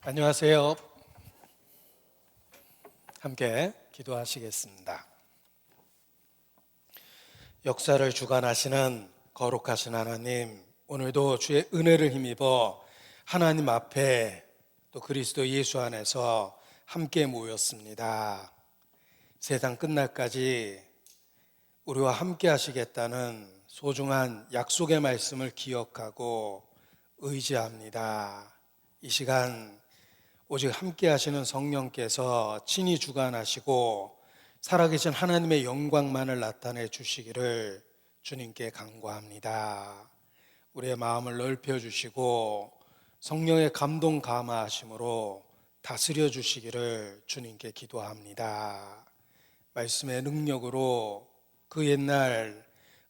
안녕하세요. 함께 기도하시겠습니다. 역사를 주관하시는 거룩하신 하나님, 오늘도 주의 은혜를 힘입어 하나님 앞에 또 그리스도 예수 안에서 함께 모였습니다. 세상 끝날까지 우리와 함께 하시겠다는 소중한 약속의 말씀을 기억하고 의지합니다. 이 시간 오직 함께 하시는 성령께서 친히 주관하시고 살아계신 하나님의 영광만을 나타내 주시기를 주님께 간구합니다. 우리의 마음을 넓혀 주시고 성령의 감동 감화하심으로 다스려 주시기를 주님께 기도합니다. 말씀의 능력으로 그 옛날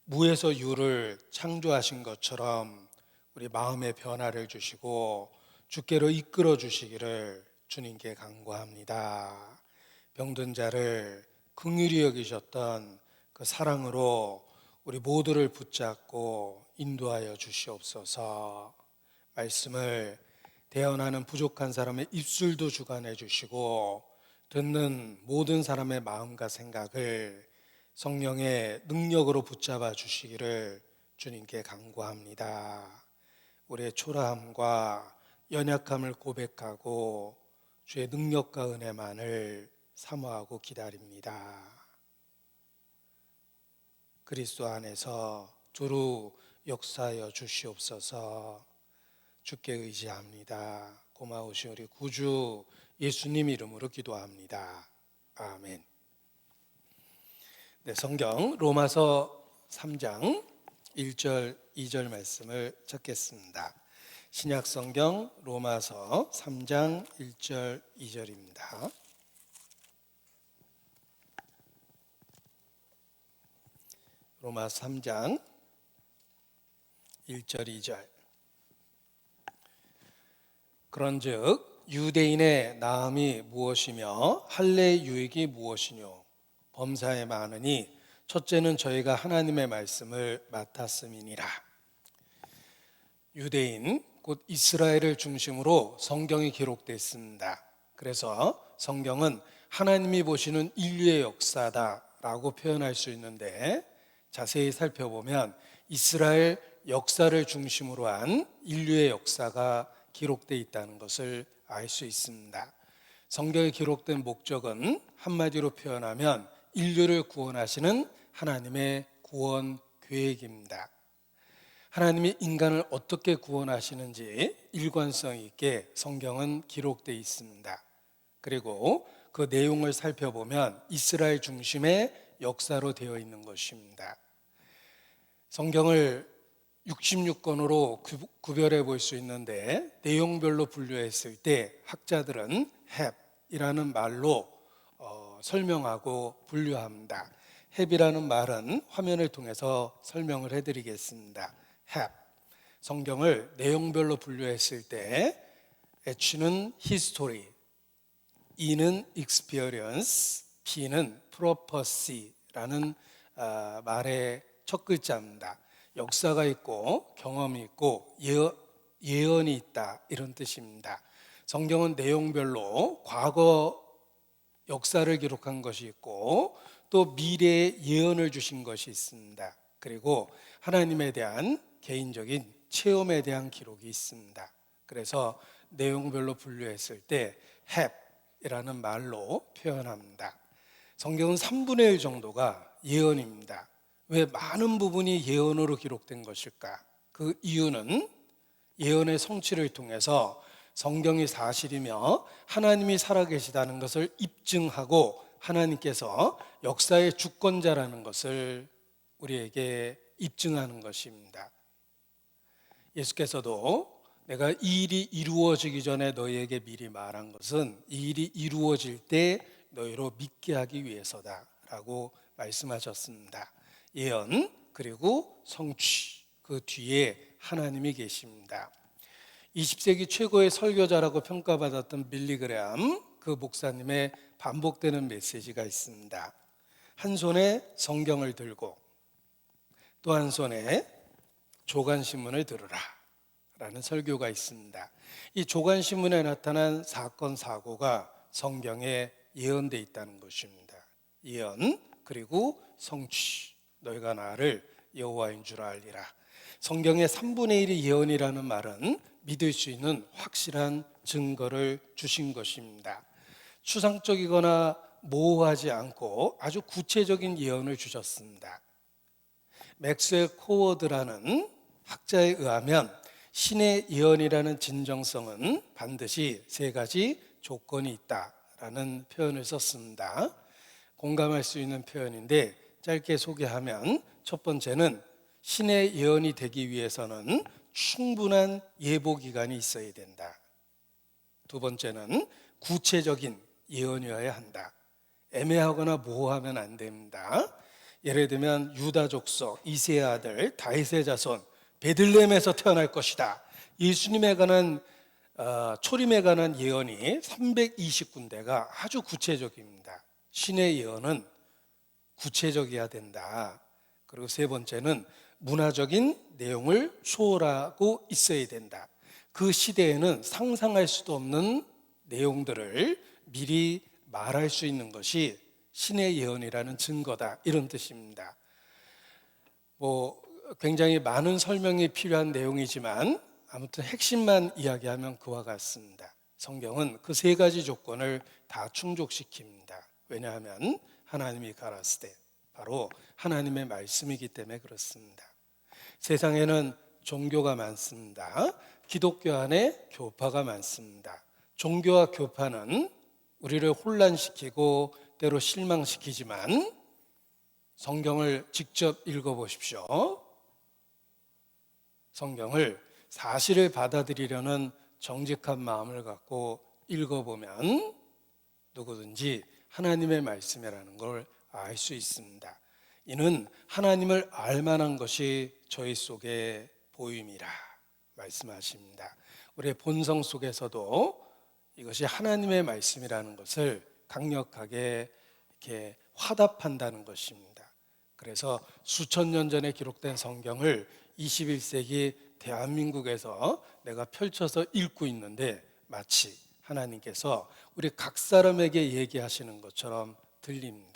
무에서 유를 창조하신 것처럼 우리 마음의 변화를 주시고 주께로 이끌어 주시기를 주님께 간구합니다. 병든 자를 긍휼히 여기셨던 그 사랑으로 우리 모두를 붙잡고 인도하여 주시옵소서. 말씀을 대언하는 부족한 사람의 입술도 주관해 주시고 듣는 모든 사람의 마음과 생각을 성령의 능력으로 붙잡아 주시기를 주님께 간구합니다. 우리의 초라함과 연약함을 고백하고 주의 능력과 은혜만을 사모하고 기다립니다. 그리스도 안에서 두루 역사하여 주시옵소서. 주께 의지합니다. 고마우신 우리 구주 예수님 이름으로 기도합니다. 아멘. 네, 성경 로마서 3장 1절 2절 말씀을 찾겠습니다. 신약 성경 로마서 3장 1절 2절입니다. 로마서 3장 1절 2절. 그런즉 유대인의 나음이 무엇이며 할례의 유익이 무엇이뇨? 범사에 많으니 첫째는 저희가 하나님의 말씀을 맡았음이니라. 유대인 곧 이스라엘을 중심으로 성경이 기록되어 있습니다. 그래서 성경은 하나님이 보시는 인류의 역사다라고 표현할 수 있는데, 자세히 살펴보면 이스라엘 역사를 중심으로 한 인류의 역사가 기록되어 있다는 것을 알 수 있습니다. 성경에 기록된 목적은 한마디로 표현하면 인류를 구원하시는 하나님의 구원 계획입니다. 하나님이 인간을 어떻게 구원하시는지 일관성 있게 성경은 기록되어 있습니다. 그리고 그 내용을 살펴보면 이스라엘 중심의 역사로 되어 있는 것입니다. 성경을 66권으로 구별해 볼 수 있는데, 내용별로 분류했을 때 학자들은 헵이라는 말로 설명하고 분류합니다. 헵이라는 말은 화면을 통해서 설명을 해드리겠습니다. 헵, 성경을 내용별로 분류했을 때 H는 history, E는 experience, P는 prophecy라는 말의 첫 글자입니다. 역사가 있고 경험이 있고 예언이 있다, 이런 뜻입니다. 성경은 내용별로 과거 역사를 기록한 것이 있고 또 미래의 예언을 주신 것이 있습니다. 그리고 하나님에 대한 개인적인 체험에 대한 기록이 있습니다. 그래서 내용별로 분류했을 때 헵이라는 말로 표현합니다. 성경은 3분의 1 정도가 예언입니다. 왜 많은 부분이 예언으로 기록된 것일까? 그 이유는 예언의 성취를 통해서 성경이 사실이며 하나님이 살아계시다는 것을 입증하고 하나님께서 역사의 주권자라는 것을 우리에게 입증하는 것입니다. 예수께서도 내가 이 일이 이루어지기 전에 너희에게 미리 말한 것은 이 일이 이루어질 때 너희로 믿게 하기 위해서다 라고 말씀하셨습니다. 예언 그리고 성취, 그 뒤에 하나님이 계십니다. 20세기 최고의 설교자라고 평가받았던 빌리 그레함, 그 목사님의 반복되는 메시지가 있습니다. 한 손에 성경을 들고 또 한 손에 조간신문을 들으라. 라는 설교가 있습니다. 이 조간신문에 나타난 사건 사고가 성경에 예언되어 있다는 것입니다. 예언 그리고 성취. 너희가 나를 여호와인 줄 알리라. 성경의 3분의 1이 예언이라는 말은 믿을 수 있는 확실한 증거를 주신 것입니다. 추상적이거나 모호하지 않고 아주 구체적인 예언을 주셨습니다. 맥스웰 코워드라는 학자에 의하면 신의 예언이라는 진정성은 반드시 세 가지 조건이 있다라는 표현을 썼습니다. 공감할 수 있는 표현인데 짧게 소개하면 첫 번째는 신의 예언이 되기 위해서는 충분한 예보 기간이 있어야 된다. 두 번째는 구체적인 예언이어야 한다. 애매하거나 모호하면 안 됩니다. 예를 들면 유다 족속 이새의 아들 다윗의 자손 베들레헴에서 태어날 것이다. 예수님에 관한 초림에 관한 예언이 320군데가 아주 구체적입니다. 신의 예언은 구체적이어야 된다. 그리고 세 번째는 문화적인 내용을 초월하고 있어야 된다. 그 시대에는 상상할 수도 없는 내용들을 미리 말할 수 있는 것이 신의 예언이라는 증거다. 이런 뜻입니다. 굉장히 많은 설명이 필요한 내용이지만 아무튼 핵심만 이야기하면 그와 같습니다. 성경은 그 세 가지 조건을 다 충족시킵니다. 왜냐하면 하나님이 가라스 때 바로 하나님의 말씀이기 때문에 그렇습니다. 세상에는 종교가 많습니다. 기독교 안에 교파가 많습니다. 종교와 교파는 우리를 혼란시키고 때로 실망시키지만 성경을 직접 읽어보십시오. 성경을 사실을 받아들이려는 정직한 마음을 갖고 읽어보면 누구든지 하나님의 말씀이라는 걸 알 수 있습니다. 이는 하나님을 알만한 것이 저희 속에 보임이라 말씀하십니다. 우리의 본성 속에서도 이것이 하나님의 말씀이라는 것을 강력하게 이렇게 화답한다는 것입니다. 그래서 수천 년 전에 기록된 성경을 21세기 대한민국에서 내가 펼쳐서 읽고 있는데 마치 하나님께서 우리 각 사람에게 얘기하시는 것처럼 들립니다.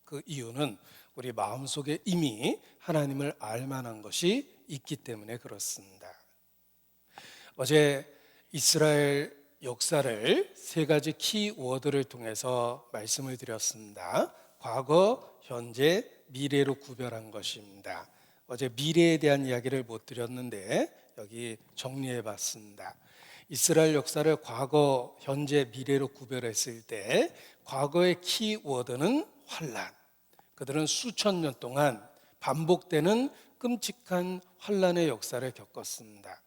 그 이유는 우리 마음속에 이미 하나님을 알만한 것이 있기 때문에 그렇습니다. 어제 이스라엘 역사를 세 가지 키워드를 통해서 말씀을 드렸습니다. 과거, 현재, 미래로 구별한 것입니다. 어제 미래에 대한 이야기를 못 드렸는데 여기 정리해 봤습니다. 이스라엘 역사를 과거, 현재, 미래로 구별했을 때 과거의 키워드는 환난. 그들은 수천 년 동안 반복되는 끔찍한 환난의 역사를 겪었습니다.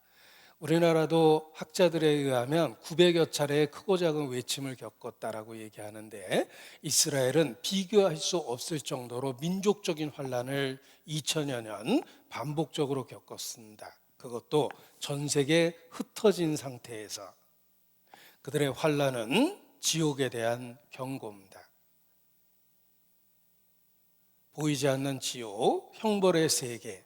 우리나라도 학자들에 의하면 900여 차례의 크고 작은 외침을 겪었다라고 얘기하는데 이스라엘은 비교할 수 없을 정도로 민족적인 환난을 2000여 년 반복적으로 겪었습니다. 그것도 전 세계에 흩어진 상태에서 그들의 환난은 지옥에 대한 경고입니다. 보이지 않는 지옥, 형벌의 세계,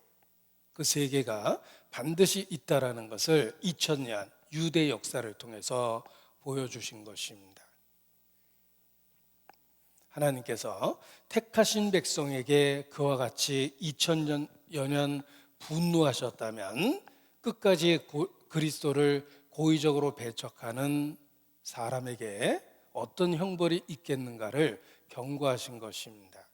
그 세계가 반드시 있다라는 것을 2000년 유대 역사를 통해서 보여주신 것입니다. 하나님께서 택하신 백성에게 그와 같이 2000여 년 분노하셨다면 끝까지 그리스도를 고의적으로 배척하는 사람에게 어떤 형벌이 있겠는가를 경고하신 것입니다.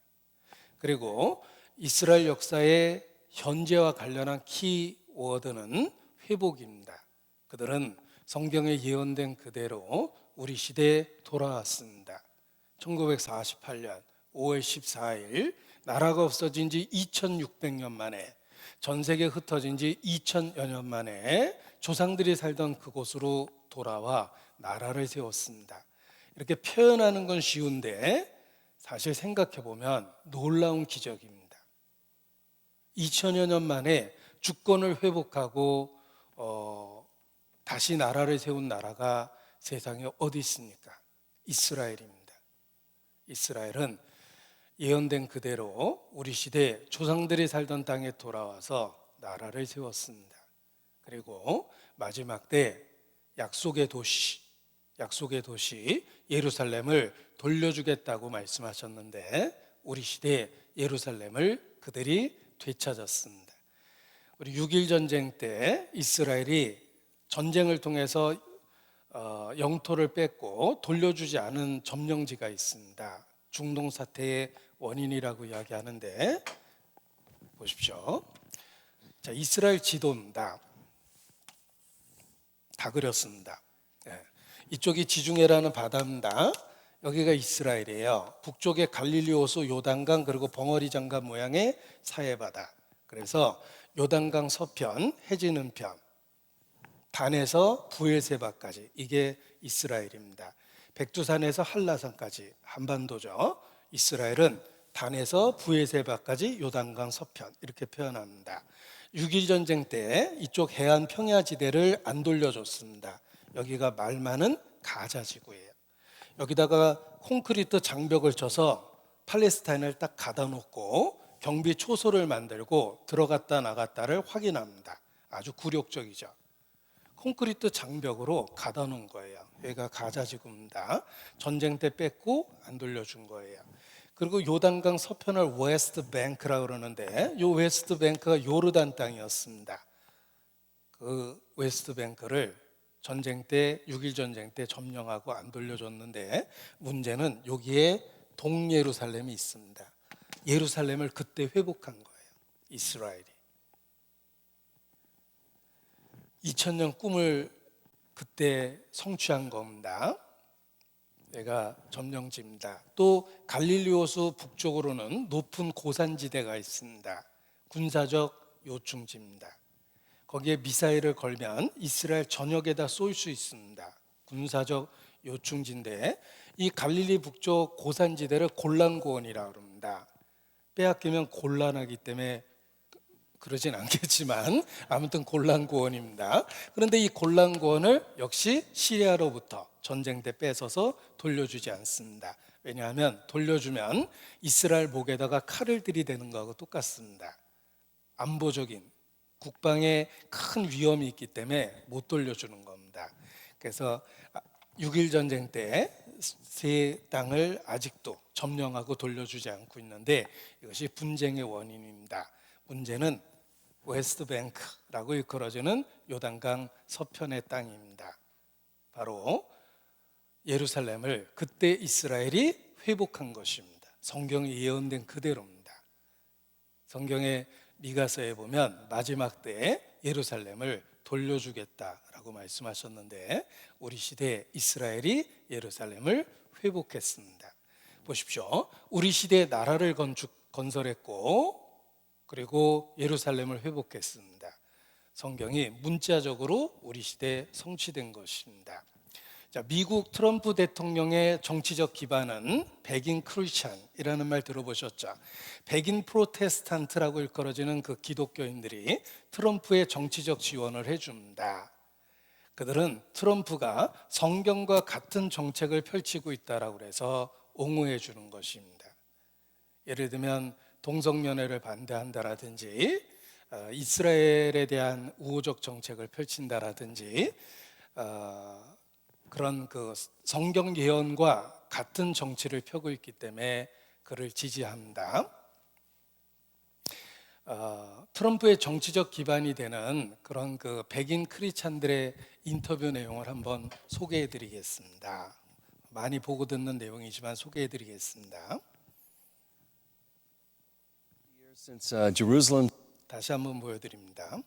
그리고 이스라엘 역사의 현재와 관련한 키워드는 회복입니다. 그들은 성경에 예언된 그대로 우리 시대에 돌아왔습니다. 1948년 5월 14일 나라가 없어진 지 2600년 만에 전 세계에 흩어진 지 2000여 년 만에 조상들이 살던 그곳으로 돌아와 나라를 세웠습니다. 이렇게 표현하는 건 쉬운데 사실 생각해 보면 놀라운 기적입니다. 2000여 년 만에 주권을 회복하고 다시 나라를 세운 나라가 세상에 어디 있습니까? 이스라엘입니다. 이스라엘은 예언된 그대로 우리 시대 조상들이 살던 땅에 돌아와서 나라를 세웠습니다. 그리고 마지막 때 약속의 도시 예루살렘을 돌려주겠다고 말씀하셨는데 우리 시대에 예루살렘을 그들이 되찾았습니다. 우리 6.1 전쟁 때 이스라엘이 전쟁을 통해서 영토를 뺏고 돌려주지 않은 점령지가 있습니다. 중동 사태의 원인이라고 이야기하는데 보십시오. 자, 이스라엘 지도입니다. 다 그렸습니다. 이쪽이 지중해라는 바다입니다. 여기가 이스라엘이에요. 북쪽에 갈릴리 호수, 요단강, 그리고 벙어리 장갑 모양의 사해바다. 그래서 요단강 서편, 해지는 편, 단에서 부엘세바까지 이게 이스라엘입니다. 백두산에서 한라산까지 한반도죠. 이스라엘은 단에서 부엘세바까지 요단강 서편 이렇게 표현합니다. 6.1 전쟁 때 이쪽 해안 평야지대를 안 돌려줬습니다. 여기가 말 많은 가자 지구예요. 여기다가 콘크리트 장벽을 쳐서 팔레스타인을 딱 가다 놓고 경비 초소를 만들고 들어갔다 나갔다를 확인합니다. 아주 굴욕적이죠. 콘크리트 장벽으로 가다 놓은 거예요. 여기가 가자 지구입니다. 전쟁 때 뺏고 안 돌려준 거예요. 그리고 요단강 서편을 웨스트 뱅크라고 그러는데 이 웨스트 뱅크가 요르단 땅이었습니다. 그 웨스트 뱅크를 전쟁 때 6.1 전쟁 때 점령하고 안 돌려줬는데 문제는 여기에 동예루살렘이 있습니다. 예루살렘을 그때 회복한 거예요. 이스라엘이 2000년 꿈을 그때 성취한 겁니다. 내가 점령지입니다. 또 갈릴리 호수 북쪽으로는 높은 고산지대가 있습니다. 군사적 요충지입니다. 거기에 미사일을 걸면 이스라엘 전역에다 쏠 수 있습니다. 군사적 요충지인데 이 갈릴리 북쪽 고산지대를 골란고원이라고 합니다. 빼앗기면 곤란하기 때문에 그러진 않겠지만 아무튼 골란고원입니다. 그런데 이 골란고원을 역시 시리아로부터 전쟁 때 뺏어서 돌려주지 않습니다. 왜냐하면 돌려주면 이스라엘 목에다가 칼을 들이대는 거하고 똑같습니다. 안보적인 국방에 큰 위험이 있기 때문에 못 돌려주는 겁니다. 그래서 6.1 전쟁 때 세 땅을 아직도 점령하고 돌려주지 않고 있는데 이것이 분쟁의 원인입니다. 문제는 웨스트뱅크라고 일컬어지는 요단강 서편의 땅입니다. 바로 예루살렘을 그때 이스라엘이 회복한 것입니다. 성경에 예언된 그대로입니다. 성경의 미가서에 보면 마지막 때에 예루살렘을 돌려주겠다라고 말씀하셨는데 우리 시대에 이스라엘이 예루살렘을 회복했습니다. 보십시오. 우리 시대에 나라를 건설했고 그리고 예루살렘을 회복했습니다. 성경이 문자적으로 우리 시대에 성취된 것입니다. 자, 미국 트럼프 대통령의 정치적 기반은 백인 크리스찬이라는 말 들어보셨죠? 백인 프로테스탄트라고 일컬어지는 그 기독교인들이 트럼프의 정치적 지원을 해줍니다. 그들은 트럼프가 성경과 같은 정책을 펼치고 있다라고 해서 옹호해 주는 것입니다. 예를 들면 동성연애를 반대한다라든지 이스라엘에 대한 우호적 정책을 펼친다라든지 그런 그 성경 예언과 같은 정치를 펴고 있기 때문에 그를 지지합니다. 트럼프의 정치적 기반이 되는 그런 그 백인 크리스찬들의 인터뷰 내용을 한번 소개해 드리겠습니다. 많이 보고 듣는 내용이지만 소개해 드리겠습니다. Since Jerusalem. 다시 한번 보여드립니다.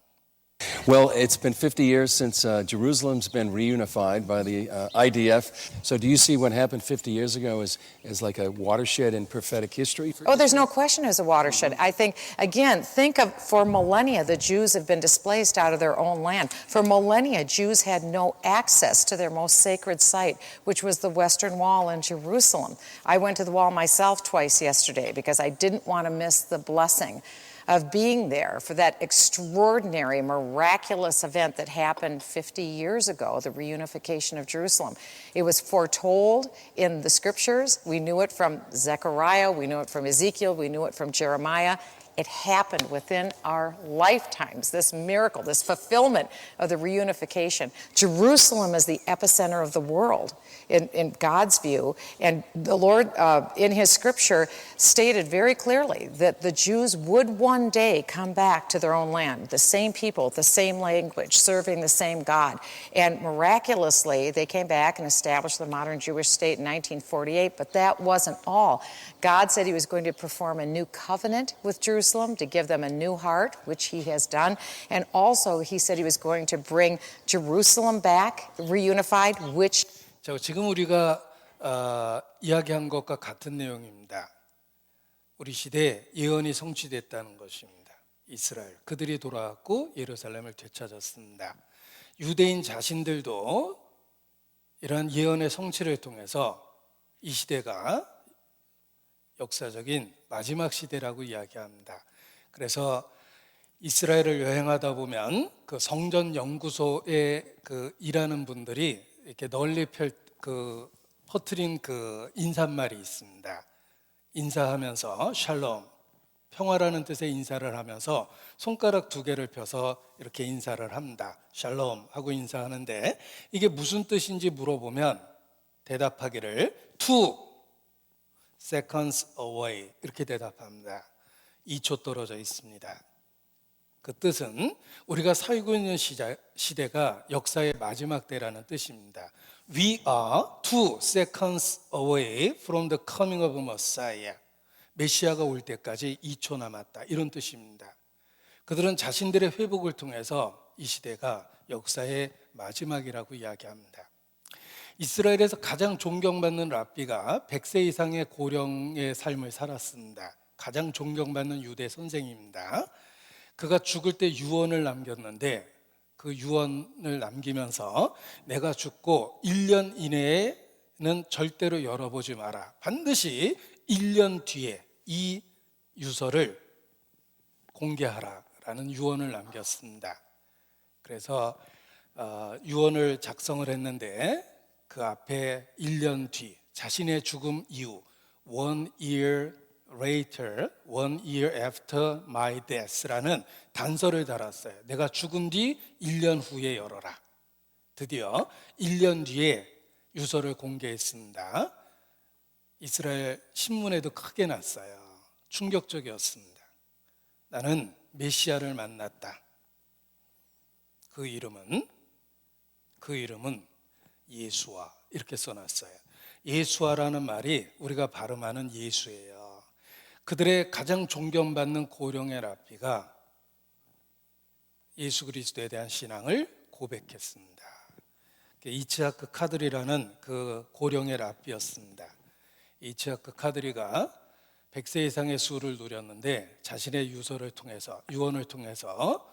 Well, it's been 50 years since Jerusalem's been reunified by the IDF. So do you see what happened 50 years ago as like a watershed in prophetic history? Oh, there's no question it's a watershed. I think, again, think of for millennia, the Jews have been displaced out of their own land. For millennia, Jews had no access to their most sacred site, which was the Western Wall in Jerusalem. I went to the wall myself twice yesterday because I didn't want to miss the blessing of being there for that extraordinary, miraculous event that happened 50 years ago, the reunification of Jerusalem. It was foretold in the scriptures. We knew it from Zechariah, we knew it from Ezekiel, we knew it from Jeremiah. It happened within our lifetimes, this miracle, this fulfillment of the reunification. Jerusalem is the epicenter of the world in God's view. And the Lord, in his scripture, stated very clearly that the Jews would one day come back to their own land, the same people, the same language, serving the same God. And miraculously, they came back and established the modern Jewish state in 1948, but that wasn't all. God said he was going to perform a new covenant with Jerusalem to give them a new heart, which he has done. And also, he said he was going to bring Jerusalem back, reunified, which 자, 지금 우리가 이야기한 것과 같은 내용입니다. 우리 시대에 예언이 성취됐다는 것입니다. 이스라엘, 그들이 돌아왔고 예루살렘을 되찾았습니다. 유대인 자신들도 이러한 예언의 성취를 통해서 이 시대가 역사적인 마지막 시대라고 이야기합니다. 그래서 이스라엘을 여행하다 보면 그 성전 연구소에 그 일하는 분들이 이렇게 널리 퍼트린 그 인사말이 있습니다. 인사하면서 샬롬, 평화라는 뜻의 인사를 하면서 손가락 두 개를 펴서 이렇게 인사를 합니다. 샬롬 하고 인사하는데 이게 무슨 뜻인지 물어보면 대답하기를 2 seconds away 이렇게 대답합니다. 2초 떨어져 있습니다. 그 뜻은 우리가 살고 있는 시대가 역사의 마지막 때라는 뜻입니다. We are 2 seconds away from the coming of Messiah. 메시아가 올 때까지 2초 남았다. 이런 뜻입니다. 그들은 자신들의 회복을 통해서 이 시대가 역사의 마지막이라고 이야기합니다. 이스라엘에서 가장 존경받는 랍비가 100세 이상의 고령의 삶을 살았습니다. 가장 존경받는 유대 선생입니다. 그가 죽을 때 유언을 남겼는데 그 유언을 남기면서 내가 죽고 1년 이내에는 절대로 열어보지 마라. 반드시 1년 뒤에 이 유서를 공개하라라는 유언을 남겼습니다. 그래서 유언을 작성을 했는데 그 앞에 1년 뒤 자신의 죽음 이후 1 year later, 1 year after my death라는 단서를 달았어요. 내가 죽은 뒤 1년 후에 열어라. 드디어 1년 뒤에 유서를 공개했습니다. 이스라엘 신문에도 크게 났어요. 충격적이었습니다. 나는 메시아를 만났다. 그 이름은 예수아 이렇게 써놨어요. 예수아라는 말이 우리가 발음하는 예수예요. 그들의 가장 존경받는 고령의 랍비가 예수 그리스도에 대한 신앙을 고백했습니다. 이츠하크 카드리라는 그 고령의 랍비였습니다. 이츠하크 카드리가 100세 이상의 수를 누렸는데 자신의 유언을 통해서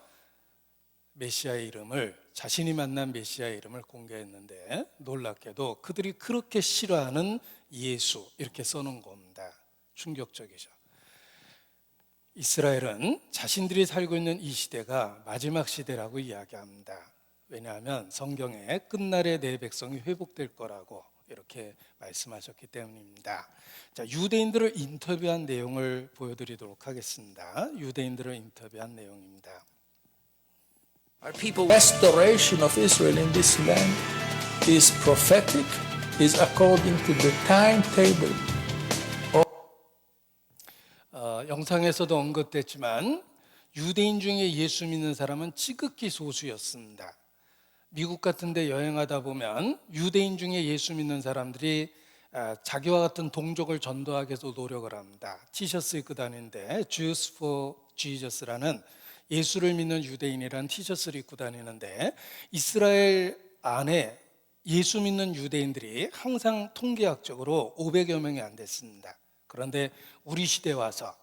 메시아의 이름을, 자신이 만난 메시아의 이름을 공개했는데 놀랍게도 그들이 그렇게 싫어하는 예수 이렇게 써놓은 겁니다. 충격적이죠. 이스라엘은 자신들이 살고 있는 이 시대가 마지막 시대라고 이야기합니다. 왜냐하면 성경에 끝날에 내 백성이 회복될 거라고 이렇게 말씀하셨기 때문입니다. 자, 유대인들을 인터뷰한 내용을 보여드리도록 하겠습니다. 유대인들을 인터뷰한 내용입니다. Our people restoration of Israel in this land is prophetic, is according to the timetable. 영상에서도 언급됐지만 유대인 중에 예수 믿는 사람은 지극히 소수였습니다. 미국 같은 데 여행하다 보면 유대인 중에 예수 믿는 사람들이 자기와 같은 동족을 전도하기 위해서 노력을 합니다. 티셔츠 입고 다니는데 Jews for Jesus라는 예수를 믿는 유대인이라는 티셔츠를 입고 다니는데 이스라엘 안에 예수 믿는 유대인들이 항상 통계학적으로 500여 명이 안 됐습니다. 그런데 우리 시대에 와서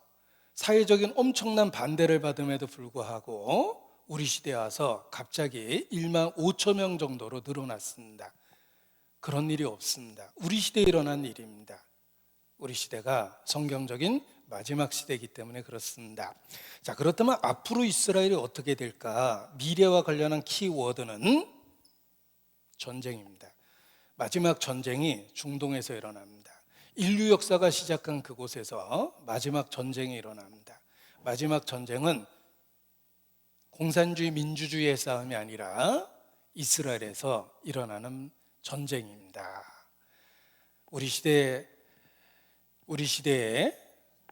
사회적인 엄청난 반대를 받음에도 불구하고 우리 시대에 와서 갑자기 1만 5천 명 정도로 늘어났습니다. 그런 일이 없습니다. 우리 시대에 일어난 일입니다. 우리 시대가 성경적인 마지막 시대이기 때문에 그렇습니다. 자, 그렇다면 앞으로 이스라엘이 어떻게 될까? 미래와 관련한 키워드는 전쟁입니다. 마지막 전쟁이 중동에서 일어납니다. 인류 역사가 시작한 그곳에서 마지막 전쟁이 일어납니다. 마지막 전쟁은 공산주의 민주주의의 싸움이 아니라 이스라엘에서 일어나는 전쟁입니다. 우리 시대에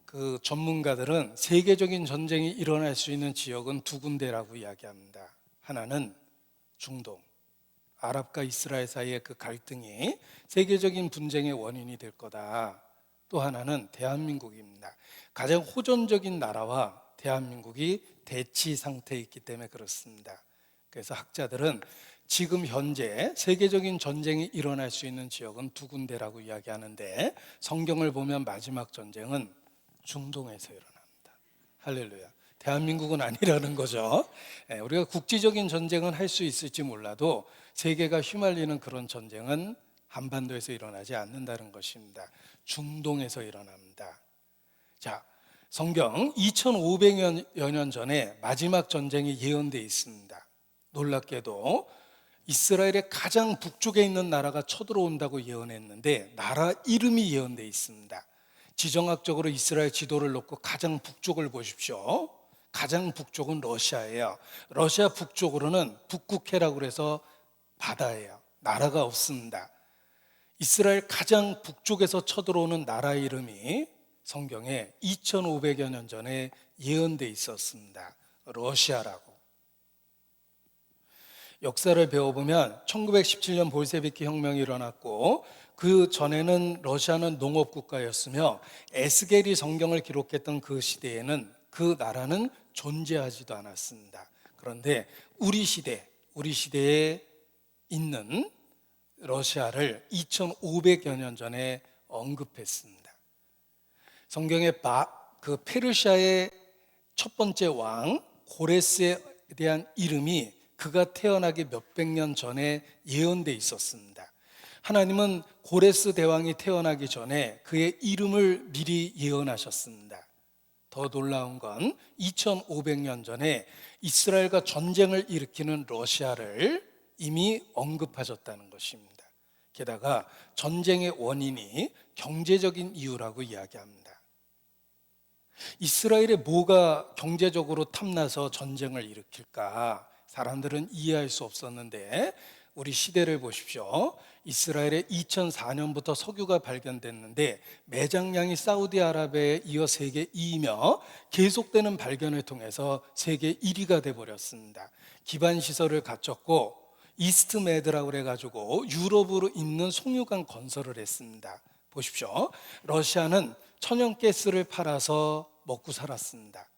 그 전문가들은 세계적인 전쟁이 일어날 수 있는 지역은 두 군데라고 이야기합니다. 하나는 중동, 아랍과 이스라엘 사이의 그 갈등이 세계적인 분쟁의 원인이 될 거다. 또 하나는 대한민국입니다. 가장 호전적인 나라와 대한민국이 대치 상태에 있기 때문에 그렇습니다. 그래서 학자들은 지금 현재 세계적인 전쟁이 일어날 수 있는 지역은 두 군데라고 이야기하는데, 성경을 보면 마지막 전쟁은 중동에서 일어납니다. 할렐루야. 대한민국은 아니라는 거죠. 우리가 국지적인 전쟁은 할 수 있을지 몰라도 세계가 휘말리는 그런 전쟁은 한반도에서 일어나지 않는다는 것입니다. 중동에서 일어납니다. 자, 성경 2500여 년 전에 마지막 전쟁이 예언되어 있습니다. 놀랍게도 이스라엘의 가장 북쪽에 있는 나라가 쳐들어온다고 예언했는데 나라 이름이 예언되어 있습니다. 지정학적으로 이스라엘 지도를 놓고 가장 북쪽을 보십시오. 가장 북쪽은 러시아예요. 러시아 북쪽으로는 북극해라고 해서 바다예요. 나라가 없습니다. 이스라엘 가장 북쪽에서 쳐들어오는 나라 이름이 성경에 2500여 년 전에 예언되어 있었습니다. 러시아라고. 역사를 배워보면 1917년 볼셰비키 혁명이 일어났고 그 전에는 러시아는 농업국가였으며 에스겔이 성경을 기록했던 그 시대에는 그 나라는 존재하지도 않았습니다. 그런데 우리 시대에 있는 러시아를 2500여 년 전에 언급했습니다. 성경에 그 페르시아의 첫 번째 왕 고레스에 대한 이름이 그가 태어나기 몇백 년 전에 예언되어 있었습니다. 하나님은 고레스 대왕이 태어나기 전에 그의 이름을 미리 예언하셨습니다. 더 놀라운 건 2500년 전에 이스라엘과 전쟁을 일으키는 러시아를 이미 언급하셨다는 것입니다. 게다가 전쟁의 원인이 경제적인 이유라고 이야기합니다. 이스라엘의 뭐가 경제적으로 탐나서 전쟁을 일으킬까? 사람들은 이해할 수 없었는데 우리 시대를 보십시오. 이스라엘에 2004년부터 석유가 발견됐는데 매장량이 사우디아라비아에 이어 세계 2위며 계속되는 발견을 통해서 세계 1위가 돼버렸습니다. 기반 시설을 갖췄고 이스트메드라고 그래가지고 유럽으로 있는 송유관 건설을 했습니다. 보십시오. 러시아는 천연가스를 팔아서 먹고 살았습니다.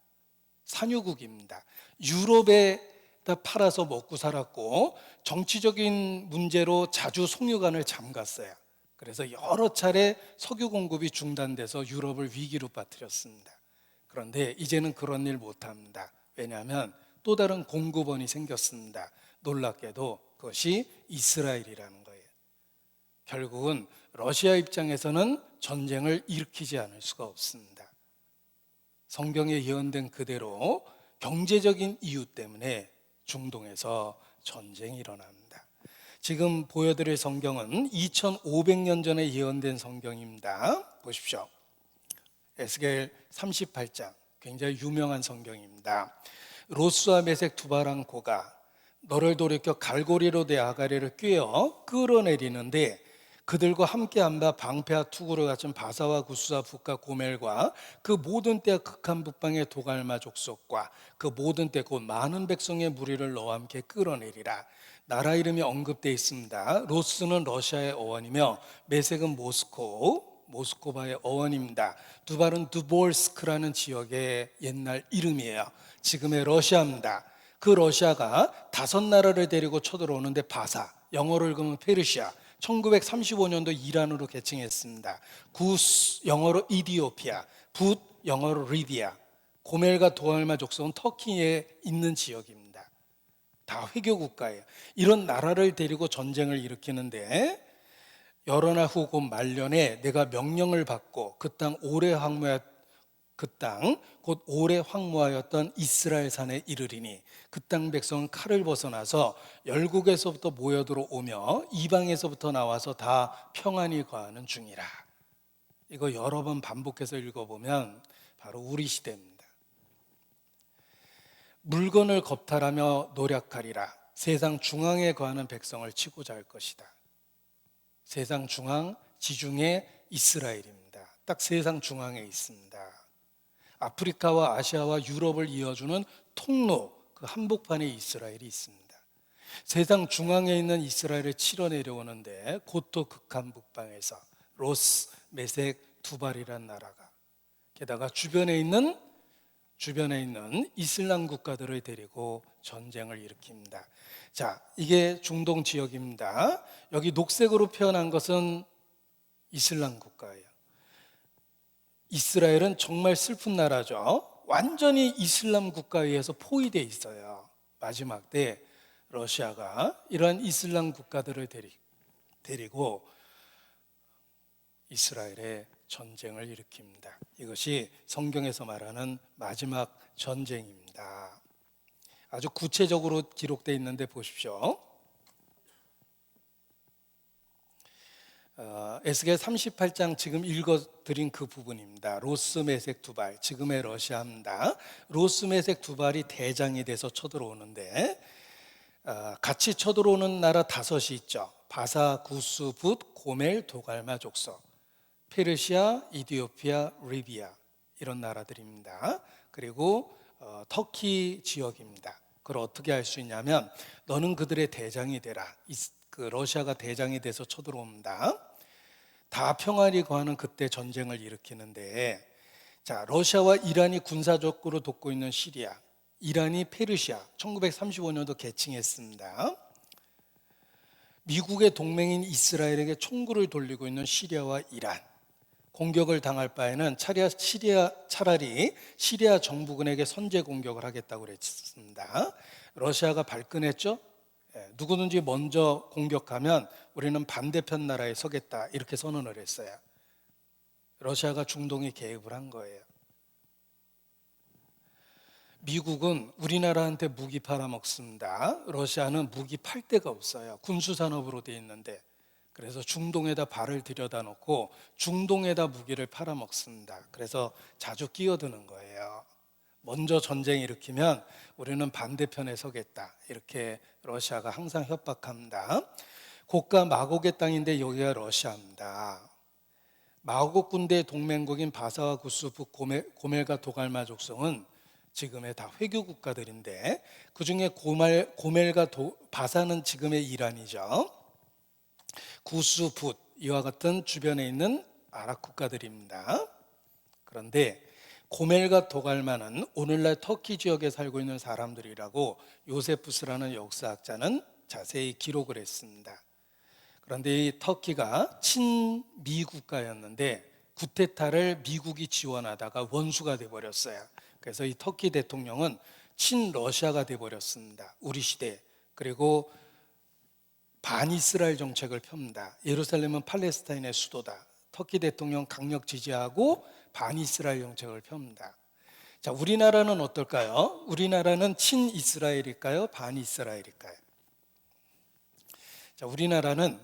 산유국입니다. 유럽에다 팔아서 먹고 살았고 정치적인 문제로 자주 송유관을 잠갔어요. 그래서 여러 차례 석유 공급이 중단돼서 유럽을 위기로 빠뜨렸습니다. 그런데 이제는 그런 일 못합니다. 왜냐하면 또 다른 공급원이 생겼습니다. 놀랍게도 그것이 이스라엘이라는 거예요. 결국은 러시아 입장에서는 전쟁을 일으키지 않을 수가 없습니다. 성경에 예언된 그대로 경제적인 이유 때문에 중동에서 전쟁이 일어납니다. 지금 보여드릴 성경은 2500년 전에 예언된 성경입니다. 보십시오. 에스겔 38장, 굉장히 유명한 성경입니다. 로스와 메색 두 바람 고가 너를 돌이켜 갈고리로 내 아가리를 꿰어 끌어내리는데 그들과 함께한 바 방패와 투구를 갖춘 바사와 구스와 붓과 고멜과 그 모든 때와 극한 북방의 도갈마 족속과 그 모든 때 곧 많은 백성의 무리를 너와 함께 끌어내리라. 나라 이름이 언급되어 있습니다. 로스는 러시아의 어원이며 메색은 모스코바의 어원입니다. 두발은 두볼스크라는 지역의 옛날 이름이에요. 지금의 러시아입니다. 그 러시아가 5나라를 데리고 쳐들어오는데 바사, 영어로 읽으면 페르시아, 1935년도 이란으로 개칭했습니다. 구스, 영어로 이디오피아, 붓, 영어로 리비아, 고멜과 도알마 족속은 터키에 있는 지역입니다. 다 회교 국가예요. 이런 나라를 데리고 전쟁을 일으키는데 여러 날 후 곧 말년에 내가 명령을 받고 그 땅 오래 황무하였던 이스라엘 산에 이르리니 그 땅 백성은 칼을 벗어나서 열국에서부터 모여들어오며 이방에서부터 나와서 다 평안히 거하는 중이라. 이거 여러 번 반복해서 읽어보면 바로 우리 시대입니다. 물건을 겁탈하며 노력하리라. 세상 중앙에 거하는 백성을 치고자 할 것이다. 세상 중앙, 지중해 이스라엘입니다. 딱 세상 중앙에 있습니다. 아프리카와 아시아와 유럽을 이어주는 통로, 그 한복판에 이스라엘이 있습니다. 세상 중앙에 있는 이스라엘을 치러 내려오는데 고토 극한 북방에서 로스, 메색, 두발이란 나라가, 게다가 주변에 있는 이슬람 국가들을 데리고 전쟁을 일으킵니다. 자, 이게 중동 지역입니다. 여기 녹색으로 표현한 것은 이슬람 국가예요. 이스라엘은 정말 슬픈 나라죠. 완전히 이슬람 국가에 의해서 포위되어 있어요. 마지막 때 러시아가 이러한 이슬람 국가들을 데리고 이스라엘에 전쟁을 일으킵니다. 이것이 성경에서 말하는 마지막 전쟁입니다. 아주 구체적으로 기록되어 있는데 보십시오. 에스겔 38장 지금 읽어드린 그 부분입니다. 로스, 메색, 두발, 지금의 러시아입니다. 로스, 메색, 두발이 대장이 돼서 쳐들어오는데 같이 쳐들어오는 나라 5이 있죠. 바사, 구스, 붓, 고멜, 도갈마 족속, 페르시아, 이디오피아, 리비아, 이런 나라들입니다. 그리고 터키 지역입니다. 그걸 어떻게 할 수 있냐면 너는 그들의 대장이 되라. 그 러시아가 대장이 돼서 쳐들어옵니다. 다 평화를 거하는 그때 전쟁을 일으키는데, 자, 러시아와 이란이 군사적으로 돕고 있는 시리아, 이란이 페르시아, 1935년도 개칭했습니다. 미국의 동맹인 이스라엘에게 총구를 돌리고 있는 시리아와 이란, 공격을 당할 바에는 차라리 시리아 정부군에게 선제 공격을 하겠다고 그랬습니다. 러시아가 발끈했죠. 누구든지 먼저 공격하면 우리는 반대편 나라에 서겠다, 이렇게 선언을 했어요. 러시아가 중동에 개입을 한 거예요. 미국은 우리나라한테 무기 팔아먹습니다. 러시아는 무기 팔 데가 없어요. 군수산업으로 돼 있는데. 그래서 중동에다 발을 들여다 놓고 중동에다 무기를 팔아먹습니다. 그래서 자주 끼어드는 거예요. 먼저 전쟁 일으키면 우리는 반대편에 서겠다, 이렇게 러시아가 항상 협박합니다. 고가 마곡의 땅인데 여기가 러시아입니다. 마곡 군대의 동맹국인 바사와 구스, 북, 고멜과 도갈마 족속은 지금의 다 회교 국가들인데 그 중에 고멜과 바사는 지금의 이란이죠. 구스, 붓, 이와 같은 주변에 있는 아랍 국가들입니다. 그런데 고멜과 도갈마는 오늘날 터키 지역에 살고 있는 사람들이라고 요세푸스라는 역사학자는 자세히 기록을 했습니다. 그런데 이 터키가 친미 국가였는데 구테타를 미국이 지원하다가 원수가 돼버렸어요. 그래서 이 터키 대통령은 친러시아가 돼버렸습니다. 우리 시대. 그리고 반이스라엘 정책을 펴니다. 예루살렘은 팔레스타인의 수도다. 터키 대통령 강력 지지하고 반이스라엘 정책을 펴니다. 자, 우리나라는 어떨까요? 우리나라는 친이스라엘일까요? 반이스라엘일까요? 자, 우리나라는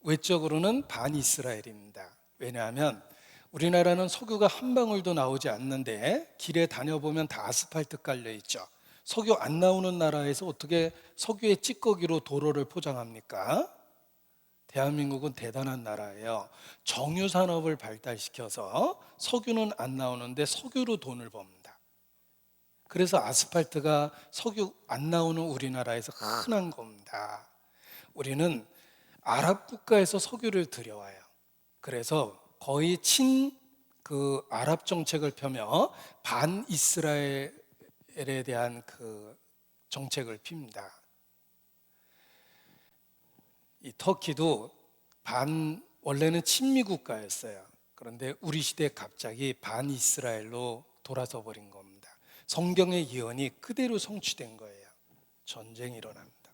외적으로는 반이스라엘입니다. 왜냐하면 우리나라는 석유가 한 방울도 나오지 않는데 길에 다녀보면 다 아스팔트 깔려 있죠. 석유 안 나오는 나라에서 어떻게 석유의 찌꺼기로 도로를 포장합니까? 대한민국은 대단한 나라예요. 정유 산업을 발달시켜서 석유는 안 나오는데 석유로 돈을 법니다. 그래서 아스팔트가 석유 안 나오는 우리나라에서 흔한 겁니다. 우리는 아랍 국가에서 석유를 들여와요. 그래서 거의 그 아랍 정책을 펴며 반 이스라엘에 대한 그 정책을 핍니다. 이 터키도 원래는 친미 국가였어요. 그런데 우리 시대에 갑자기 반 이스라엘로 돌아서 버린 겁니다. 성경의 예언이 그대로 성취된 거예요. 전쟁이 일어납니다.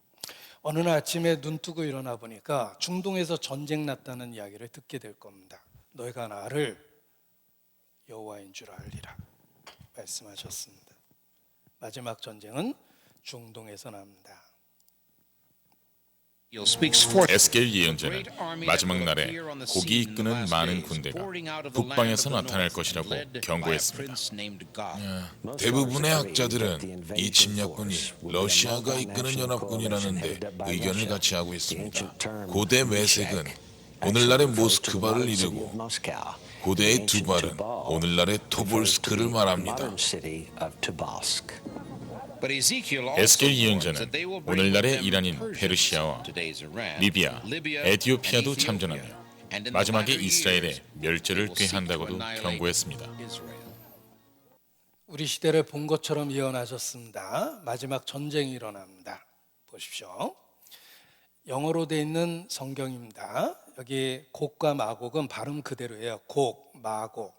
어느 날 아침에 눈 뜨고 일어나 보니까 중동에서 전쟁 났다는 이야기를 듣게 될 겁니다. 너희가 나를 여호와인 줄 알리라 말씀하셨습니다. 마지막 전쟁은 중동에서 납니다. 에스겔 예언자는 마지막 날에 고기 이끄는 많은 군대가 북방에서 나타날 것이라고 경고했습니다. 대부분의 학자들은 이 침략군이 러시아가 이끄는 연합군이라는 데 의견을 같이 하고 있습니다. 고대 매색은 오늘날의 모스크바를 이르고 고대의 두발은 오늘날의 토볼스크를 말합니다. 에스겔 예언자는 오늘날의 이란인 페르시아와 리비아, 에티오피아도 참전하며 마지막에 이스라엘의 멸절을 꾀한다고도 경고했습니다. 우리 시대를 본 것처럼 예언하셨습니다. 마지막 전쟁이 일어납니다. 보십시오. 영어로 되어 있는 성경입니다. 여기 곡과 마곡은 발음 그대로예요. 곡, 마곡.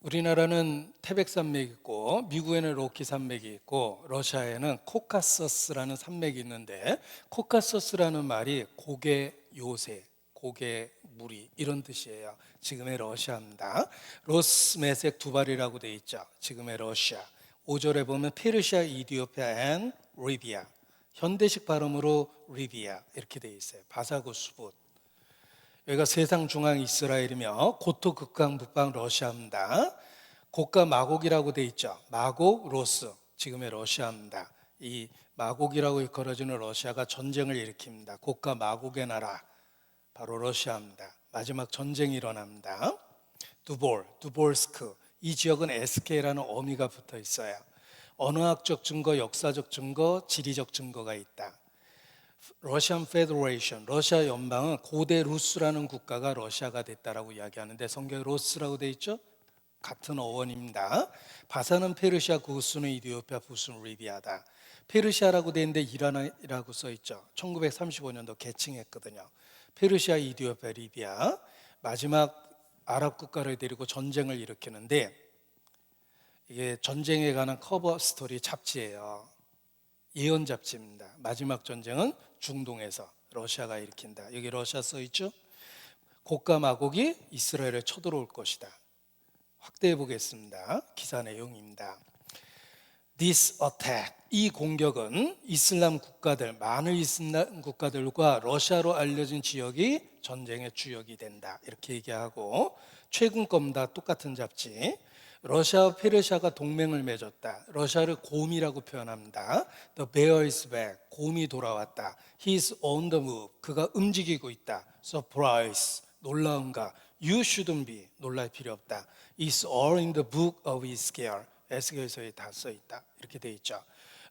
우리나라는 태백산맥이 있고 미국에는 로키 산맥이 있고 러시아에는 코카서스라는 산맥이 있는데 코카서스라는 말이 곡의 요새, 곡의 무리 이런 뜻이에요. 지금의 러시아입니다. 로스 메색 두 발이라고 되어 있죠. 지금의 러시아. 5절에 보면 페르시아, 이디오피아 앤 리비아. 현대식 발음으로 리비아 이렇게 되어 있어요. 바사고 수붓. 여기가 세상 중앙 이스라엘이며 고토 극강 북방 러시아입니다. 곡과 마곡이라고 되어 있죠. 마곡, 로스, 지금의 러시아입니다. 이 마곡이라고 일컬어지는 러시아가 전쟁을 일으킵니다. 곡과 마곡의 나라, 바로 러시아입니다. 마지막 전쟁이 일어납니다. 두볼스크, 이 지역은 SK라는 어미가 붙어 있어요. 언어학적 증거, 역사적 증거, 지리적 증거가 있다. 러시안 페더레이션, 러시아 연방은 고대 루스라는 국가가 러시아가 됐다라고 이야기하는데 성경에 로스라고 되어 있죠? 같은 어원입니다. 바사는 페르시아, 구스는 이디오피아, 부스는 리비아다. 페르시아라고 되어 있는데 이란이라고 써 있죠. 1935년도 개칭했거든요. 페르시아, 이디오피아, 리비아. 마지막 아랍 국가를 데리고 전쟁을 일으키는데 이게 전쟁에 관한 커버 스토리 잡지예요. 예언 잡지입니다. 마지막 전쟁은 중동에서 러시아가 일으킨다. 여기 러시아 써 있죠? 곡과 마곡이 이스라엘에 쳐들어올 것이다. 확대해 보겠습니다. 기사 내용입니다. This attack, 이 공격은 이슬람 국가들, 많은 이슬람 국가들과 러시아로 알려진 지역이 전쟁의 주역이 된다. 이렇게 얘기하고 최근 겁니다. 똑같은 잡지. 러시아와 페르시아가 동맹을 맺었다. 러시아를 곰이라고 표현합니다. The bear is back. 곰이 돌아왔다. He is on the move. 그가 움직이고 있다. Surprise. 놀라운가. You shouldn't be. 놀랄 필요 없다. It's all in the book of Ezekiel. 에스겔서에 다 써 있다. 이렇게 돼 있죠.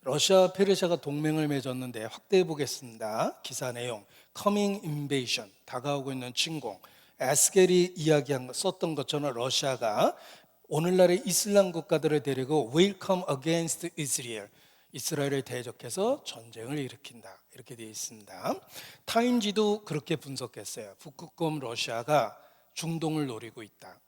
러시아와 페르시아가 동맹을 맺었는데 확대해 보겠습니다. 기사 내용. Coming invasion. 다가오고 있는 침공. 에스겔이 이야기한 썼던 것처럼 러시아가 오늘날의 이슬람 국가들을 데리고 Welcome against Israel, 이스라엘을 대적해서 전쟁을 일으킨다. 이렇게 되어 있습니다. 타임지도 그렇게 분석했어요. 북극곰 러시아가 중동을 노리고 있다.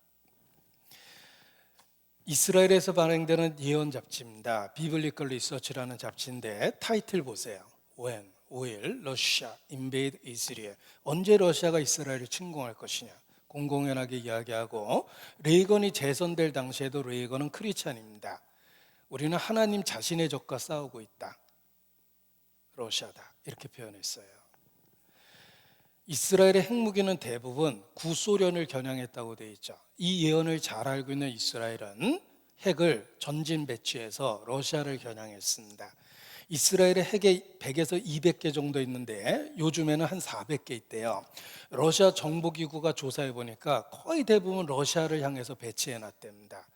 이스라엘에서 발행되는 예언 잡지입니다. 비블리컬 리서치라는 잡지인데 타이틀 보세요. When will Russia invade Israel? 언제 러시아가 이스라엘을 침공할 것이냐? 공공연하게 이야기하고 레이건이 재선될 당시에도 레이건은 크리스찬입니다. 우리는 하나님 자신의 적과 싸우고 있다. 러시아다. 이렇게 표현했어요. 이스라엘의 핵무기는 대부분 구소련을 겨냥했다고 되어 있죠. 이 예언을 잘 알고 있는 이스라엘은 핵을 전진 배치해서 러시아를 겨냥했습니다. 이스라엘의 핵이 100에서 200개 정도 있는데 요즘에는 한 400개 있대요. 러시아 정보기구가 조사해 보니까 거의 대부분 러시아를 향해서 배치해 놨답니다.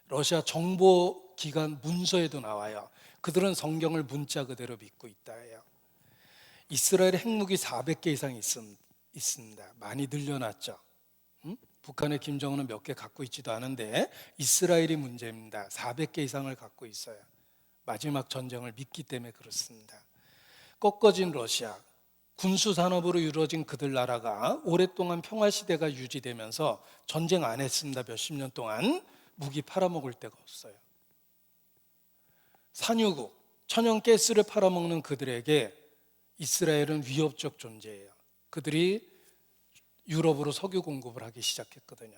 러시아 정보기관 문서에도 나와요. 그들은 성경을 문자 그대로 믿고 있다 해요. 이스라엘의 핵무기 400개 이상 있습니다. 많이 늘려놨죠. 북한의 김정은은 몇 개 갖고 있지도 않은데 이스라엘이 문제입니다. 400개 이상을 갖고 있어요. 마지막 전쟁을 믿기 때문에 그렇습니다. 꺾어진 러시아, 군수산업으로 이루어진 그들 나라가 오랫동안 평화시대가 유지되면서 전쟁 안 했습니다. 몇십 년 동안 무기 팔아먹을 데가 없어요. 산유국, 천연가스를 팔아먹는 그들에게 이스라엘은 위협적 존재예요. 그들이 유럽으로 석유 공급을 하기 시작했거든요.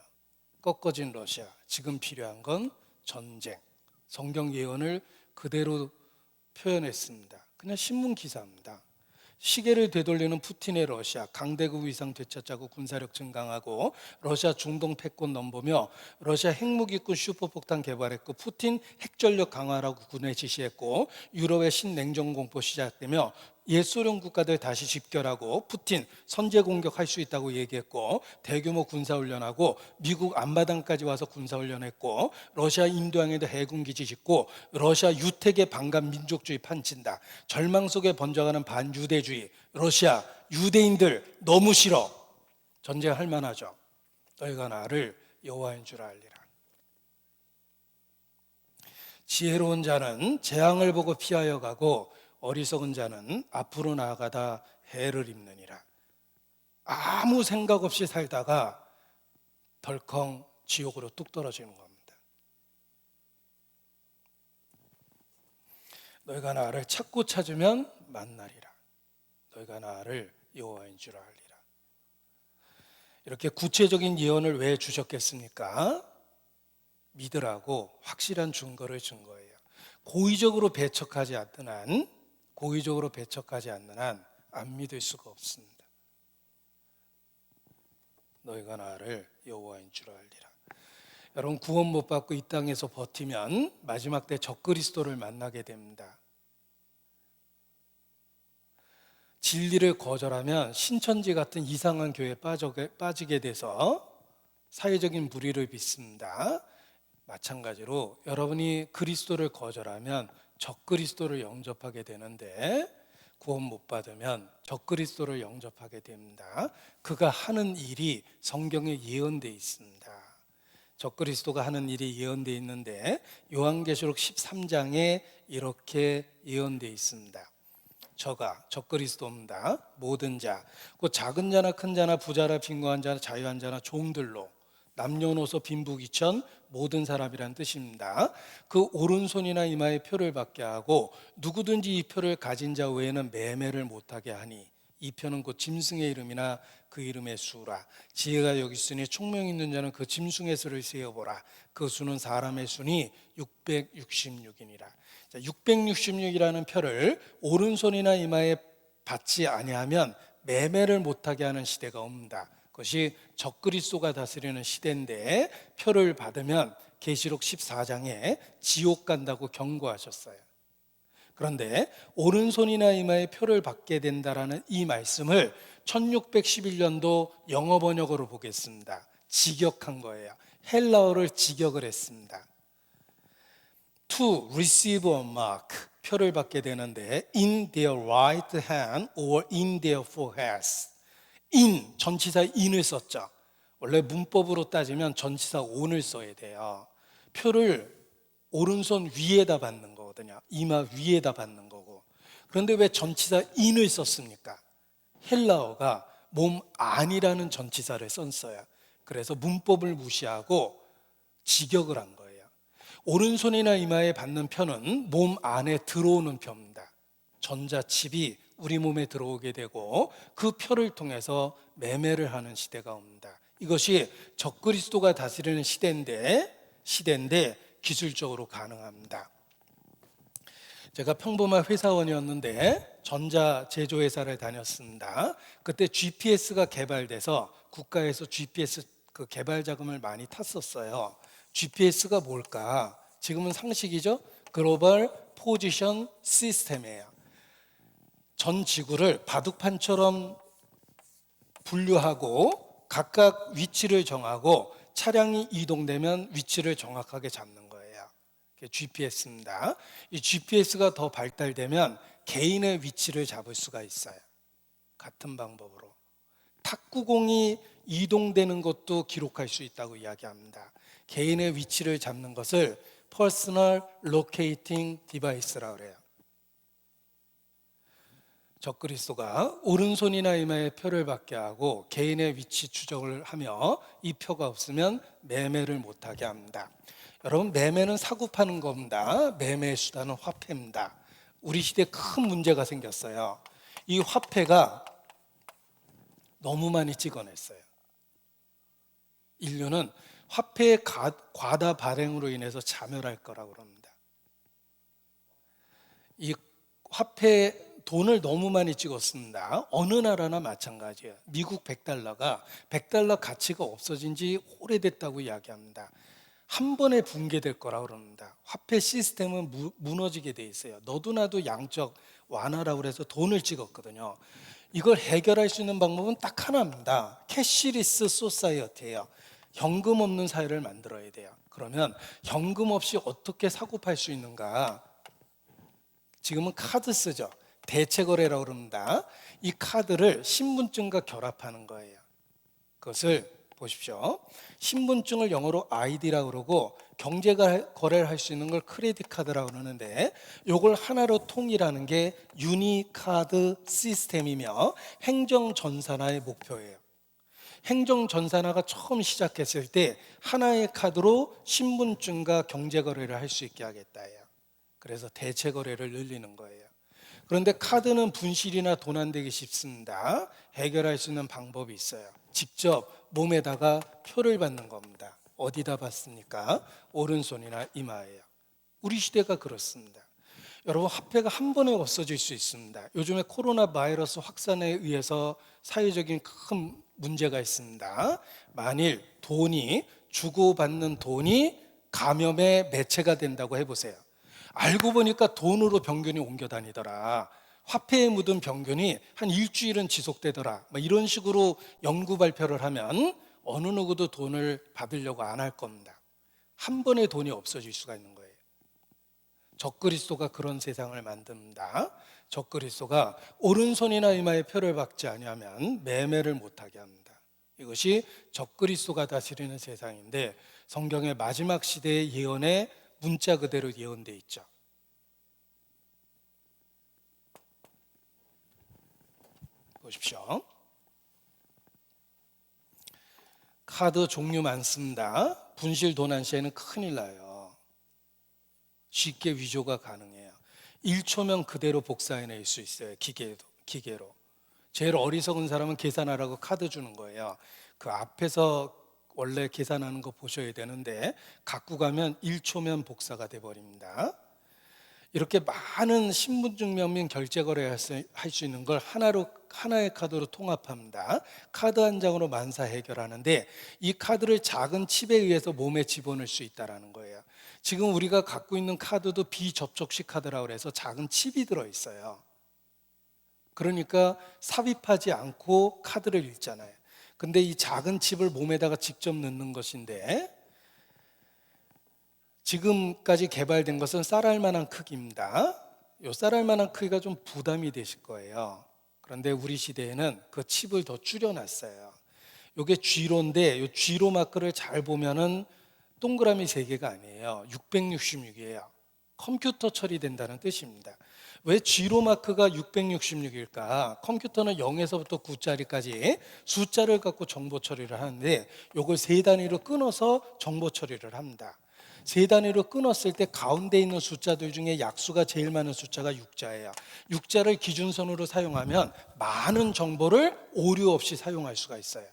꺾어진 러시아, 지금 필요한 건 전쟁. 성경 예언을 그대로 표현했습니다. 그냥 신문 기사입니다. 시계를 되돌리는 푸틴의 러시아, 강대국 위상 되찾자고 군사력 증강하고 러시아 중동 패권 넘보며 러시아 핵무기군 슈퍼폭탄 개발했고 푸틴 핵전력 강화라고 군에 지시했고 유럽의 신냉전 공포 시작되며 옛 소련 국가들 다시 집결하고 푸틴 선제 공격할 수 있다고 얘기했고 대규모 군사훈련하고 미국 앞마당까지 와서 군사훈련했고 러시아 인도양에도 해군기지 짓고 러시아 유택의 반감 민족주의 판친다. 절망 속에 번져가는 반유대주의. 러시아 유대인들 너무 싫어. 전쟁할 만하죠. 너희가 나를 여호와인 줄 알리라. 지혜로운 자는 재앙을 보고 피하여 가고 어리석은 자는 앞으로 나아가다 해를 입느니라. 아무 생각 없이 살다가 덜컹 지옥으로 뚝 떨어지는 겁니다. 너희가 나를 찾고 찾으면 만나리라. 너희가 나를 여호와인 줄 알리라. 이렇게 구체적인 예언을 왜 주셨겠습니까? 믿으라고 확실한 증거를 준 거예요. 고의적으로 배척하지 않는 한 안 믿을 수가 없습니다. 너희가 나를 여호와인 줄 알리라. 여러분 구원 못 받고 이 땅에서 버티면 마지막 때 적그리스도를 만나게 됩니다. 진리를 거절하면 신천지 같은 이상한 교회에 빠지게 돼서 사회적인 불의를 빚습니다. 마찬가지로 여러분이 그리스도를 거절하면 적그리스도를 영접하게 되는데 구원 못 받으면 적그리스도를 영접하게 됩니다. 그가 하는 일이 성경에 예언되어 있습니다. 적그리스도가 하는 일이 예언되어 있는데 요한계시록 13장에 이렇게 예언되어 있습니다. 저가 적그리스도입니다. 모든 자, 곧 작은 자나 큰 자나 부자나 빈곤한 자나 자유한 자나 종들로 남녀노소 빈부귀천 모든 사람이란 뜻입니다. 그 오른손이나 이마에 표를 받게 하고 누구든지 이 표를 가진 자 외에는 매매를 못하게 하니 이 표는 곧 짐승의 이름이나 그 이름의 수라. 지혜가 여기 있으니 총명 있는 자는 그 짐승의 수를 세어보라. 그 수는 사람의 수니 666이니라. 666이라는 표를 오른손이나 이마에 받지 아니하면 매매를 못하게 하는 시대가 옵니다. 그것이 적그리스도가 다스리는 시대인데 표를 받으면 계시록 14장에 지옥 간다고 경고하셨어요. 그런데 오른손이나 이마에 표를 받게 된다라는 이 말씀을 1611년도 영어 번역으로 보겠습니다. 직역한 거예요. 헬라어를 직역을 했습니다. To receive a mark, 표를 받게 되는데 in their right hand or in their foreheads. in, 전치사 in을 썼죠. 원래 문법으로 따지면 전치사 on을 써야 돼요. 표를 오른손 위에다 받는 거거든요. 이마 위에다 받는 거고. 그런데 왜 전치사 in을 썼습니까? 헬라어가 몸 안이라는 전치사를 썼어요. 그래서 문법을 무시하고 직역을 한 거예요. 오른손이나 이마에 받는 표는 몸 안에 들어오는 표입니다. 전자칩이 우리 몸에 들어오게 되고 그 표를 통해서 매매를 하는 시대가 옵니다. 이것이 적그리스도가 다스리는 시대인데 기술적으로 가능합니다. 제가 평범한 회사원이었는데 전자 제조회사를 다녔습니다. 그때 GPS가 개발돼서 국가에서 GPS 그 개발 자금을 많이 탔었어요. GPS가 뭘까? 지금은 상식이죠? 글로벌 포지션 시스템이에요. 전 지구를 바둑판처럼 분류하고 각각 위치를 정하고 차량이 이동되면 위치를 정확하게 잡는 거예요. 그게 GPS입니다. 이 GPS가 더 발달되면 개인의 위치를 잡을 수가 있어요. 같은 방법으로. 탁구공이 이동되는 것도 기록할 수 있다고 이야기합니다. 개인의 위치를 잡는 것을 Personal Locating Device라고 그래요. 적그리스도가 오른손이나 이마에 표를 받게 하고 개인의 위치 추적을 하며 이 표가 없으면 매매를 못하게 합니다. 여러분, 매매는 사고 파는 겁니다. 매매의 수단은 화폐입니다. 우리 시대에 큰 문제가 생겼어요. 이 화폐가 너무 많이 찍어냈어요. 인류는 화폐의 과다 발행으로 인해서 자멸할 거라고 합니다. 이 화폐 돈을 너무 많이 찍었습니다. 어느 나라나 마찬가지예요. 미국 100달러가 100달러 가치가 없어진 지 오래됐다고 이야기합니다. 한 번에 붕괴될 거라고 그럽니다. 화폐 시스템은 무너지게 돼 있어요. 너도 나도 양적 완화라고 그래서 돈을 찍었거든요. 이걸 해결할 수 있는 방법은 딱 하나입니다. 캐시리스 소사이어티예요. 현금 없는 사회를 만들어야 돼요. 그러면 현금 없이 어떻게 사고 팔 수 있는가? 지금은 카드 쓰죠. 대체 거래라고 그럽니다. 이 카드를 신분증과 결합하는 거예요. 그것을 보십시오. 신분증을 영어로 ID라고 그러고 경제 거래를 할 수 있는 걸 크레딧 카드라고 그러는데 이걸 하나로 통일하는 게 유니카드 시스템이며 행정전산화의 목표예요. 행정전산화가 처음 시작했을 때 하나의 카드로 신분증과 경제 거래를 할 수 있게 하겠다예요. 그래서 대체 거래를 늘리는 거예요. 그런데 카드는 분실이나 도난되기 쉽습니다. 해결할 수 있는 방법이 있어요. 직접 몸에다가 표를 받는 겁니다. 어디다 받습니까? 오른손이나 이마에요. 우리 시대가 그렇습니다. 여러분, 화폐가 한 번에 없어질 수 있습니다. 요즘에 코로나 바이러스 확산에 의해서 사회적인 큰 문제가 있습니다. 만일 주고받는 돈이 감염의 매체가 된다고 해보세요. 알고 보니까 돈으로 병균이 옮겨 다니더라. 화폐에 묻은 병균이 한 일주일은 지속되더라. 이런 식으로 연구 발표를 하면 어느 누구도 돈을 받으려고 안 할 겁니다. 한 번에 돈이 없어질 수가 있는 거예요. 적그리스도가 그런 세상을 만듭니다. 적그리스도가 오른손이나 이마에 표를 박지 아니하면 매매를 못하게 합니다. 이것이 적그리스도가 다스리는 세상인데 성경의 마지막 시대의 예언에 문자 그대로 예언되어 있죠. 보십시오. 카드 종류 많습니다. 분실 도난 시에는 큰일 나요. 쉽게 위조가 가능해요. 1초면 그대로 복사해낼 수 있어요. 기계로. 제일 어리석은 사람은 계산하라고 카드 주는 거예요. 그 앞에서 원래 계산하는 거 보셔야 되는데 갖고 가면 1초면 복사가 돼버립니다. 이렇게 많은 신분증명 및 결제 거래할 수 있는 걸 하나의 카드로 통합합니다. 카드 한 장으로 만사 해결하는데 이 카드를 작은 칩에 의해서 몸에 집어넣을 수 있다는 거예요. 지금 우리가 갖고 있는 카드도 비접촉식 카드라고 해서 작은 칩이 들어있어요. 그러니까 삽입하지 않고 카드를 읽잖아요. 근데 이 작은 칩을 몸에다가 직접 넣는 것인데 지금까지 개발된 것은 쌀알 만한 크기입니다. 이 쌀알 만한 크기가 좀 부담이 되실 거예요. 그런데 우리 시대에는 그 칩을 더 줄여놨어요. 이게 G로인데 이 G로 마크를 잘 보면은 동그라미 3개가 아니에요. 666이에요. 컴퓨터 처리된다는 뜻입니다. 왜 G로 마크가 666일까? 컴퓨터는 0에서부터 9짜리까지 숫자를 갖고 정보 처리를 하는데 이걸 3단위로 끊어서 정보 처리를 합니다. 3단위로 끊었을 때 가운데 있는 숫자들 중에 약수가 제일 많은 숫자가 6자예요. 6자를 기준선으로 사용하면 많은 정보를 오류 없이 사용할 수가 있어요.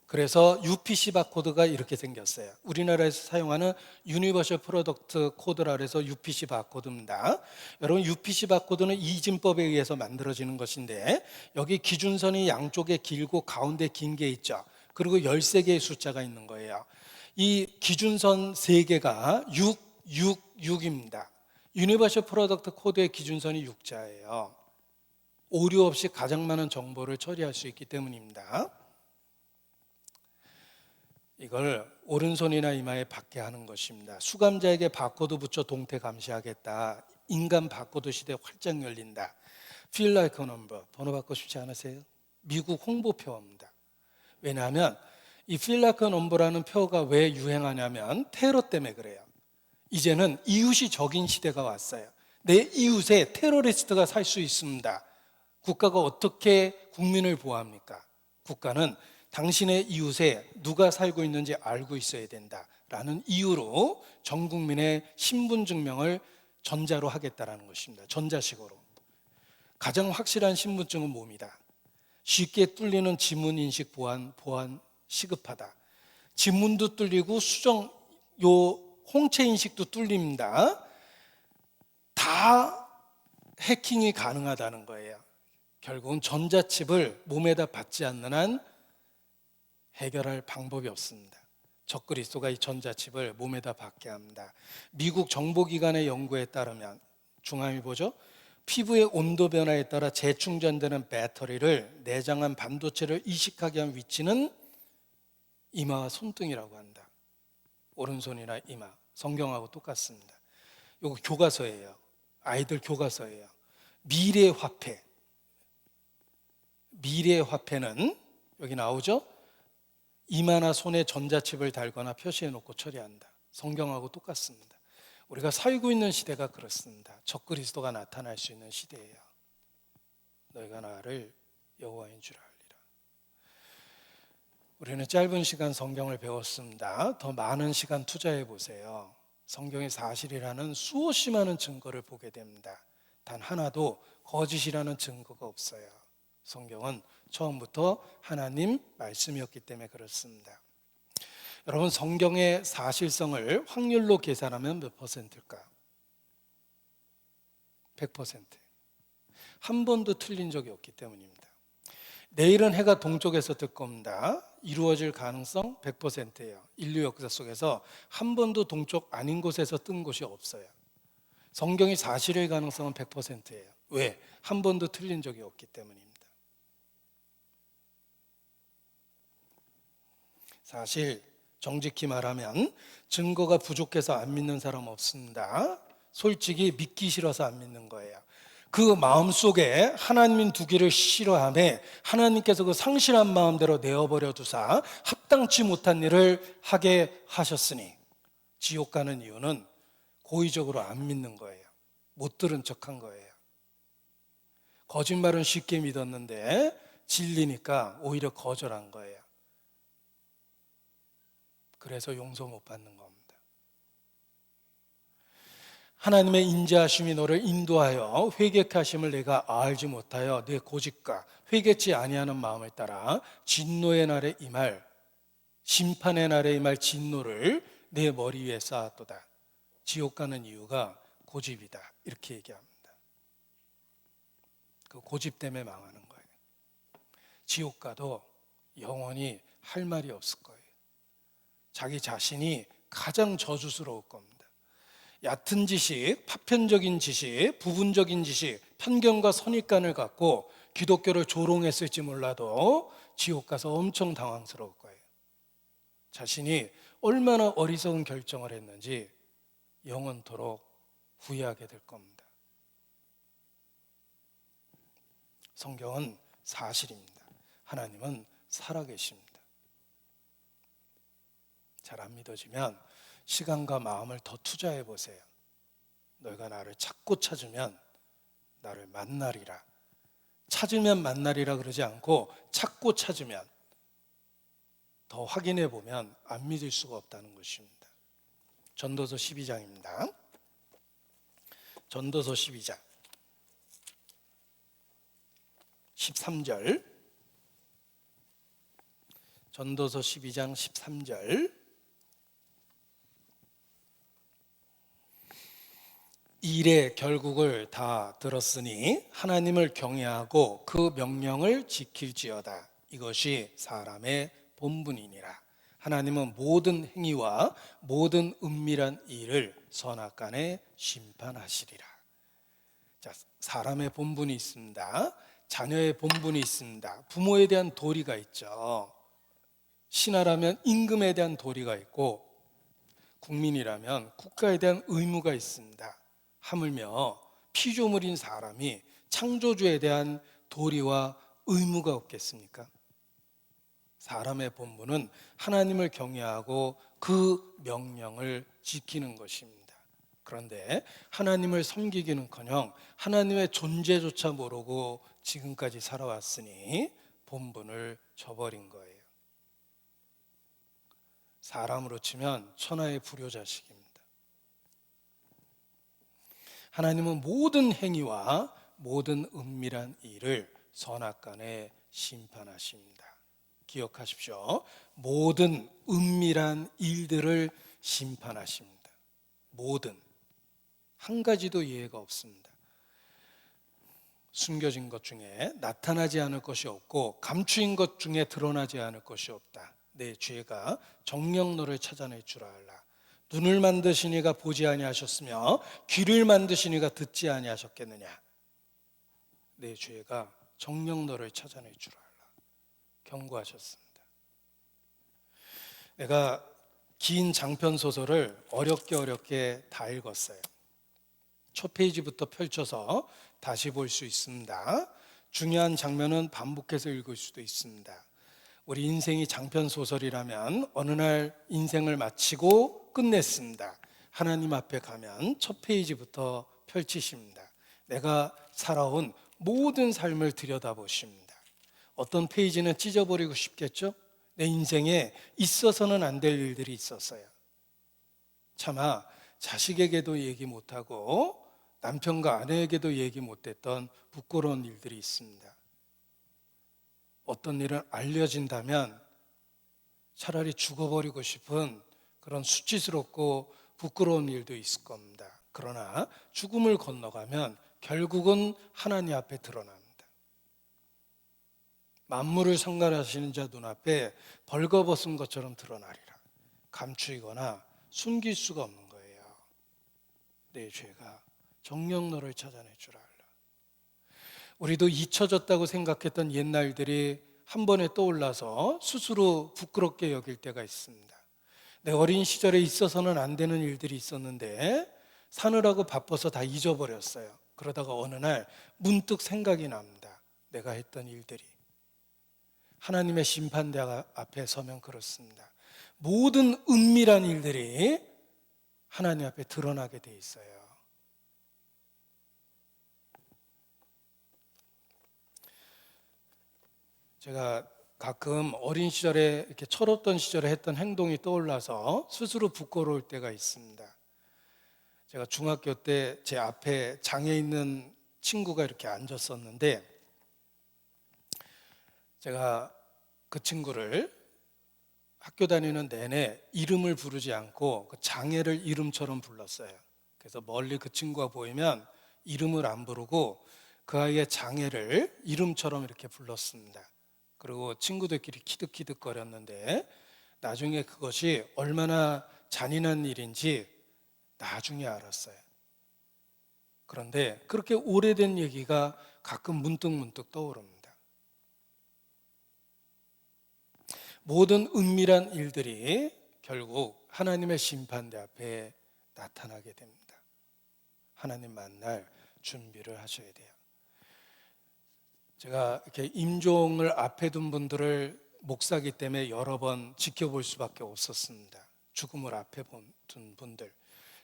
그래서 UPC 바코드가 이렇게 생겼어요. 우리나라에서 사용하는 유니버셜 프로덕트 코드라 해서 UPC 바코드입니다. 여러분, UPC 바코드는 이진법에 의해서 만들어지는 것인데 여기 기준선이 양쪽에 길고 가운데 긴 게 있죠. 그리고 13개의 숫자가 있는 거예요. 이 기준선 3개가 666입니다. 유니버셜 프로덕트 코드의 기준선이 6자예요. 오류 없이 가장 많은 정보를 처리할 수 있기 때문입니다. 이걸 오른손이나 이마에 받게 하는 것입니다. 수감자에게 바코드 붙여 동태 감시하겠다. 인간 바코드 시대 활짝 열린다. Feel like a number. 번호 받고 싶지 않으세요? 미국 홍보 표어입니다. 왜냐하면 이 Feel like a number라는 표어가 왜 유행하냐면 테러 때문에 그래요. 이제는 이웃이 적인 시대가 왔어요. 내 이웃에 테러리스트가 살 수 있습니다. 국가가 어떻게 국민을 보호합니까? 국가는 당신의 이웃에 누가 살고 있는지 알고 있어야 된다라는 이유로 전 국민의 신분증명을 전자로 하겠다라는 것입니다. 전자식으로. 가장 확실한 신분증은 뭡니다? 쉽게 뚫리는 지문 인식 보안 시급하다. 지문도 뚫리고 홍채 인식도 뚫립니다. 다 해킹이 가능하다는 거예요. 결국은 전자칩을 몸에다 받지 않는 한 해결할 방법이 없습니다. 적그리스도가 이 전자칩을 몸에다 받게 합니다. 미국 정보기관의 연구에 따르면 중함이 뭐죠? 피부의 온도 변화에 따라 재충전되는 배터리를 내장한 반도체를 이식하게 한 위치는 이마와 손등이라고 한다. 오른손이나 이마, 성경하고 똑같습니다. 이거 교과서예요. 아이들 교과서예요. 미래의 화폐. 미래의 화폐는 여기 나오죠? 이마나 손에 전자칩을 달거나 표시해 놓고 처리한다. 성경하고 똑같습니다. 우리가 살고 있는 시대가 그렇습니다. 적그리스도가 나타날 수 있는 시대예요. 너희가 나를 여호와인 줄 알리라. 우리는 짧은 시간 성경을 배웠습니다. 더 많은 시간 투자해 보세요. 성경이 사실이라는 수없이 많은 증거를 보게 됩니다. 단 하나도 거짓이라는 증거가 없어요. 성경은 처음부터 하나님 말씀이었기 때문에 그렇습니다. 여러분, 성경의 사실성을 확률로 계산하면 몇 퍼센트일까요? 100%. 한 번도 틀린 적이 없기 때문입니다. 내일은 해가 동쪽에서 뜰 겁니다. 이루어질 가능성 100%예요. 인류 역사 속에서 한 번도 동쪽 아닌 곳에서 뜬 곳이 없어요. 성경이 사실일 가능성은 100%예요. 왜? 한 번도 틀린 적이 없기 때문입니다. 사실 정직히 말하면 증거가 부족해서 안 믿는 사람 없습니다. 솔직히 믿기 싫어서 안 믿는 거예요. 그 마음속에 하나님 두기를 싫어하며 하나님께서 그 상실한 마음대로 내어버려 두사 합당치 못한 일을 하게 하셨으니 지옥 가는 이유는 고의적으로 안 믿는 거예요. 못 들은 척한 거예요. 거짓말은 쉽게 믿었는데 진리니까 오히려 거절한 거예요. 그래서 용서 못 받는 겁니다. 하나님의 인자하심이 너를 인도하여 회개케 하심을 내가 알지 못하여 내 고집과 회개치 아니하는 마음을 따라 진노의 날에 임할 심판의 날에 임할 진노를 내 머리 위에 쌓았도다. 지옥 가는 이유가 고집이다. 이렇게 얘기합니다. 그 고집 때문에 망하는 거예요. 지옥 가도 영원히 할 말이 없을 거예요. 자기 자신이 가장 저주스러울 겁니다. 얕은 지식, 파편적인 지식, 부분적인 지식, 편견과 선입관을 갖고 기독교를 조롱했을지 몰라도 지옥 가서 엄청 당황스러울 거예요. 자신이 얼마나 어리석은 결정을 했는지 영원토록 후회하게 될 겁니다. 성경은 사실입니다. 하나님은 살아계십니다. 잘 안 믿어지면 시간과 마음을 더 투자해 보세요. 너희가 나를 찾고 찾으면 나를 만나리라. 찾으면 만나리라 그러지 않고 찾고 찾으면, 더 확인해 보면 안 믿을 수가 없다는 것입니다. 전도서 12장입니다. 전도서 12장 13절. 전도서 12장 13절. 일의 결국을 다 들었으니 하나님을 경외하고 그 명령을 지킬지어다. 이것이 사람의 본분이니라. 하나님은 모든 행위와 모든 은밀한 일을 선악간에 심판하시리라. 자, 사람의 본분이 있습니다. 자녀의 본분이 있습니다. 부모에 대한 도리가 있죠. 신하라면 임금에 대한 도리가 있고, 국민이라면 국가에 대한 의무가 있습니다. 하물며 피조물인 사람이 창조주에 대한 도리와 의무가 없겠습니까? 사람의 본분은 하나님을 경외하고 그 명령을 지키는 것입니다. 그런데 하나님을 섬기기는커녕 하나님의 존재조차 모르고 지금까지 살아왔으니 본분을 저버린 거예요. 사람으로 치면 천하의 불효자식입니다. 하나님은 모든 행위와 모든 은밀한 일을 선악간에 심판하십니다. 기억하십시오. 모든 은밀한 일들을 심판하십니다. 모든. 한 가지도 예외가 없습니다. 숨겨진 것 중에 나타나지 않을 것이 없고 감추인 것 중에 드러나지 않을 것이 없다. 내 죄가 정녕 너를 찾아낼 줄 알라. 눈을 만드시니가 보지 아니하셨으며 귀를 만드시니가 듣지 아니하셨겠느냐. 내 죄가 정녕 너를 찾아낼 줄 알라. 경고하셨습니다. 내가 긴 장편 소설을 어렵게 다 읽었어요. 첫 페이지부터 펼쳐서 다시 볼 수 있습니다. 중요한 장면은 반복해서 읽을 수도 있습니다. 우리 인생이 장편 소설이라면 어느 날 인생을 마치고 끝냈습니다. 하나님 앞에 가면 첫 페이지부터 펼치십니다. 내가 살아온 모든 삶을 들여다보십니다. 어떤 페이지는 찢어버리고 싶겠죠? 내 인생에 있어서는 안 될 일들이 있었어요. 차마 자식에게도 얘기 못하고 남편과 아내에게도 얘기 못했던 부끄러운 일들이 있습니다. 어떤 일은 알려진다면 차라리 죽어버리고 싶은 그런 수치스럽고 부끄러운 일도 있을 겁니다. 그러나 죽음을 건너가면 결국은 하나님 앞에 드러납니다. 만물을 창조하시는 자 눈앞에 벌거벗은 것처럼 드러나리라. 감추이거나 숨길 수가 없는 거예요. 내 죄가 정녕 너를 찾아낼 줄 알라. 우리도 잊혀졌다고 생각했던 옛날들이 한 번에 떠올라서 스스로 부끄럽게 여길 때가 있습니다. 내 어린 시절에 있어서는 안 되는 일들이 있었는데 사느라고 바빠서 다 잊어버렸어요. 그러다가 어느 날 문득 생각이 납니다. 내가 했던 일들이. 하나님의 심판대 앞에 서면 그렇습니다. 모든 은밀한 일들이 하나님 앞에 드러나게 돼 있어요. 제가 가끔 어린 시절에 이렇게 철없던 시절에 했던 행동이 떠올라서 스스로 부끄러울 때가 있습니다. 제가 중학교 때 제 앞에 장애 있는 친구가 이렇게 앉았었는데 제가 그 친구를 학교 다니는 내내 이름을 부르지 않고 그 장애를 이름처럼 불렀어요. 그래서 멀리 그 친구가 보이면 이름을 안 부르고 그 아이의 장애를 이름처럼 이렇게 불렀습니다. 그리고 친구들끼리 키득키득거렸는데 나중에 그것이 얼마나 잔인한 일인지 나중에 알았어요. 그런데 그렇게 오래된 얘기가 가끔 문득 떠오릅니다. 모든 은밀한 일들이 결국 하나님의 심판대 앞에 나타나게 됩니다. 하나님 만날 준비를 하셔야 돼요. 제가 이렇게 임종을 앞에 둔 분들을 목사기 때문에 여러 번 지켜볼 수밖에 없었습니다. 죽음을 앞에 둔 분들.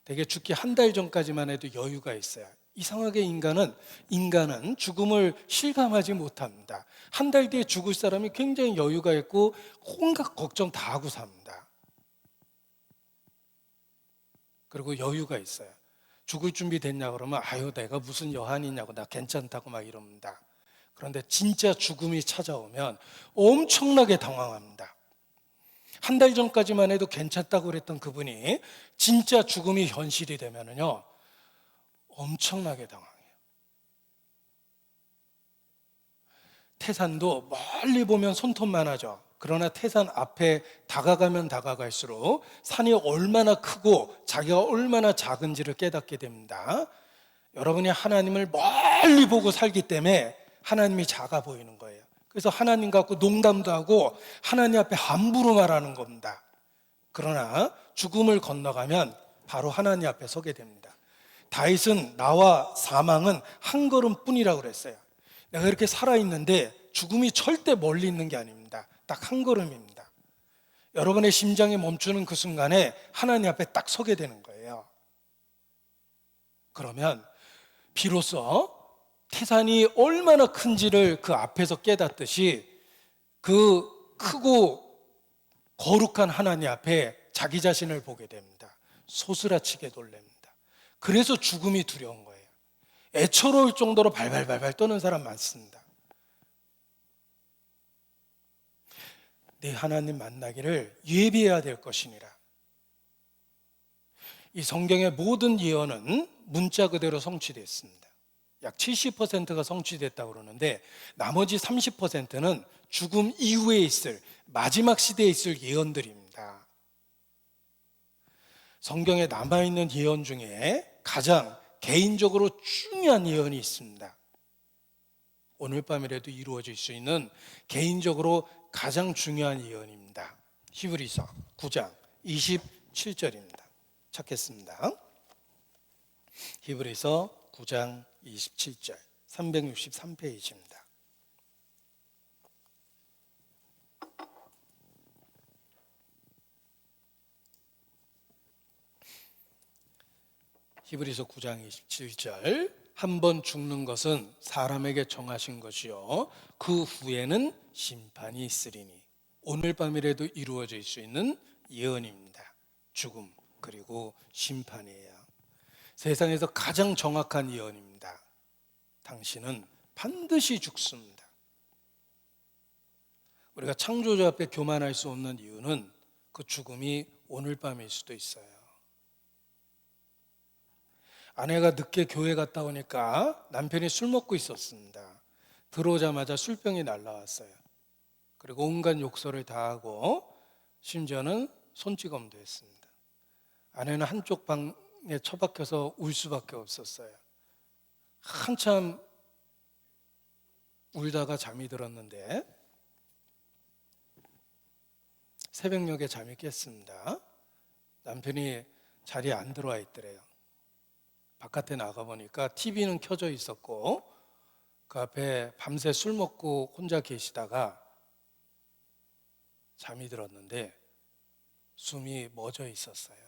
되게 죽기 한 달 전까지만 해도 여유가 있어요. 이상하게 인간은 죽음을 실감하지 못합니다. 한 달 뒤에 죽을 사람이 굉장히 여유가 있고 온갖 걱정 다 하고 삽니다. 그리고 여유가 있어요. 죽을 준비 됐냐 그러면 아유 내가 무슨 여한이냐고 나 괜찮다고 막 이럽니다. 그런데 진짜 죽음이 찾아오면 엄청나게 당황합니다. 한 달 전까지만 해도 괜찮다고 그랬던 그분이 진짜 죽음이 현실이 되면은요 엄청나게 당황해요. 태산도 멀리 보면 손톱만 하죠. 그러나 태산 앞에 다가가면 다가갈수록 산이 얼마나 크고 자기가 얼마나 작은지를 깨닫게 됩니다. 여러분이 하나님을 멀리 보고 살기 때문에 하나님이 작아 보이는 거예요. 그래서 하나님 갖고 농담도 하고 하나님 앞에 함부로 말하는 겁니다. 그러나 죽음을 건너가면 바로 하나님 앞에 서게 됩니다. 다윗은 나와 사망은 한 걸음뿐이라고 그랬어요. 내가 이렇게 살아있는데 죽음이 절대 멀리 있는 게 아닙니다. 딱 한 걸음입니다. 여러분의 심장이 멈추는 그 순간에 하나님 앞에 딱 서게 되는 거예요. 그러면 비로소 태산이 얼마나 큰지를 그 앞에서 깨닫듯이 그 크고 거룩한 하나님 앞에 자기 자신을 보게 됩니다. 소스라치게 놀랍니다. 그래서 죽음이 두려운 거예요. 애처로울 정도로 발발발발 떠는 사람 많습니다. 내 하나님 만나기를 예비해야 될 것이니라. 이 성경의 모든 예언은 문자 그대로 성취됐습니다. 약 70%가 성취됐다고 그러는데 나머지 30%는 죽음 이후에 있을 마지막 시대에 있을 예언들입니다. 성경에 남아있는 예언 중에 가장 개인적으로 중요한 예언이 있습니다. 오늘 밤이라도 이루어질 수 있는 개인적으로 가장 중요한 예언입니다. 히브리서 9장 27절입니다. 찾겠습니다. 히브리서 9장 27절 363페이지입니다. 히브리서 9장 27절 한 번 죽는 것은 사람에게 정하신 것이요 그 후에는 심판이 있으리니. 오늘 밤이라도 이루어질 수 있는 예언입니다. 죽음 그리고 심판이에요. 세상에서 가장 정확한 예언입니다. 당신은 반드시 죽습니다. 우리가 창조주 앞에 교만할 수 없는 이유는 그 죽음이 오늘 밤일 수도 있어요. 아내가 늦게 교회 갔다 오니까 남편이 술 먹고 있었습니다. 들어오자마자 술병이 날라왔어요. 그리고 온갖 욕설을 다 하고 심지어는 손찌검도 했습니다. 아내는 한쪽 방에 처박혀서 울 수밖에 없었어요. 한참 울다가 잠이 들었는데 새벽녘에 잠이 깼습니다. 남편이 자리에 안 들어와 있더래요. 바깥에 나가보니까 TV는 켜져 있었고 그 앞에 밤새 술 먹고 혼자 계시다가 잠이 들었는데 숨이 멎어 있었어요.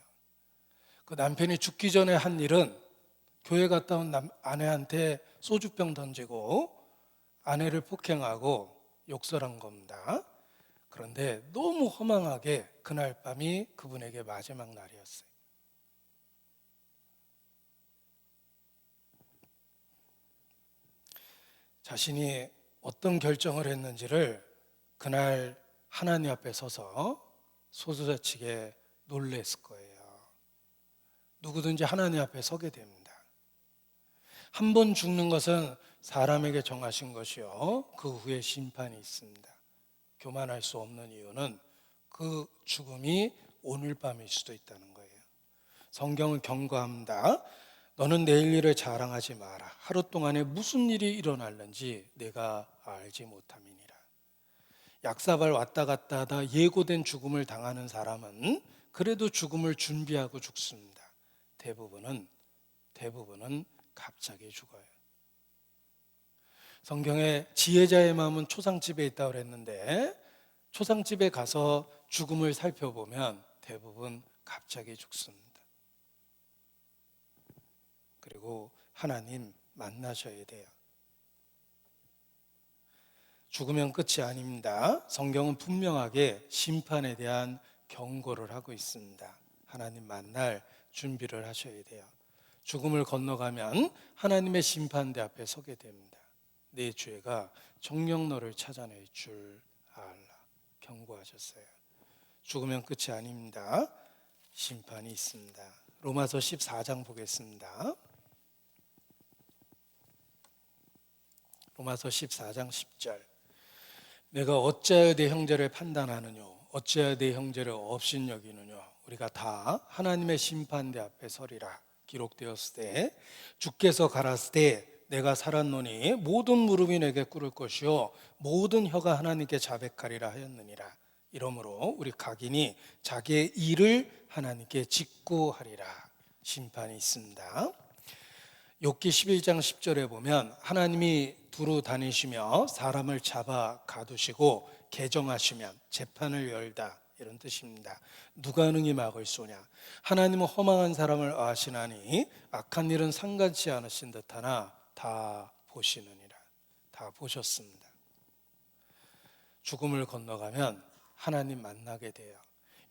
그 남편이 죽기 전에 한 일은 교회 갔다 온 아내한테 소주병 던지고 아내를 폭행하고 욕설한 겁니다. 그런데 너무 허망하게 그날 밤이 그분에게 마지막 날이었어요. 자신이 어떤 결정을 했는지를 그날 하나님 앞에 서서 소스라치게 놀랬을 거예요. 누구든지 하나님 앞에 서게 됩니다. 한 번 죽는 것은 사람에게 정하신 것이요 그 후에 심판이 있습니다. 교만할 수 없는 이유는 그 죽음이 오늘 밤일 수도 있다는 거예요. 성경은 경고합니다. 너는 내일 일을 자랑하지 마라. 하루 동안에 무슨 일이 일어날는지 내가 알지 못함이니라. 약사발 왔다 갔다 하다 예고된 죽음을 당하는 사람은 그래도 죽음을 준비하고 죽습니다. 대부분은 갑자기 죽어요. 성경에 지혜자의 마음은 초상집에 있다고 그랬는데 초상집에 가서 죽음을 살펴보면 대부분 갑자기 죽습니다. 그리고 하나님 만나셔야 돼요. 죽으면 끝이 아닙니다. 성경은 분명하게 심판에 대한 경고를 하고 있습니다. 하나님 만날 준비를 하셔야 돼요. 죽음을 건너가면 하나님의 심판대 앞에 서게 됩니다. 내 죄가 정녕 너를 찾아낼 줄 알라 경고하셨어요. 죽으면 끝이 아닙니다. 심판이 있습니다. 로마서 14장 보겠습니다. 로마서 14장 10절 내가 어찌하여 내 형제를 판단하느뇨 어찌하여 내 형제를 업신여기느뇨 우리가 다 하나님의 심판대 앞에 서리라 기록되었을 때 주께서 가라스 때 내가 살았노니 모든 무릎이 내게 꿇을 것이요 모든 혀가 하나님께 자백하리라 하였느니라. 이러므로 우리 각인이 자기의 일을 하나님께 직고하리라. 심판이 있습니다. 욥기 11장 10절에 보면 하나님이 두루 다니시며 사람을 잡아 가두시고 개정하시면 재판을 열다 이런 뜻입니다. 누가 능히 막을 소냐. 하나님은 허망한 사람을 아시나니 악한 일은 상관치 않으신 듯하나 다 보시느니라. 다 보셨습니다. 죽음을 건너가면 하나님 만나게 돼요.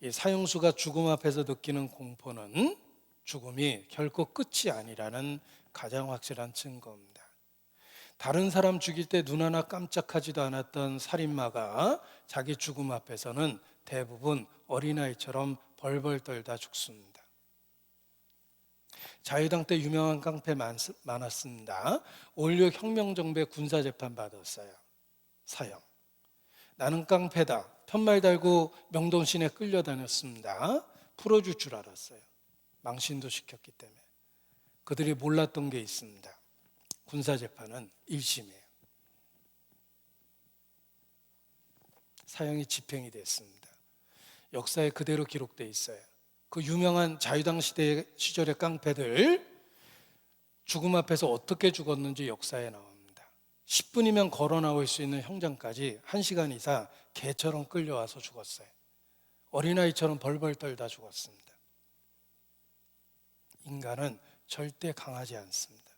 이 사형수가 죽음 앞에서 느끼는 공포는 죽음이 결코 끝이 아니라는 가장 확실한 증거입니다. 다른 사람 죽일 때 눈 하나 깜짝하지도 않았던 살인마가 자기 죽음 앞에서는 대부분 어린아이처럼 벌벌 떨다 죽습니다. 자유당 때 유명한 깡패 많았습니다. 5.16 혁명정부의 군사재판 받았어요. 사형. 나는 깡패다. 편말 달고 명동시내 끌려다녔습니다. 풀어줄 줄 알았어요. 망신도 시켰기 때문에. 그들이 몰랐던 게 있습니다. 군사재판은 1심이에요. 사형이 집행이 됐습니다. 역사에 그대로 기록되어 있어요. 그 유명한 자유당 시절의 깡패들 죽음 앞에서 어떻게 죽었는지 역사에 나옵니다. 10분이면 걸어 나올 수 있는 형장까지 1시간 이상 개처럼 끌려와서 죽었어요. 어린아이처럼 벌벌 떨다 죽었습니다. 인간은 절대 강하지 않습니다.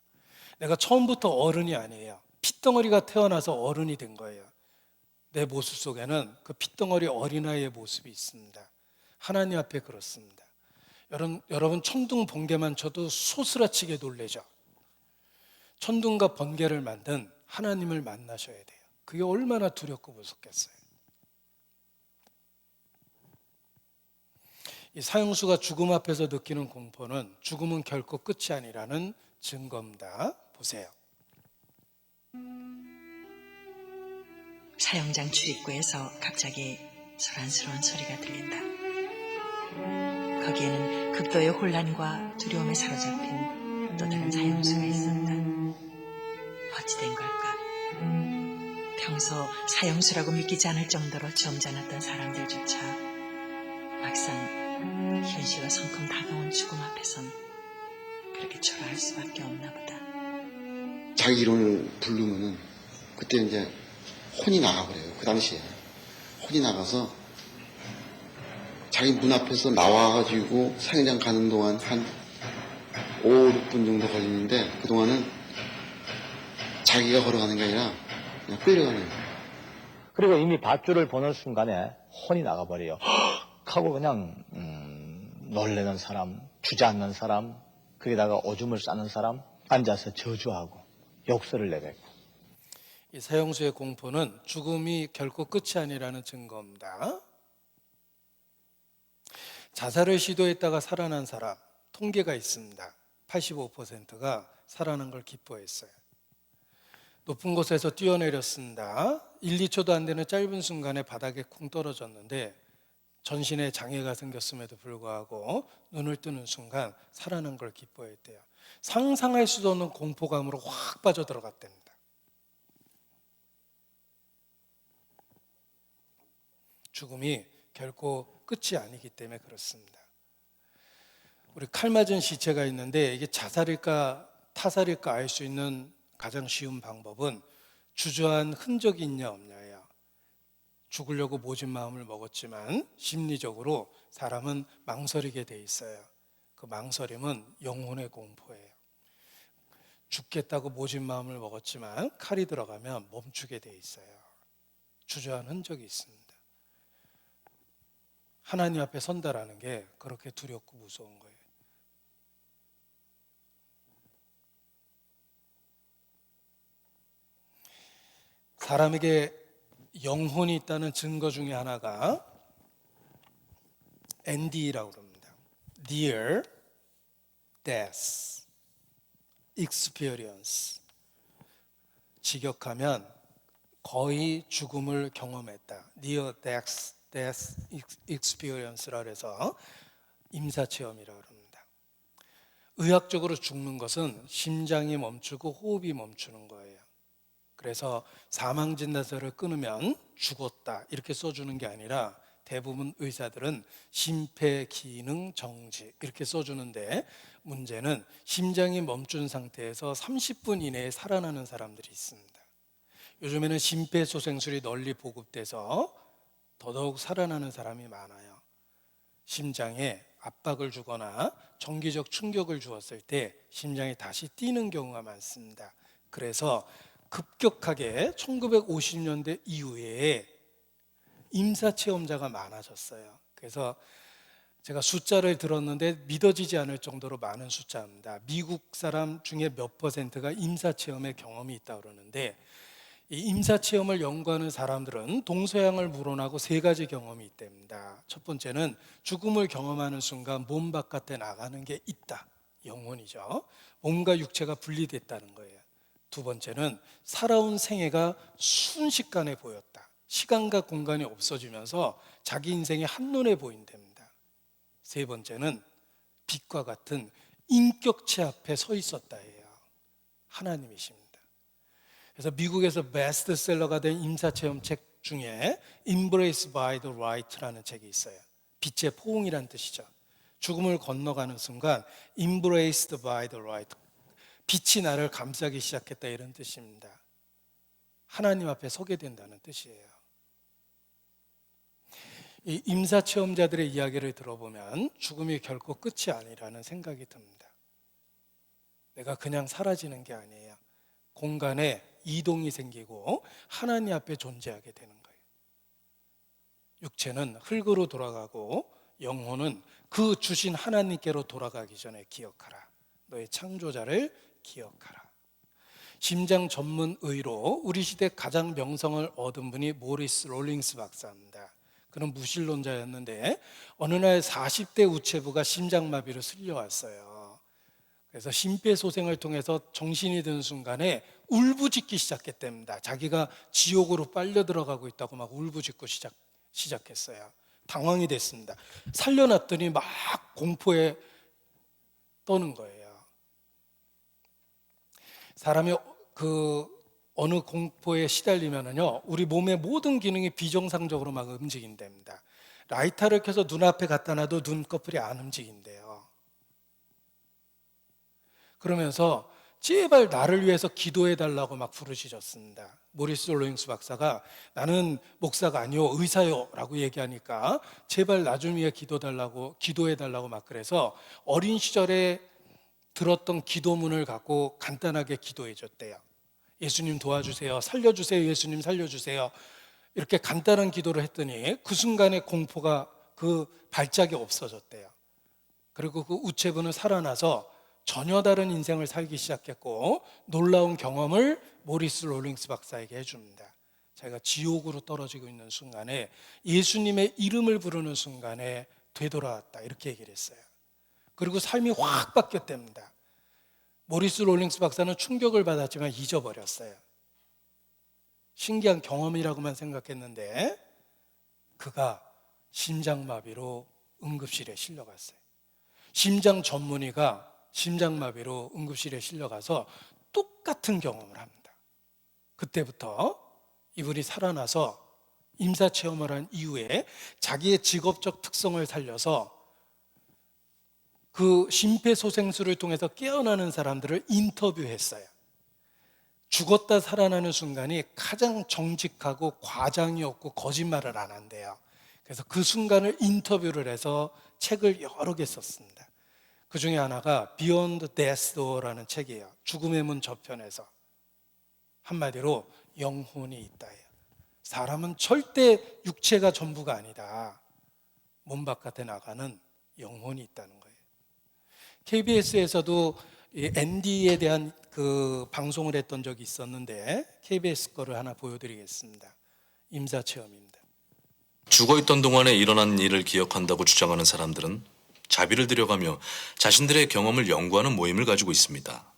내가 처음부터 어른이 아니에요. 핏덩어리가 태어나서 어른이 된 거예요. 내 모습 속에는 그 핏덩어리 어린아이의 모습이 있습니다. 하나님 앞에 그렇습니다. 여러분 천둥 번개만 쳐도 소스라치게 놀래죠. 천둥과 번개를 만든 하나님을 만나셔야 돼요. 그게 얼마나 두렵고 무섭겠어요. 이 사형수가 죽음 앞에서 느끼는 공포는 죽음은 결코 끝이 아니라는 증거입니다. 보세요. 사형장 출입구에서 갑자기 소란스러운 소리가 들린다. 거기에는 극도의 혼란과 두려움에 사로잡힌 또 다른 사형수가 있었다. 어찌된 걸까? 평소 사형수라고 믿기지 않을 정도로 점잖았던 사람들조차 막상 현실과 성큼 다가온 죽음 앞에선 그렇게 초라할 수밖에 없나 보다. 자기 이름을 부르면은 그때 이제 혼이 나가버려요. 그 당시에 혼이 나가서 자기 문 앞에서 나와가지고 사형장 가는 동안 한 5, 6분 정도 걸리는데 그동안은 자기가 걸어가는 게 아니라 그냥 끌려가는 거예요. 그리고 이미 밧줄을 보는 순간에 혼이 나가버려요. 하고 그냥 놀래는 사람, 주저앉는 사람, 거기다가 오줌을 싸는 사람, 앉아서 저주하고 욕설을 내뱉고. 이 사형수의 공포는 죽음이 결코 끝이 아니라는 증거입니다. 자살을 시도했다가 살아난 사람 통계가 있습니다. 85%가 살아난 걸 기뻐했어요. 높은 곳에서 뛰어내렸습니다. 1, 2초도 안 되는 짧은 순간에 바닥에 쿵 떨어졌는데 전신에 장애가 생겼음에도 불구하고 눈을 뜨는 순간 살아난 걸 기뻐했대요. 상상할 수도 없는 공포감으로 확 빠져들어갔답니다. 죽음이 결코 끝이 아니기 때문에 그렇습니다. 우리 칼 맞은 시체가 있는데 이게 자살일까 타살일까 알 수 있는 가장 쉬운 방법은 주저한 흔적이 있냐 없냐예요. 죽으려고 모진 마음을 먹었지만 심리적으로 사람은 망설이게 돼 있어요. 그 망설임은 영혼의 공포예요. 죽겠다고 모진 마음을 먹었지만 칼이 들어가면 멈추게 돼 있어요. 주저한 흔적이 있습니다. 하나님 앞에 선다라는 게 그렇게 두렵고 무서운 거예요. 사람에게 영혼이 있다는 증거 중에 하나가 ND라고 그럽니다. Near Death Experience. 직역하면 거의 죽음을 경험했다. Near Death Experience라 해서 임사체험이라고 합니다. 의학적으로 죽는 것은 심장이 멈추고 호흡이 멈추는 거예요. 그래서 사망진단서를 끊으면 죽었다 이렇게 써주는 게 아니라 대부분 의사들은 심폐기능 정지 이렇게 써주는데 문제는 심장이 멈춘 상태에서 30분 이내에 살아나는 사람들이 있습니다. 요즘에는 심폐소생술이 널리 보급돼서 더더욱 살아나는 사람이 많아요. 심장에 압박을 주거나 정기적 충격을 주었을 때 심장이 다시 뛰는 경우가 많습니다. 그래서 급격하게 1950년대 이후에 임사체험자가 많아졌어요. 그래서 제가 숫자를 들었는데 믿어지지 않을 정도로 많은 숫자입니다. 미국 사람 중에 몇 %가 임사체험의 경험이 있다고 그러는데 이 임사체험을 연구하는 사람들은 동서양을 물어나고 3가지 경험이 있답니다. 첫 번째는 죽음을 경험하는 순간 몸 바깥에 나가는 게 있다. 영혼이죠. 몸과 육체가 분리됐다는 거예요. 두 번째는 살아온 생애가 순식간에 보였다. 시간과 공간이 없어지면서 자기 인생이 한눈에 보인답니다. 세 번째는 빛과 같은 인격체 앞에 서 있었다예요. 하나님이십니다. 그래서 미국에서 베스트셀러가 된 임사체험책 중에 Embrace by the Right라는 책이 있어요. 빛의 포옹이란 뜻이죠. 죽음을 건너가는 순간 Embraced by the Right, 빛이 나를 감싸기 시작했다, 이런 뜻입니다. 하나님 앞에 서게 된다는 뜻이에요. 이 임사체험자들의 이야기를 들어보면 죽음이 결코 끝이 아니라는 생각이 듭니다. 내가 그냥 사라지는 게 아니에요. 공간에 이동이 생기고 하나님 앞에 존재하게 되는 거예요. 육체는 흙으로 돌아가고 영혼은 그 주신 하나님께로 돌아가기 전에 기억하라. 너의 창조자를 기억하라. 심장 전문 의로 우리 시대 가장 명성을 얻은 분이 모리스 롤링스 박사입니다. 그는 무신론자였는데 어느 날 40대 우체부가 심장마비로 쓸려왔어요. 그래서 심폐소생을 통해서 정신이 든 순간에 울부짖기 시작했답니다. 자기가 지옥으로 빨려 들어가고 있다고 막 울부짖고 시작했어요. 당황이 됐습니다. 살려놨더니 막 공포에 떠는 거예요. 사람이 어느 공포에 시달리면은요, 우리 몸의 모든 기능이 비정상적으로 막 움직인답니다. 라이터를 켜서 눈앞에 갖다 놔도 눈꺼풀이 안 움직인대요. 그러면서 제발 나를 위해서 기도해 달라고 막 부르짖었습니다. 모리스 롤링스 박사가 나는 목사가 아니요 의사요 라고 얘기하니까 제발 나 좀 위해 기도해 달라고 막 그래서 어린 시절에 들었던 기도문을 갖고 간단하게 기도해 줬대요. 예수님 도와주세요, 살려주세요, 예수님 살려주세요, 이렇게 간단한 기도를 했더니 그 순간에 공포가, 그 발작이 없어졌대요. 그리고 그 우체부는 살아나서 전혀 다른 인생을 살기 시작했고 놀라운 경험을 모리스 롤링스 박사에게 해줍니다. 자기가 지옥으로 떨어지고 있는 순간에 예수님의 이름을 부르는 순간에 되돌아왔다, 이렇게 얘기를 했어요. 그리고 삶이 확 바뀌었답니다. 모리스 롤링스 박사는 충격을 받았지만 잊어버렸어요. 신기한 경험이라고만 생각했는데 그가 심장마비로 응급실에 실려갔어요. 심장 전문의가 심장마비로 응급실에 실려가서 똑같은 경험을 합니다. 그때부터 이분이 살아나서 임사체험을 한 이후에 자기의 직업적 특성을 살려서 그 심폐소생술을 통해서 깨어나는 사람들을 인터뷰했어요. 죽었다 살아나는 순간이 가장 정직하고 과장이 없고 거짓말을 안 한대요. 그래서 그 순간을 인터뷰를 해서 책을 여러 개 썼습니다. 그 중에 하나가 Beyond Death Door라는 책이에요. 죽음의 문 저편에서. 한마디로 영혼이 있다예요. 사람은 절대 육체가 전부가 아니다. 몸 바깥에 나가는 영혼이 있다는 거예요. KBS에서도 앤디에 대한 그 방송을 했던 적이 있었는데 KBS 거를 하나 보여드리겠습니다. 임사체험입니다. 죽어있던 동안에 일어난 일을 기억한다고 주장하는 사람들은 자비를 들여가며 자신들의 경험을 연구하는 모임을 가지고 있습니다.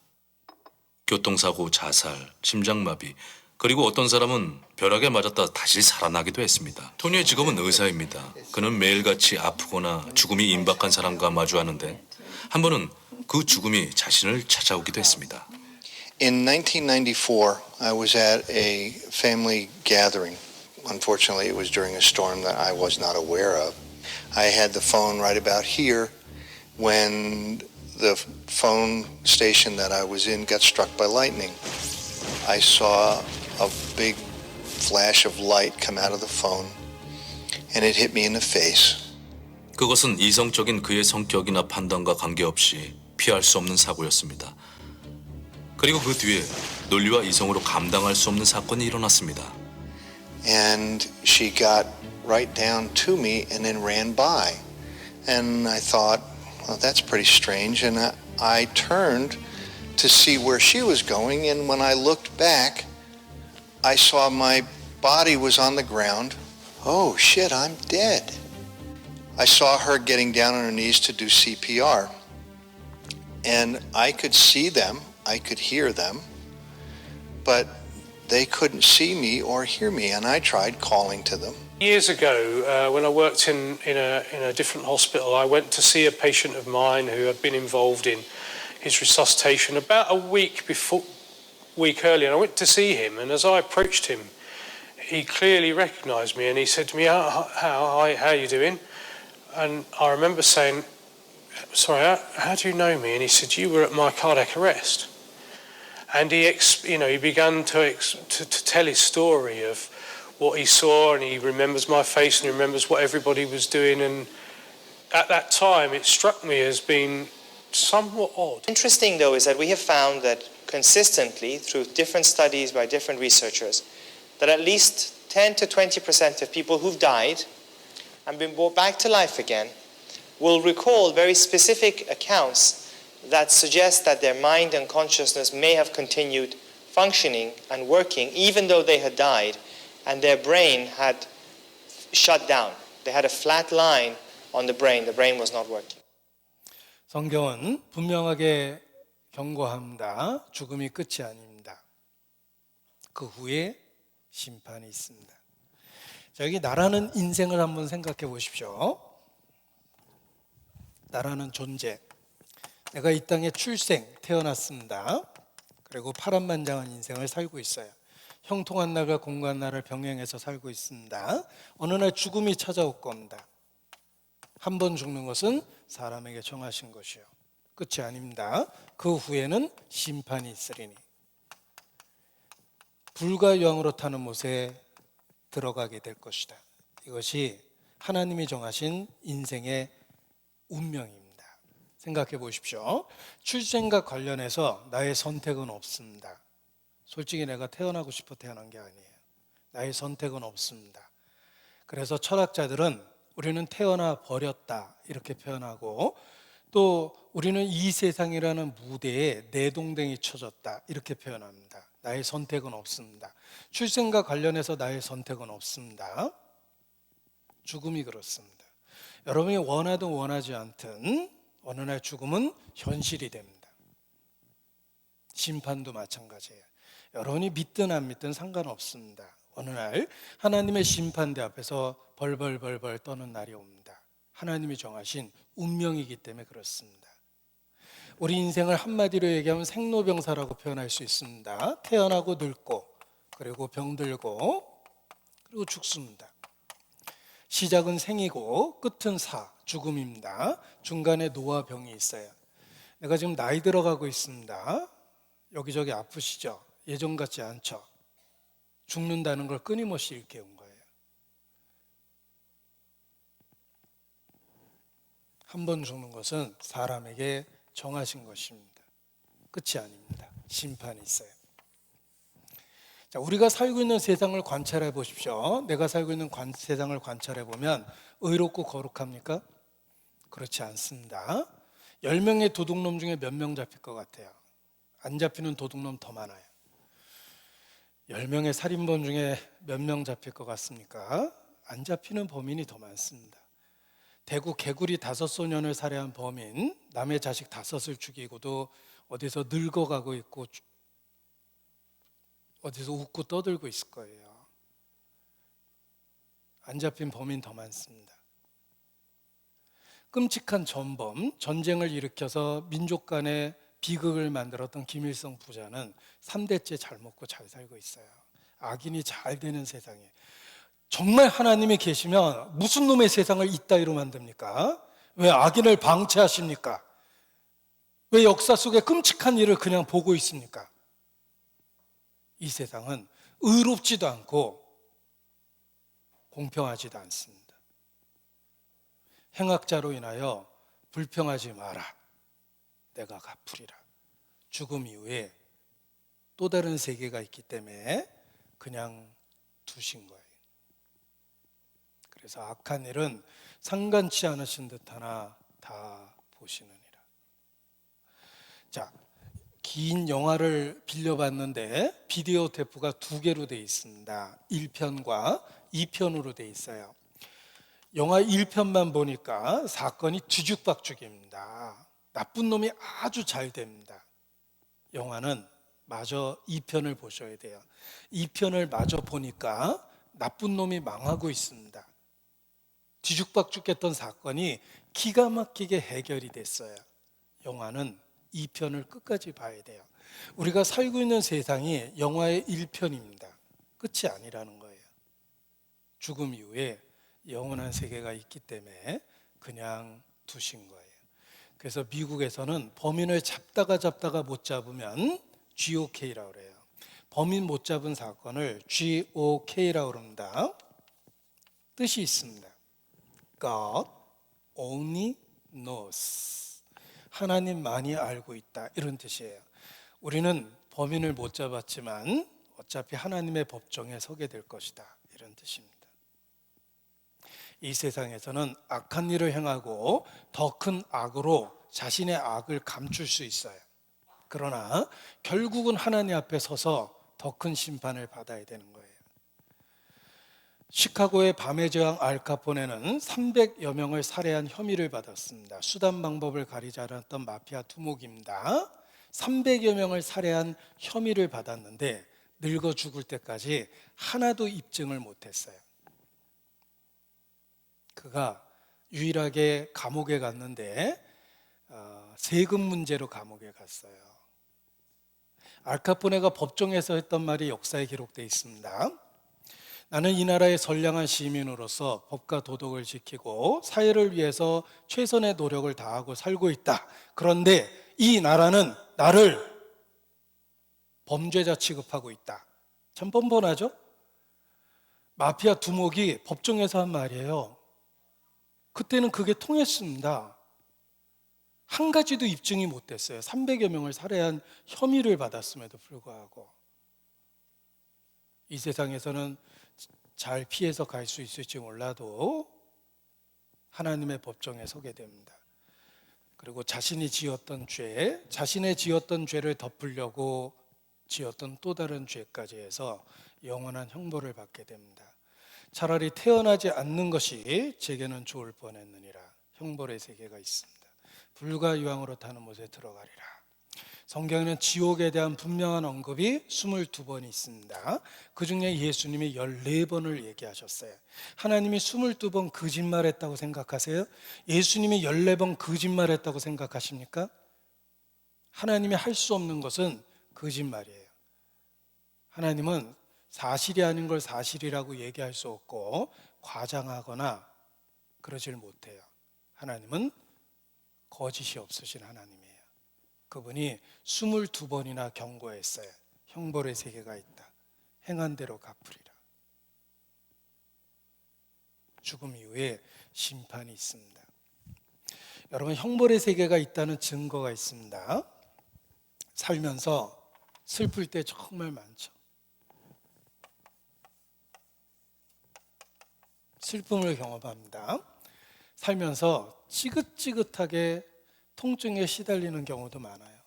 교통사고, 자살, 심장마비, 그리고 어떤 사람은 벼락에 맞았다 다시 살아나기도 했습니다. 토니의 직업은 의사입니다. 그는 매일같이 아프거나 죽음이 임박한 사람과 마주하는데 한 번은 그 죽음이 자신을 찾아오기도 했습니다. In 1994, I was at a family gathering. Unfortunately, it was during a storm that I was not aware of. I had the phone right about here when the phone station that I was in got struck by lightning. I saw a big flash of light come out of the phone and it hit me in the face. 그것은 이성적인 그의 성격이나 판단과 관계없이 피할 수 없는 사고였습니다. 그리고 그 뒤에 논리와 이성으로 감당할 수 없는 사건이 일어났습니다. And she got right down to me and then ran by. And I thought, well, that's pretty strange. And I turned to see where she was going. And when I looked back, I saw my body was on the ground. Oh, shit, I'm dead. I saw her getting down on her knees to do CPR. And I could see them, I could hear them, but they couldn't see me or hear me, and I tried calling to them. Years ago, when I worked in a different hospital, I went to see a patient of mine who had been involved in his resuscitation about a week earlier. And I went to see him, and as I approached him, he clearly recognised me, and he said to me, how are you doing? And I remember saying, sorry, how do you know me? And he said, you were at my cardiac arrest. And he began to tell his story of what he saw, and he remembers my face, and he remembers what everybody was doing. And at that time, it struck me as being somewhat odd. Interesting, though, is that we have found that consistently, through different studies by different researchers, that at least 10 to 20% of people who've died and been brought back to life again will recall very specific accounts that suggest that their mind and consciousness may have continued functioning and working even though they had died and their brain had shut down. They had a flat line on the brain was not working. 성경은 분명하게 경고합니다. 죽음이 끝이 아닙니다. 그 후에 심판이 있습니다. 자, 여기 나라는 인생을 한번 생각해 보십시오. 나라는 존재. 내가 이 땅에 태어났습니다. 그리고 파란만장한 인생을 살고 있어요. 형통한 날과 공고한 날을 병행해서 살고 있습니다. 어느 날 죽음이 찾아올 겁니다. 한 번 죽는 것은 사람에게 정하신 것이요. 끝이 아닙니다. 그 후에는 심판이 있으리니. 불과 여왕으로 타는 못에 들어가게 될 것이다. 이것이 하나님이 정하신 인생의 운명입니다. 생각해 보십시오. 출생과 관련해서 나의 선택은 없습니다. 솔직히 내가 태어나고 싶어 태어난 게 아니에요. 나의 선택은 없습니다. 그래서 철학자들은 우리는 태어나 버렸다 이렇게 표현하고, 또 우리는 이 세상이라는 무대에 내동댕이 쳐졌다 이렇게 표현합니다. 나의 선택은 없습니다. 출생과 관련해서 나의 선택은 없습니다. 죽음이 그렇습니다. 여러분이 원하든 원하지 않든 어느 날 죽음은 현실이 됩니다. 심판도 마찬가지예요. 여러분이 믿든 안 믿든 상관없습니다. 어느 날 하나님의 심판대 앞에서 벌벌벌벌 떠는 날이 옵니다. 하나님이 정하신 운명이기 때문에 그렇습니다. 우리 인생을 한마디로 얘기하면 생로병사라고 표현할 수 있습니다. 태어나고 늙고, 그리고 병들고, 그리고 죽습니다. 시작은 생이고 끝은 죽음입니다. 중간에 노와 병이 있어요. 내가 지금 나이 들어가고 있습니다. 여기저기 아프시죠? 예전 같지 않죠? 죽는다는 걸 끊임없이 일깨운 거예요. 한 번 죽는 것은 사람에게 정하신 것입니다. 끝이 아닙니다. 심판이 있어요. 자, 우리가 살고 있는 세상을 관찰해 보십시오. 내가 살고 있는 세상을 관찰해 보면 의롭고 거룩합니까? 그렇지 않습니다. 10명의 도둑놈 중에 몇 명 잡힐 것 같아요? 안 잡히는 도둑놈 더 많아요. 10명의 살인범 중에 몇 명 잡힐 것 같습니까? 안 잡히는 범인이 더 많습니다. 대구 개구리 5소년을 살해한 범인, 남의 자식 5을 죽이고도 어디서 늙어가고 있고 어디서 웃고 떠들고 있을 거예요. 안 잡힌 범인 더 많습니다. 끔찍한 전범, 전쟁을 일으켜서 민족 간의 비극을 만들었던 김일성 부자는 3대째 잘 먹고 잘 살고 있어요. 악인이 잘 되는 세상에. 정말 하나님이 계시면 무슨 놈의 세상을 이따위로 만듭니까? 왜 악인을 방치하십니까? 왜 역사 속에 끔찍한 일을 그냥 보고 있습니까? 이 세상은 의롭지도 않고 공평하지도 않습니다. 행악자로 인하여 불평하지 마라. 내가 갚으리라. 죽음 이후에 또 다른 세계가 있기 때문에 그냥 두신 거예요. 그래서 악한 일은 상관치 않으신 듯하나 다 보시느니라. 자, 긴 영화를 빌려봤는데 비디오 테이프가 2개로 되어 있습니다. 1편과 2편으로 되어 있어요. 영화 1편만 보니까 사건이 뒤죽박죽입니다. 나쁜 놈이 아주 잘 됩니다. 영화는 마저 2편을 보셔야 돼요. 2편을 마저 보니까 나쁜 놈이 망하고 있습니다. 뒤죽박죽했던 사건이 기가 막히게 해결이 됐어요. 영화는 2편을 끝까지 봐야 돼요. 우리가 살고 있는 세상이 영화의 1편입니다. 끝이 아니라는 거예요. 죽음 이후에 영원한 세계가 있기 때문에 그냥 두신 거예요. 그래서 미국에서는 범인을 잡다가 못 잡으면 GOK라고 그래요. 범인 못 잡은 사건을 GOK라고 그럽니다. 뜻이 있습니다. God only knows. 하나님만이 알고 있다, 이런 뜻이에요. 우리는 범인을 못 잡았지만 어차피 하나님의 법정에 서게 될 것이다, 이런 뜻입니다. 이 세상에서는 악한 일을 행하고 더 큰 악으로 자신의 악을 감출 수 있어요. 그러나 결국은 하나님 앞에 서서 더 큰 심판을 받아야 되는 거예요. 시카고의 밤의 저항 알카포네는 300여 명을 살해한 혐의를 받았습니다. 수단 방법을 가리지 않았던 마피아 두목입니다. 300여 명을 살해한 혐의를 받았는데 늙어 죽을 때까지 하나도 입증을 못했어요. 그가 유일하게 감옥에 갔는데 세금 문제로 감옥에 갔어요. 알카포네가 법정에서 했던 말이 역사에 기록되어 있습니다. 나는 이 나라의 선량한 시민으로서 법과 도덕을 지키고 사회를 위해서 최선의 노력을 다하고 살고 있다. 그런데 이 나라는 나를 범죄자 취급하고 있다. 참 뻔뻔하죠? 마피아 두목이 법정에서 한 말이에요. 그때는 그게 통했습니다. 한 가지도 입증이 못 됐어요. 300여 명을 살해한 혐의를 받았음에도 불구하고. 이 세상에서는 잘 피해서 갈 수 있을지 몰라도 하나님의 법정에 서게 됩니다. 그리고 자신이 지었던 죄, 자신의 지었던 죄를 덮으려고 지었던 또 다른 죄까지 해서 영원한 형벌을 받게 됩니다. 차라리 태어나지 않는 것이 제게는 좋을 뻔했느니라. 형벌의 세계가 있습니다. 불과 유황으로 타는 못에 들어가리라. 성경에는 지옥에 대한 분명한 언급이 22번이 있습니다. 그 중에 예수님이 14번을 얘기하셨어요. 하나님이 22번 거짓말했다고 생각하세요? 예수님이 14번 거짓말했다고 생각하십니까? 하나님이 할 수 없는 것은 거짓말이에요. 하나님은 사실이 아닌 걸 사실이라고 얘기할 수 없고 과장하거나 그러질 못해요. 하나님은 거짓이 없으신 하나님이에요. 그분이 22번이나 경고했어요. 형벌의 세계가 있다. 행한 대로 갚으리라. 죽음 이후에 심판이 있습니다. 여러분, 형벌의 세계가 있다는 증거가 있습니다. 살면서 슬플 때 정말 많죠. 슬픔을 경험합니다. 살면서 지긋지긋하게 통증에 시달리는 경우도 많아요.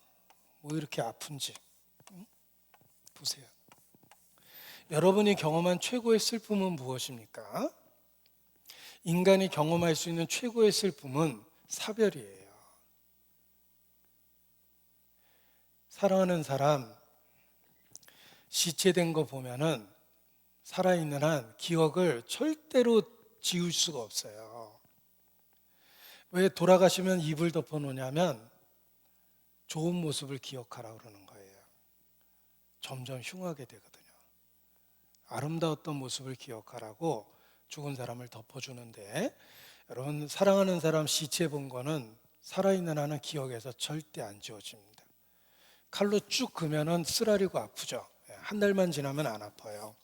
뭐 이렇게 아픈지. 보세요. 여러분이 경험한 최고의 슬픔은 무엇입니까? 인간이 경험할 수 있는 최고의 슬픔은 사별이에요. 사랑하는 사람 시체된 거 보면은 살아있는 한 기억을 절대로 지울 수가 없어요. 왜 돌아가시면 입을 덮어 놓냐면 좋은 모습을 기억하라고 그러는 거예요. 점점 흉하게 되거든요. 아름다웠던 모습을 기억하라고 죽은 사람을 덮어주는데, 여러분, 사랑하는 사람 시체 본 거는 살아있는 한은 기억에서 절대 안 지워집니다. 칼로 쭉 그면은 쓰라리고 아프죠. 한 달만 지나면 안 아파요.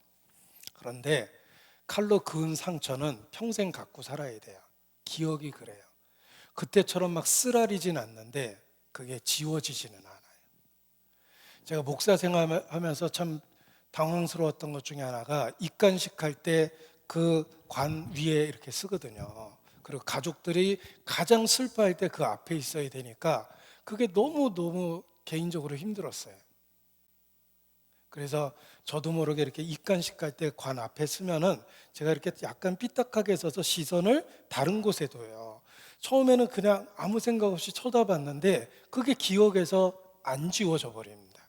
그런데 칼로 그은 상처는 평생 갖고 살아야 돼요. 기억이 그래요. 그때처럼 막 쓰라리진 않는데 그게 지워지지는 않아요. 제가 목사 생활하면서 참 당황스러웠던 것 중에 하나가, 입간식 할 때 그 관 위에 이렇게 쓰거든요. 그리고 가족들이 가장 슬퍼할 때 그 앞에 있어야 되니까 그게 너무 개인적으로 힘들었어요. 그래서 저도 모르게 이렇게 입간식 할 때 관 앞에 쓰면은 제가 이렇게 약간 삐딱하게 서서 시선을 다른 곳에 둬요. 처음에는 그냥 아무 생각 없이 쳐다봤는데 그게 기억에서 안 지워져 버립니다.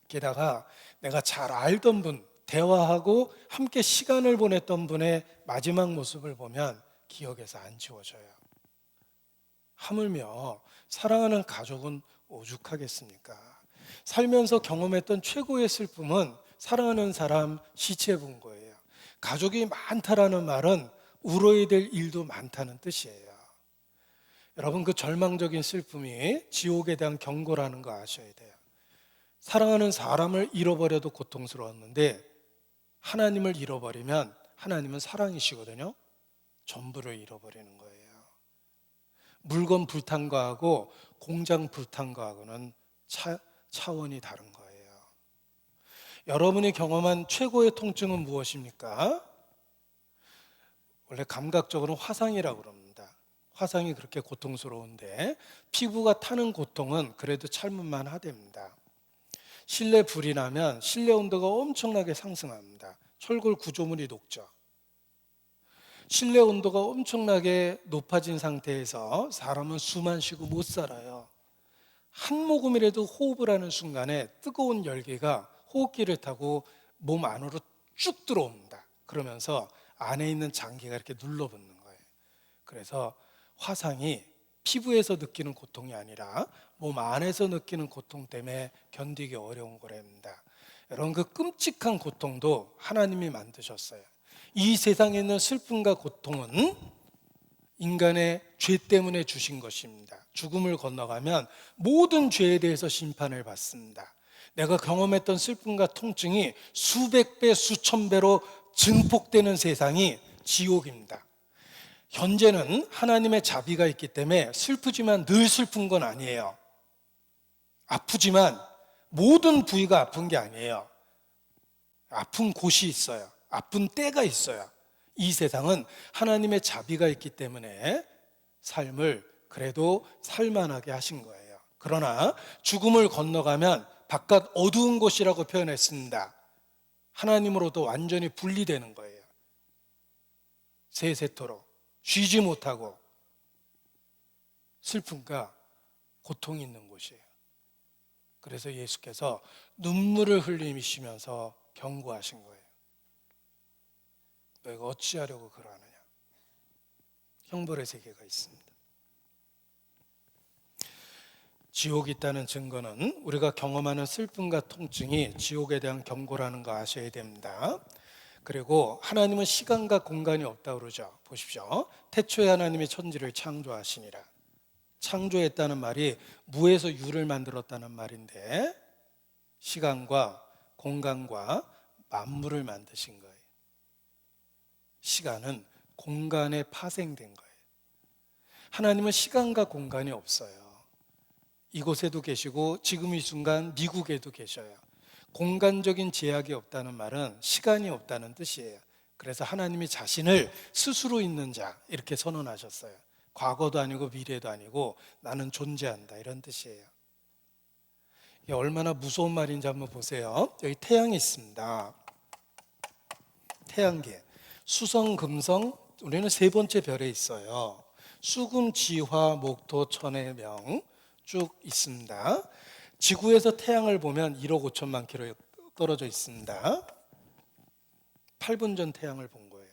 게다가 내가 잘 알던 분, 대화하고 함께 시간을 보냈던 분의 마지막 모습을 보면 기억에서 안 지워져요. 하물며 사랑하는 가족은 오죽하겠습니까? 살면서 경험했던 최고의 슬픔은 사랑하는 사람 시체 본 거예요. 가족이 많다라는 말은 울어야 될 일도 많다는 뜻이에요. 여러분, 그 절망적인 슬픔이 지옥에 대한 경고라는 거 아셔야 돼요. 사랑하는 사람을 잃어버려도 고통스러웠는데 하나님을 잃어버리면 하나님은 사랑이시거든요. 전부를 잃어버리는 거예요. 물건 불탄 거하고 공장 불탄 거하고는 차원이 다른 거예요. 여러분이 경험한 최고의 통증은 무엇입니까? 원래 감각적으로는 화상이라고 그럽니다. 화상이 그렇게 고통스러운데 피부가 타는 고통은 그래도 참을만 하답니다. 실내 불이 나면 실내 온도가 엄청나게 상승합니다. 철골 구조물이 녹죠. 실내 온도가 엄청나게 높아진 상태에서 사람은 숨 안 쉬고 못 살아요. 한 모금이라도 호흡을 하는 순간에 뜨거운 열기가 호흡기를 타고 몸 안으로 쭉 들어옵니다. 그러면서 안에 있는 장기가 이렇게 눌러붙는 거예요. 그래서 화상이 피부에서 느끼는 고통이 아니라 몸 안에서 느끼는 고통 때문에 견디기 어려운 거랍니다. 여러분, 그 끔찍한 고통도 하나님이 만드셨어요. 이 세상에 있는 슬픔과 고통은 인간의 죄 때문에 주신 것입니다. 죽음을 건너가면 모든 죄에 대해서 심판을 받습니다. 내가 경험했던 슬픔과 통증이 수백 배, 수천 배로 증폭되는 세상이 지옥입니다. 현재는 하나님의 자비가 있기 때문에 슬프지만 늘 슬픈 건 아니에요. 아프지만 모든 부위가 아픈 게 아니에요. 아픈 곳이 있어요. 아픈 때가 있어요. 이 세상은 하나님의 자비가 있기 때문에 삶을 그래도 살만하게 하신 거예요. 그러나 죽음을 건너가면 바깥 어두운 곳이라고 표현했습니다. 하나님으로도 완전히 분리되는 거예요. 세세토록 쉬지 못하고 슬픔과 고통이 있는 곳이에요. 그래서 예수께서 눈물을 흘리시면서 경고하신 거예요. 너희가 어찌하려고 그러하느냐. 형벌의 세계가 있습니다. 지옥이 있다는 증거는 우리가 경험하는 슬픔과 통증이 지옥에 대한 경고라는 거 아셔야 됩니다. 그리고 하나님은 시간과 공간이 없다고 그러죠. 보십시오. 태초에 하나님이 천지를 창조하시니라. 창조했다는 말이 무에서 유를 만들었다는 말인데 시간과 공간과 만물을 만드신 거예요. 시간은 공간에 파생된 거예요. 하나님은 시간과 공간이 없어요. 이곳에도 계시고 지금 이 순간 미국에도 계셔요. 공간적인 제약이 없다는 말은 시간이 없다는 뜻이에요. 그래서 하나님이 자신을 스스로 있는 자 이렇게 선언하셨어요. 과거도 아니고 미래도 아니고 나는 존재한다 이런 뜻이에요. 이게 얼마나 무서운 말인지 한번 보세요. 여기 태양이 있습니다. 태양계 수성, 금성, 우리는 세 번째 별에 있어요. 수금, 지화, 목토, 천의 명 쭉 있습니다. 지구에서 태양을 보면 1억 5천만 킬로 떨어져 있습니다. 8분 전 태양을 본 거예요.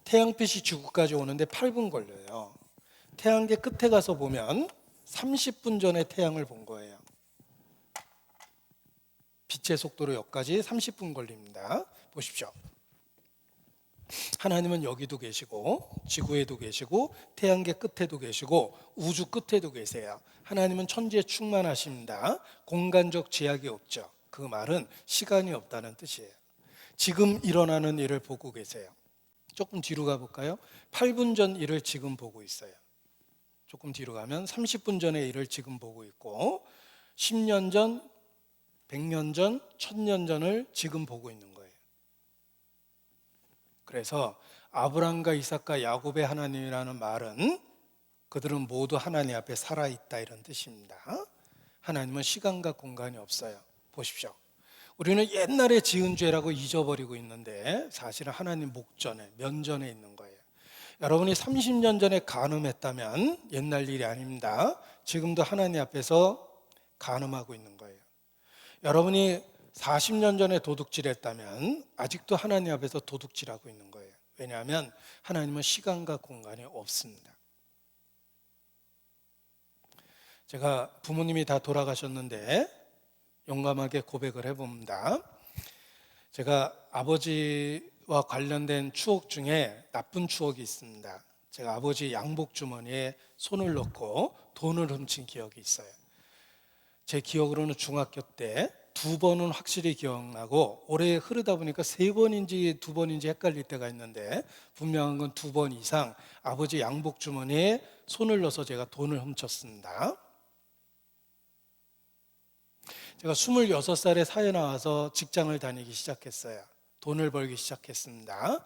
태양빛이 지구까지 오는데 8분 걸려요. 태양계 끝에 가서 보면 30분 전에 태양을 본 거예요. 빛의 속도로 여기까지 30분 걸립니다. 보십시오. 하나님은 여기도 계시고 지구에도 계시고 태양계 끝에도 계시고 우주 끝에도 계세요. 하나님은 천지에 충만하십니다. 공간적 제약이 없죠. 그 말은 시간이 없다는 뜻이에요. 지금 일어나는 일을 보고 계세요. 조금 뒤로 가볼까요? 8분 전 일을 지금 보고 있어요. 조금 뒤로 가면 30분 전의 일을 지금 보고 있고 10년 전, 100년 전, 1000년 전을 지금 보고 있는 거예요. 그래서 아브람과 이삭과 야곱의 하나님이라는 말은 그들은 모두 하나님 앞에 살아있다 이런 뜻입니다. 하나님은 시간과 공간이 없어요. 보십시오. 우리는 옛날에 지은 죄라고 잊어버리고 있는데 사실은 하나님 목전에 면전에 있는 거예요. 여러분이 30년 전에 간음했다면 옛날 일이 아닙니다. 지금도 하나님 앞에서 간음하고 있는 거예요. 여러분이 40년 전에 도둑질했다면 아직도 하나님 앞에서 도둑질하고 있는 거예요. 왜냐하면 하나님은 시간과 공간이 없습니다. 제가 부모님이 다 돌아가셨는데 용감하게 고백을 해봅니다. 제가 아버지와 관련된 추억 중에 나쁜 추억이 있습니다. 제가 아버지 양복 주머니에 손을 넣고 돈을 훔친 기억이 있어요. 제 기억으로는 중학교 때 2번은 확실히 기억나고 오래 흐르다 보니까 3번인지 2번인지 헷갈릴 때가 있는데 분명한 건 2번 이상 아버지 양복 주머니에 손을 넣어서 제가 돈을 훔쳤습니다. 제가 26살에 사회 나와서 직장을 다니기 시작했어요. 돈을 벌기 시작했습니다.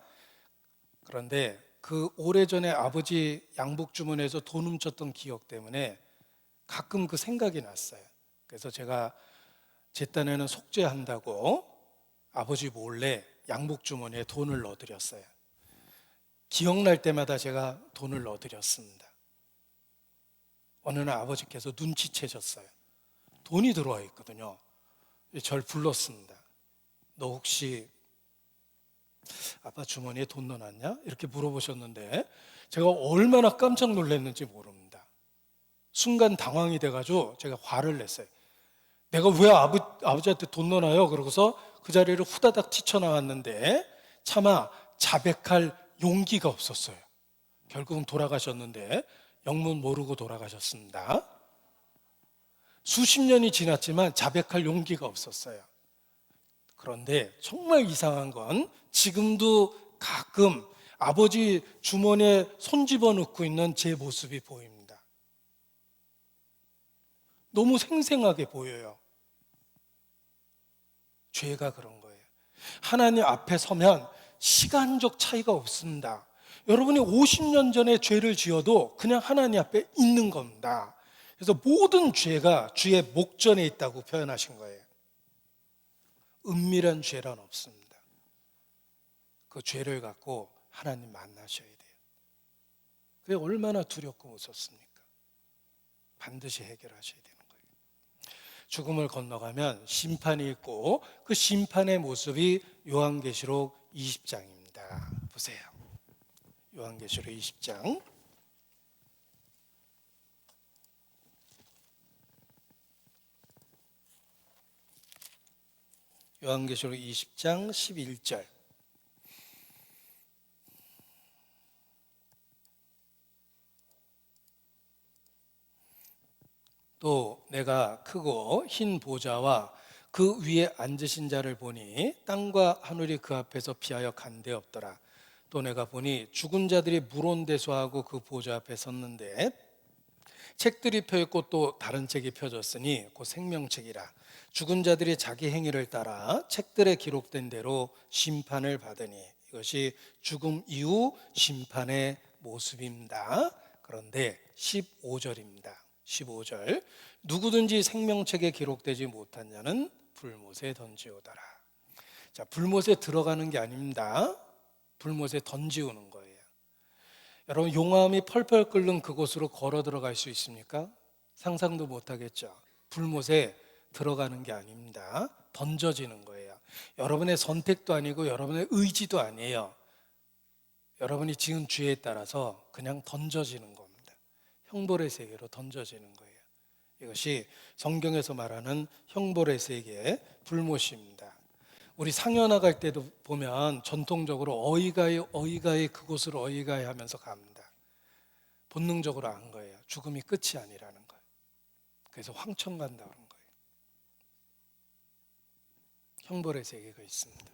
그런데 그 오래전에 아버지 양복 주머니에서 돈 훔쳤던 기억 때문에 가끔 그 생각이 났어요. 그래서 제가 제 딴에는 속죄한다고 아버지 몰래 양복 주머니에 돈을 넣어드렸어요. 기억날 때마다 제가 돈을 넣어드렸습니다. 어느 날 아버지께서 눈치채셨어요. 돈이 들어와 있거든요. 절 불렀습니다. 너 혹시 아빠 주머니에 돈 넣어놨냐? 이렇게 물어보셨는데 제가 얼마나 깜짝 놀랐는지 모릅니다. 순간 당황이 돼가지고 제가 화를 냈어요. 내가 왜 아버지한테 돈 넣어놔요? 그러고서 그 자리를 후다닥 튀쳐나왔는데 차마 자백할 용기가 없었어요. 결국은 돌아가셨는데 영문 모르고 돌아가셨습니다. 수십 년이 지났지만 자백할 용기가 없었어요. 그런데 정말 이상한 건 지금도 가끔 아버지 주머니에 손 집어넣고 있는 제 모습이 보입니다. 너무 생생하게 보여요. 죄가 그런 거예요. 하나님 앞에 서면 시간적 차이가 없습니다. 여러분이 50년 전에 죄를 지어도 그냥 하나님 앞에 있는 겁니다. 그래서 모든 죄가 주의 목전에 있다고 표현하신 거예요. 은밀한 죄란 없습니다. 그 죄를 갖고 하나님 만나셔야 돼요. 그게 얼마나 두렵고 무섭습니까? 반드시 해결하셔야 되는 거예요. 죽음을 건너가면 심판이 있고 그 심판의 모습이 요한계시록 20장입니다. 보세요. 요한계시록 20장. 요한계시록 20장 11절. 또 내가 크고 흰 보좌와 그 위에 앉으신 자를 보니 땅과 하늘이 그 앞에서 피하여 간데 없더라. 또 내가 보니 죽은 자들이 물온대소하고 그 보좌 앞에 섰는데 책들이 펴있고 또 다른 책이 펴졌으니 곧 생명책이라. 죽은 자들이 자기 행위를 따라 책들에 기록된 대로 심판을 받으니 이것이 죽음 이후 심판의 모습입니다. 그런데 15절입니다. 15절. 누구든지 생명책에 기록되지 못한 자는 불못에 던지오더라. 자, 불못에 들어가는 게 아닙니다. 불못에 던지오는 거예요. 여러분, 용암이 펄펄 끓는 그곳으로 걸어 들어갈 수 있습니까? 상상도 못 하겠죠. 불못에 들어가는 게 아닙니다. 던져지는 거예요. 여러분의 선택도 아니고 여러분의 의지도 아니에요. 여러분이 지은 죄에 따라서 그냥 던져지는 겁니다. 형벌의 세계로 던져지는 거예요. 이것이 성경에서 말하는 형벌의 세계, 불못입니다. 우리 상여나 갈 때도 보면 전통적으로 어이가이 그곳으로 어이가이 하면서 갑니다. 본능적으로 안 거예요. 죽음이 끝이 아니라는 거예요. 그래서 황천 간다 그런 거예요. 형벌의 세계가 있습니다.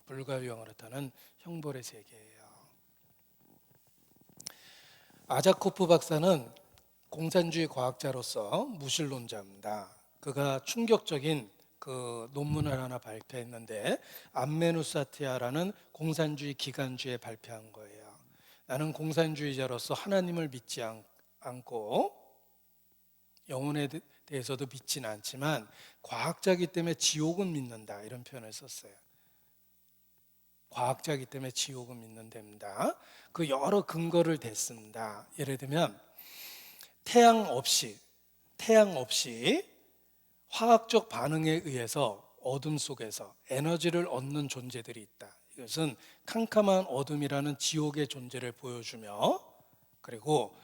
불과 유황으로 타는 형벌의 세계예요. 아자코프 박사는 공산주의 과학자로서 무신론자입니다. 그가 충격적인 그 논문을 하나 발표했는데 암메누사티아라는 공산주의 기간주에 발표한 거예요. 나는 공산주의자로서 하나님을 믿지 않고 영혼에 대해서도 믿지는 않지만 과학자이기 때문에 지옥은 믿는다 이런 표현을 썼어요. 과학자이기 때문에 지옥은 믿는 됩니다. 그 여러 근거를 댔습니다. 예를 들면 태양 없이 화학적 반응에 의해서 어둠 속에서 에너지를 얻는 존재들이 있다. 이것은 캄캄한 어둠이라는 지옥의 존재를 보여주며, 그리고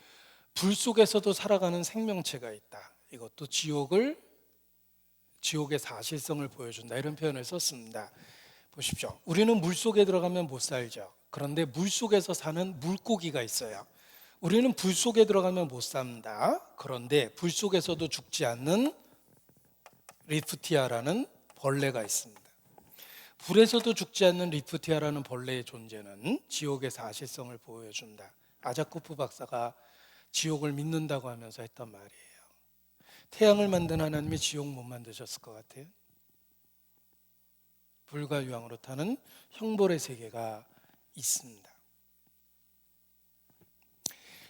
불 속에서도 살아가는 생명체가 있다. 이것도 지옥의 사실성을 보여준다. 이런 표현을 썼습니다. 보십시오. 우리는 물 속에 들어가면 못 살죠. 그런데 물 속에서 사는 물고기가 있어요. 우리는 불 속에 들어가면 못 삽니다. 그런데 불 속에서도 죽지 않는 리프티아라는 벌레가 있습니다. 불에서도 죽지 않는 리프티아라는 벌레의 존재는 지옥의 사실성을 보여준다. 아자코프 박사가 지옥을 믿는다고 하면서 했던 말이에요. 태양을 만든 하나님이 지옥 못 만드셨을 것 같아요? 불과 유황으로 타는 형벌의 세계가 있습니다.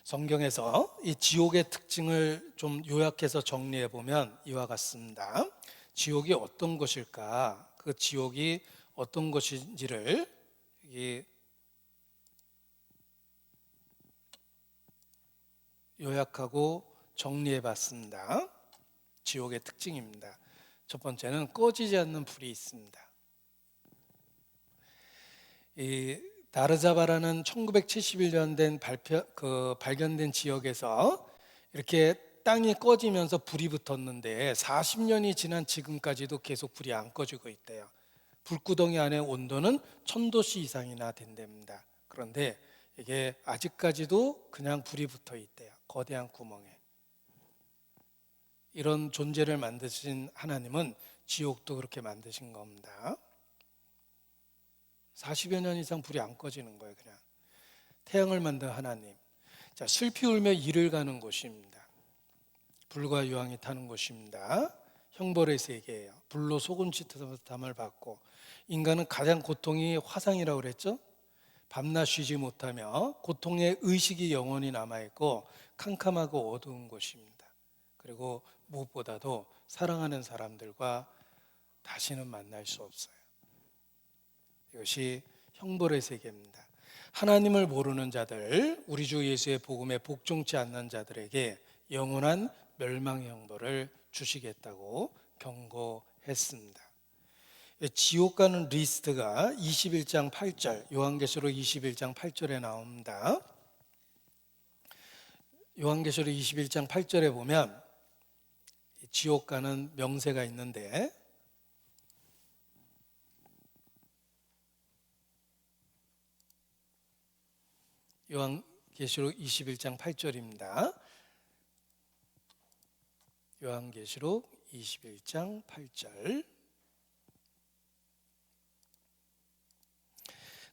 성경에서 이 지옥의 특징을 좀 요약해서 정리해 보면 이와 같습니다. 지옥이 어떤 것일까? 그 지옥이 어떤 것인지를 요약하고 정리해 봤습니다. 지옥의 특징입니다. 첫 번째는 꺼지지 않는 불이 있습니다. 이 나르자바라는 1971년 발견된 지역에서 이렇게 땅이 꺼지면서 불이 붙었는데 40년이 지난 지금까지도 계속 불이 안 꺼지고 있대요. 불구덩이 안의 온도는 1000도씨 이상이나 된답니다. 그런데 이게 아직까지도 그냥 불이 붙어 있대요. 거대한 구멍에. 이런 존재를 만드신 하나님은 지옥도 그렇게 만드신 겁니다. 40여 년 이상 불이 안 꺼지는 거예요. 그냥 태양을 만든 하나님. 자, 슬피 울며 이를 가는 곳입니다. 불과 유황이 타는 곳입니다. 형벌의 세계예요. 불로 소금치듯함을 받고, 인간은 가장 고통이 화상이라고 그랬죠. 밤낮 쉬지 못하며 고통의 의식이 영원히 남아있고 캄캄하고 어두운 곳입니다. 그리고 무엇보다도 사랑하는 사람들과 다시는 만날 수 없어요. 이것이 형벌의 세계입니다. 하나님을 모르는 자들, 우리 주 예수의 복음에 복종치 않는 자들에게 영원한 멸망의 형벌을 주시겠다고 경고했습니다. 지옥 가는 리스트가 21장 8절, 요한계시록 21장 8절에 나옵니다. 요한계시록 21장 8절에 보면 지옥 가는 명세가 있는데, 요한계시록 21장 8절입니다. 요한계시록 21장 8절.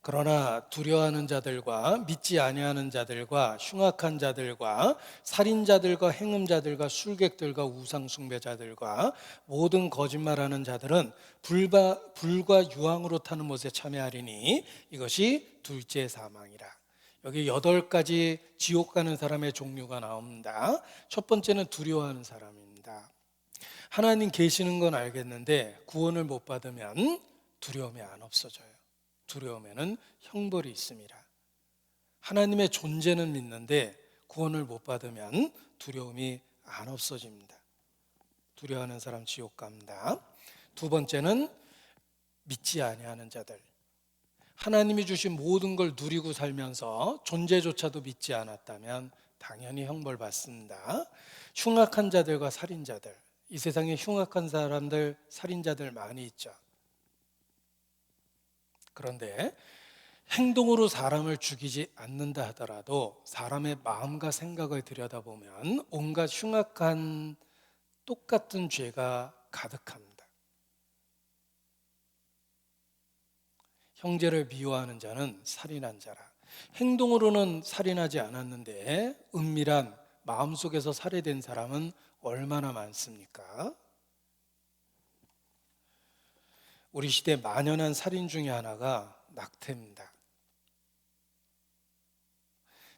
그러나 두려워하는 자들과 믿지 아니하는 자들과 흉악한 자들과 살인자들과 행음자들과 술객들과 우상숭배자들과 모든 거짓말하는 자들은 불과 유황으로 타는 못에 참여하리니 이것이 둘째 사망이라. 여기 8가지 지옥 가는 사람의 종류가 나옵니다. 첫 번째는 두려워하는 사람입니다. 하나님 계시는 건 알겠는데 구원을 못 받으면 두려움이 안 없어져요. 두려움에는 형벌이 있습니다. 하나님의 존재는 믿는데 구원을 못 받으면 두려움이 안 없어집니다. 두려워하는 사람 지옥 갑니다. 두 번째는 믿지 아니하는 자들. 하나님이 주신 모든 걸 누리고 살면서 존재조차도 믿지 않았다면 당연히 형벌 받습니다. 흉악한 자들과 살인자들. 이 세상에 흉악한 사람들, 살인자들 많이 있죠. 그런데 행동으로 사람을 죽이지 않는다 하더라도 사람의 마음과 생각을 들여다보면 온갖 흉악한 똑같은 죄가 가득합니다. 형제를 미워하는 자는 살인한 자라. 행동으로는 살인하지 않았는데 은밀한 마음속에서 살해된 사람은 얼마나 많습니까? 우리 시대 만연한 살인 중에 하나가 낙태입니다.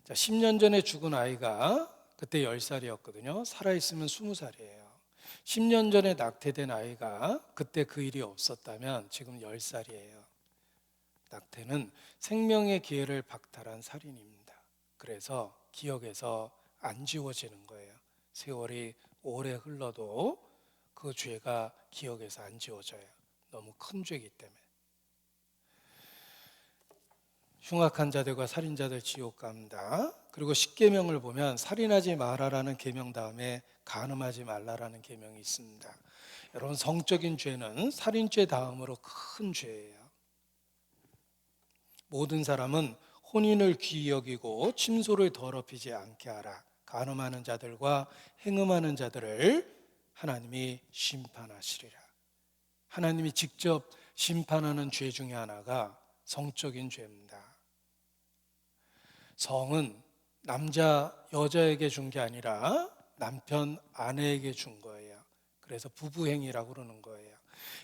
자, 10년 전에 죽은 아이가 그때 10살이었거든요. 살아있으면 20살이에요. 10년 전에 낙태된 아이가 그때 그 일이 없었다면 지금 10살이에요. 낙태는 생명의 기회를 박탈한 살인입니다. 그래서 기억에서 안 지워지는 거예요. 세월이 오래 흘러도 그 죄가 기억에서 안 지워져요. 너무 큰 죄이기 때문에. 흉악한 자들과 살인자들 지옥 갑니다. 그리고 십계명을 보면 살인하지 마라라는 계명 다음에 간음하지 말라라는 계명이 있습니다. 여러분, 성적인 죄는 살인죄 다음으로 큰 죄예요. 모든 사람은 혼인을 귀히 여기고 침소를 더럽히지 않게 하라. 간음하는 자들과 행음하는 자들을 하나님이 심판하시리라. 하나님이 직접 심판하는 죄 중에 하나가 성적인 죄입니다. 성은 남자 여자에게 준 게 아니라 남편 아내에게 준 거예요. 그래서 부부행위라고 그러는 거예요.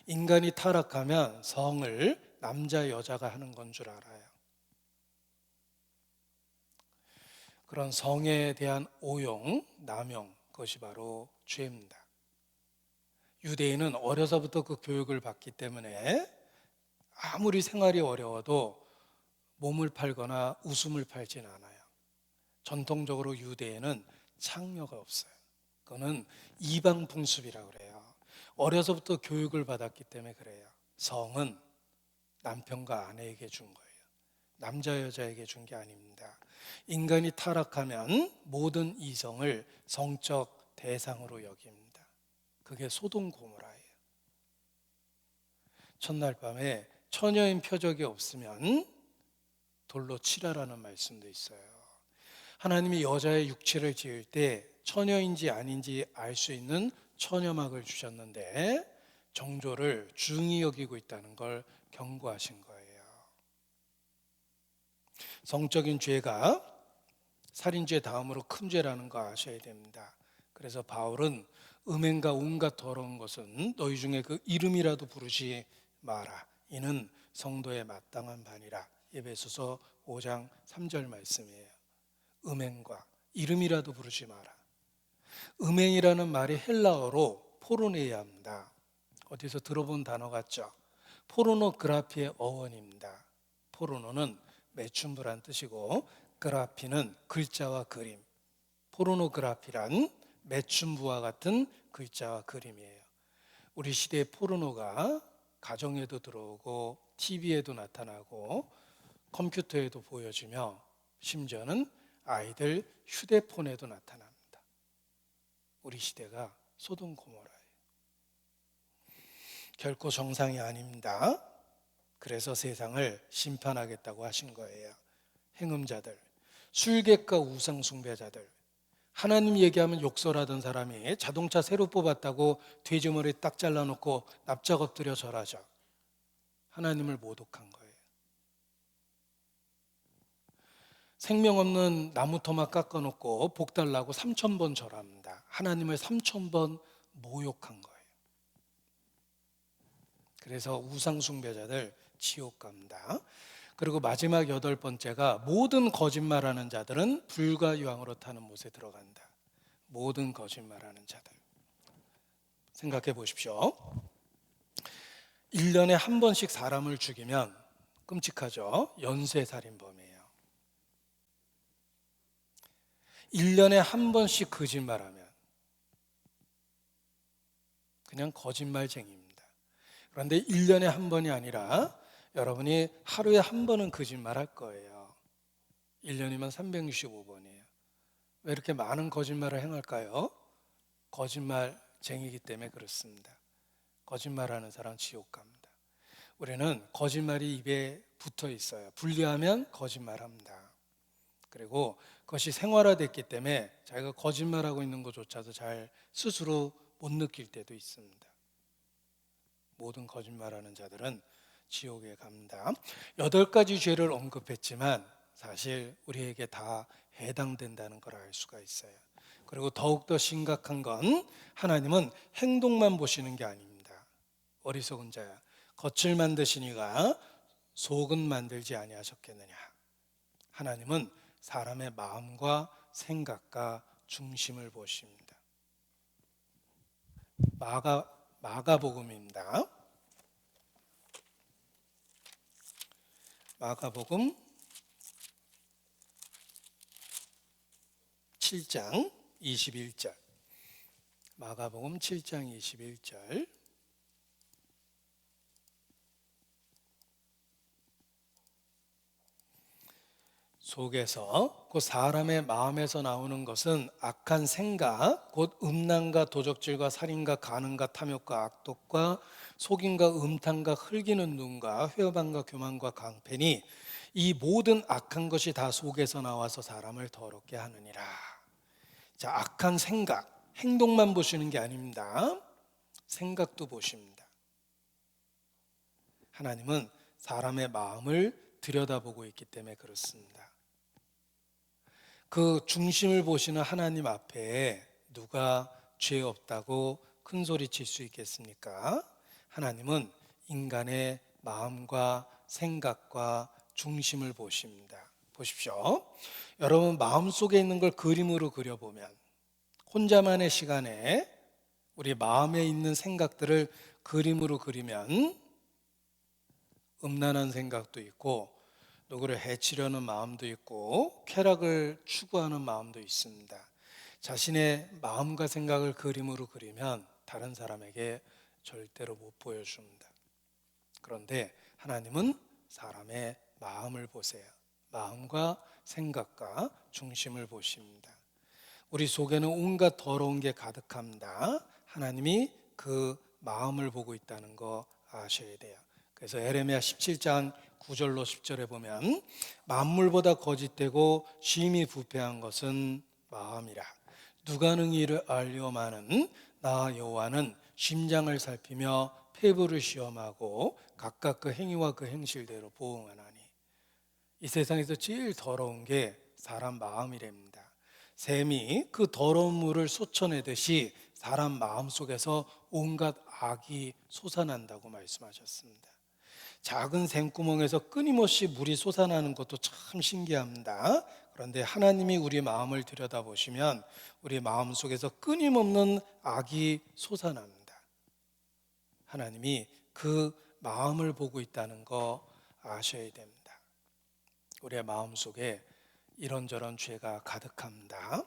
인간이 타락하면 성을 남자 여자가 하는 건 줄 알아요. 그런 성에 대한 오용, 남용, 그것이 바로 죄입니다. 유대인은 어려서부터 그 교육을 받기 때문에 아무리 생활이 어려워도 몸을 팔거나 웃음을 팔진 않아요. 전통적으로 유대인은 창녀가 없어요. 그거는 이방 풍습이라고 그래요. 어려서부터 교육을 받았기 때문에 그래요. 성은 남편과 아내에게 준 거예요. 남자 여자에게 준 게 아닙니다. 인간이 타락하면 모든 이성을 성적 대상으로 여깁니다. 그게 소돔 고모라예요. 첫날 밤에 처녀인 표적이 없으면 돌로 치라라는 말씀도 있어요. 하나님이 여자의 육체를 지을 때 처녀인지 아닌지 알 수 있는 처녀막을 주셨는데 정조를 중히 여기고 있다는 걸 경고하신 거예요. 성적인 죄가 살인죄 다음으로 큰 죄라는 거 아셔야 됩니다. 그래서 바울은 음행과 온갖 더러운 것은 너희 중에 그 이름이라도 부르지 마라. 이는 성도의 마땅한 반이라. 에베소서 5장 3절 말씀이에요. 음행과 이름이라도 부르지 마라. 음행이라는 말이 헬라어로 포르네이아입니다. 어디서 들어본 단어 같죠? 포르노그라피의 어원입니다. 포르노는 매춘부란 뜻이고 그라피는 글자와 그림. 포르노그라피란 매춘부와 같은 글자와 그림이에요. 우리 시대의 포르노가 가정에도 들어오고 TV에도 나타나고 컴퓨터에도 보여지며 심지어는 아이들 휴대폰에도 나타납니다. 우리 시대가 소돔 고모라예요. 결코 정상이 아닙니다. 그래서 세상을 심판하겠다고 하신 거예요. 행음자들, 술객과 우상 숭배자들, 하나님 얘기하면 욕설하던 사람이 자동차 새로 뽑았다고 돼지머리 딱 잘라놓고 납작 엎드려 절하죠. 하나님을 모독한 거예요. 생명 없는 나무 토막 깎아놓고 복 달라고 3,000번 절합니다. 하나님을 3,000번 모욕한 거예요. 그래서 우상 숭배자들 지옥 갑니다. 그리고 마지막 8번째가 모든 거짓말하는 자들은 불과 유황으로 타는 못에 들어간다. 모든 거짓말하는 자들. 생각해 보십시오. 1년에 한 번씩 사람을 죽이면 끔찍하죠. 연쇄살인범이에요. 1년에 한 번씩 거짓말하면 그냥 거짓말쟁이입니다. 그런데 1년에 한 번이 아니라 여러분이 하루에 한 번은 거짓말할 거예요. 1년이면 365번이에요. 왜 이렇게 많은 거짓말을 행할까요? 거짓말쟁이기 때문에 그렇습니다. 거짓말하는 사람 지옥 갑니다. 우리는 거짓말이 입에 붙어 있어요. 분리하면 거짓말합니다. 그리고 그것이 생활화됐기 때문에 자기가 거짓말하고 있는 것조차도 잘 스스로 못 느낄 때도 있습니다. 모든 거짓말하는 자들은 지옥에 갑니다. 8가지 죄를 언급했지만 사실 우리에게 다 해당된다는 걸 알 수가 있어요. 그리고 더욱더 심각한 건 하나님은 행동만 보시는 게 아닙니다. 어리석은 자야, 겉을 만드시니가 속은 만들지 아니하셨겠느냐. 하나님은 사람의 마음과 생각과 중심을 보십니다. 마가복음입니다. 마가복음 7장 21절. 마가복음 7장 21절. 속에서 그 사람의 마음에서 나오는 것은 악한 생각, 곧 음란과 도적질과 살인과 간음과 탐욕과 악독과 속임과 음탕과 흘기는 눈과 회방과 교만과 강패니 이 모든 악한 것이 다 속에서 나와서 사람을 더럽게 하느니라. 자, 악한 생각, 행동만 보시는 게 아닙니다. 생각도 보십니다. 하나님은 사람의 마음을 들여다보고 있기 때문에 그렇습니다. 그 중심을 보시는 하나님 앞에 누가 죄 없다고 큰 소리 칠 수 있겠습니까? 하나님은 인간의 마음과 생각과 중심을 보십니다. 보십시오. 여러분 마음속에 있는 걸 그림으로 그려보면, 혼자만의 시간에 우리 마음에 있는 생각들을 그림으로 그리면 음란한 생각도 있고 누구를 해치려는 마음도 있고 쾌락을 추구하는 마음도 있습니다. 자신의 마음과 생각을 그림으로 그리면 다른 사람에게 절대로 못 보여줍니다. 그런데 하나님은 사람의 마음을 보세요. 마음과 생각과 중심을 보십니다. 우리 속에는 온갖 더러운 게 가득합니다. 하나님이 그 마음을 보고 있다는 거 아셔야 돼요. 그래서 에레미야 17장 9절로 10절에 보면 만물보다 거짓되고 심히 부패한 것은 마음이라. 누가 능히 이를 알려마는 나 여호와는 심장을 살피며 폐부를 시험하고 각각 그 행위와 그 행실대로 보응하나니. 이 세상에서 제일 더러운 게 사람 마음이랍니다. 샘이 그 더러운 물을 쏟아내듯이 사람 마음속에서 온갖 악이 솟아난다고 말씀하셨습니다. 작은 샘구멍에서 끊임없이 물이 솟아나는 것도 참 신기합니다. 그런데 하나님이 우리 마음을 들여다보시면 우리 마음속에서 끊임없는 악이 솟아납니다. 하나님이 그 마음을 보고 있다는 거 아셔야 됩니다. 우리의 마음속에 이런저런 죄가 가득합니다.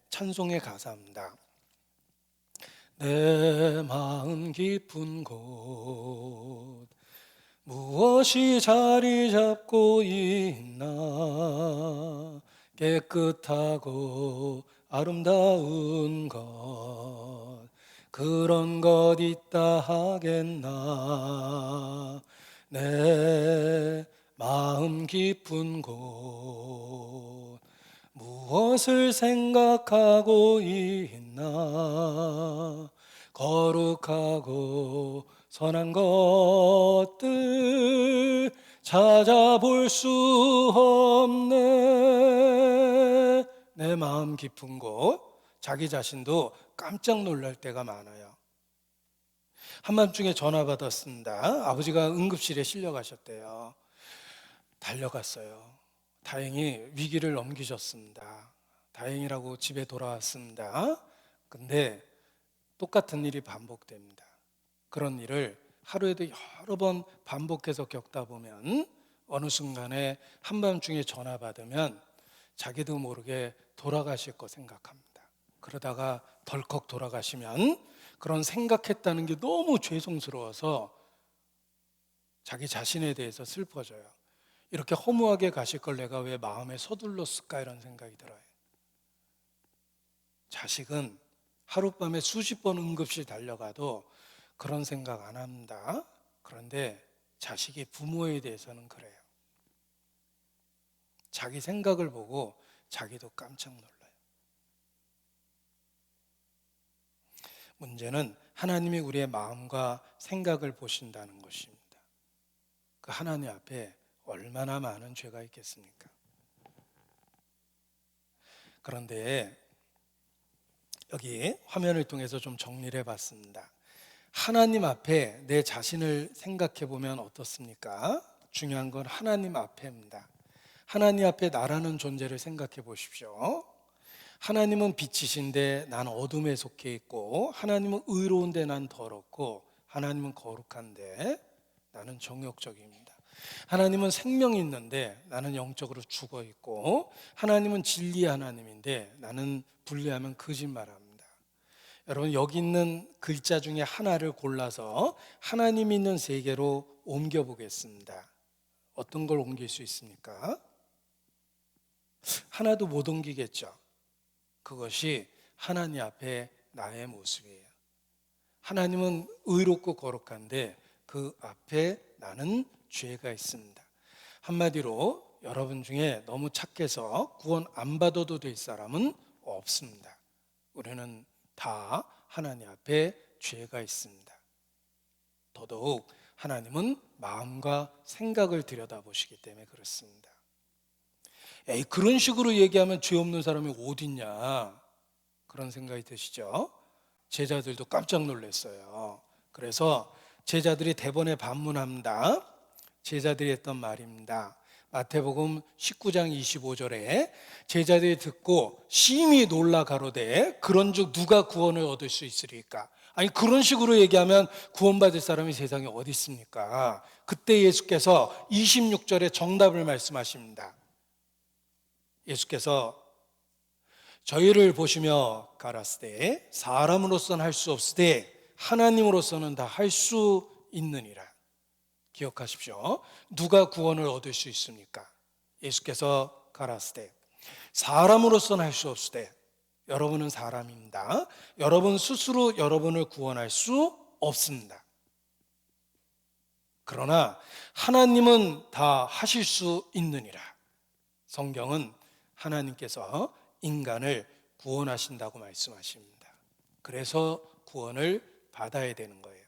찬송의 가사입니다. 내 마음 깊은 곳 무엇이 자리 잡고 있나. 깨끗하고 아름다운 것 그런 것 있다 하겠나. 내 마음 깊은 곳 무엇을 생각하고 있나. 거룩하고 선한 것들 찾아볼 수 없네. 내 마음 깊은 곳, 자기 자신도 깜짝 놀랄 때가 많아요. 한밤중에 전화 받았습니다. 아버지가 응급실에 실려가셨대요. 달려갔어요. 다행히 위기를 넘기셨습니다. 다행이라고 집에 돌아왔습니다. 근데 똑같은 일이 반복됩니다. 그런 일을 하루에도 여러 번 반복해서 겪다 보면 어느 순간에 한밤중에 전화 받으면 자기도 모르게 돌아가실 거 생각합니다. 그러다가 덜컥 돌아가시면 그런 생각했다는 게 너무 죄송스러워서 자기 자신에 대해서 슬퍼져요. 이렇게 허무하게 가실 걸 내가 왜 마음에 서둘렀을까 이런 생각이 들어요. 자식은 하룻밤에 수십 번 응급실 달려가도 그런 생각 안 합니다. 그런데 자식이 부모에 대해서는 그래요. 자기 생각을 보고 자기도 깜짝 놀라요. 문제는 하나님이 우리의 마음과 생각을 보신다는 것입니다. 그 하나님 앞에 얼마나 많은 죄가 있겠습니까? 그런데 여기 화면을 통해서 좀 정리를 해봤습니다. 하나님 앞에 내 자신을 생각해 보면 어떻습니까? 중요한 건 하나님 앞에입니다. 하나님 앞에 나라는 존재를 생각해 보십시오. 하나님은 빛이신데 난 어둠에 속해 있고, 하나님은 의로운데 난 더럽고, 하나님은 거룩한데 나는 정욕적입니다. 하나님은 생명이 있는데 나는 영적으로 죽어 있고, 하나님은 진리의 하나님인데 나는 분리하면 거짓말합니다. 여러분, 여기 있는 글자 중에 하나를 골라서 하나님 있는 세계로 옮겨 보겠습니다. 어떤 걸 옮길 수 있습니까? 하나도 못 옮기겠죠. 그것이 하나님 앞에 나의 모습이에요. 하나님은 의롭고 거룩한데 그 앞에 나는 죄가 있습니다. 한마디로 여러분 중에 너무 착해서 구원 안 받아도 될 사람은 없습니다. 우리는 다 하나님 앞에 죄가 있습니다. 더더욱 하나님은 마음과 생각을 들여다보시기 때문에 그렇습니다. 에이, 그런 식으로 얘기하면 죄 없는 사람이 어딨냐, 그런 생각이 드시죠? 제자들도 깜짝 놀랐어요. 그래서 제자들이 대번에 반문합니다. 제자들이 했던 말입니다. 마태복음 19장 25절에 제자들이 듣고 심히 놀라 가로되 그런즉 누가 구원을 얻을 수 있으리까? 아니, 그런 식으로 얘기하면 구원받을 사람이 세상에 어디 있습니까? 그때 예수께서 26절에 정답을 말씀하십니다. 예수께서 저희를 보시며 가라사대 사람으로서는 할 수 없으되 하나님으로서는 다 할 수 있느니라. 기억하십시오. 누가 구원을 얻을 수 있습니까? 예수께서 가라사대 사람으로서는 할 수 없으되, 여러분은 사람입니다. 여러분 스스로 여러분을 구원할 수 없습니다. 그러나 하나님은 다 하실 수 있느니라. 성경은 하나님께서 인간을 구원하신다고 말씀하십니다. 그래서 구원을 받아야 되는 거예요.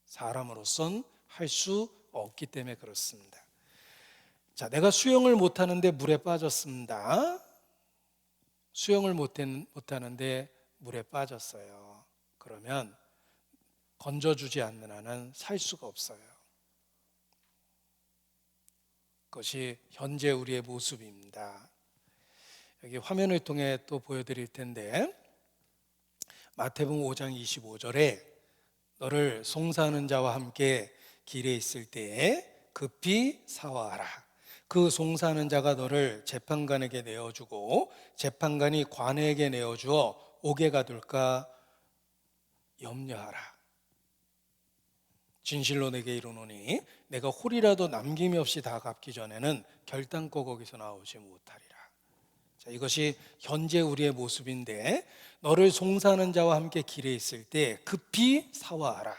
사람으로선 할 수 없기 때문에 그렇습니다. 자, 내가 수영을 못하는데 물에 빠졌습니다. 수영을 못하는데 물에 빠졌어요. 그러면 건져주지 않는 한은 살 수가 없어요. 그것이 현재 우리의 모습입니다. 여기 화면을 통해 또 보여드릴 텐데, 마태복음 5장 25절에 너를 송사하는 자와 함께 길에 있을 때에 급히 사와하라. 그 송사하는 자가 너를 재판관에게 내어주고 재판관이 관에게 내어주어 옥에 가둘까 염려하라. 진실로 내게 이르노니 내가 홀이라도 남김이 없이 다 갚기 전에는 결단코 거기서 나오지 못하리라. 자, 이것이 현재 우리의 모습인데, 너를 송사하는 자와 함께 길에 있을 때 급히 사와하라.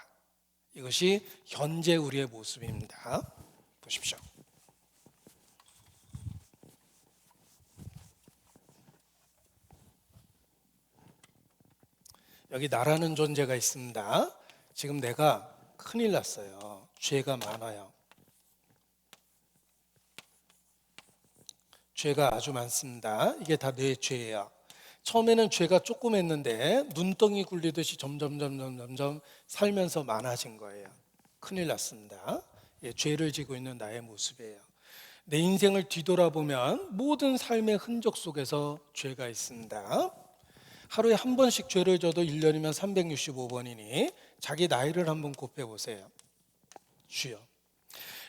이것이 현재 우리의 모습입니다. 보십시오. 여기 나라는 존재가 있습니다. 지금 내가 큰일 났어요. 죄가 많아요. 죄가 아주 많습니다. 이게 다 내 죄예요. 처음에는 죄가 조금 했는데 눈덩이 굴리듯이 점점 살면서 많아진 거예요. 큰일 났습니다. 예, 죄를 지고 있는 나의 모습이에요. 내 인생을 뒤돌아보면 모든 삶의 흔적 속에서 죄가 있습니다. 하루에 한 번씩 죄를 져도 1년이면 365번이니 자기 나이를 한번 곱해보세요. 주여,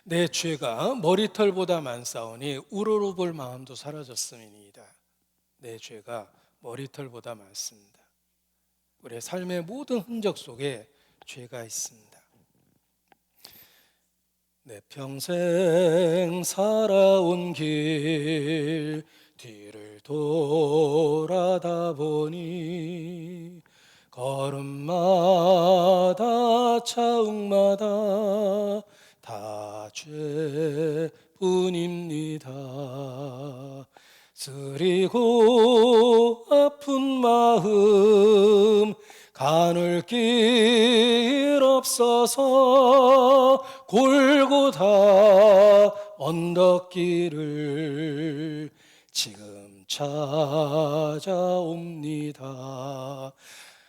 내 죄가 머리털보다 많사오니 우러러볼 마음도 사라졌음이니이다. 내 죄가 머리털보다 많습니다. 우리의 삶의 모든 흔적 속에 죄가 있습니다. 내 평생 살아온 길 뒤를 돌아다 보니 걸음마다 차욱마다 다 죄뿐입니다. 쓰리고 아픈 마음 가눌 길 없어서 골고다 언덕길을 지금 찾아옵니다.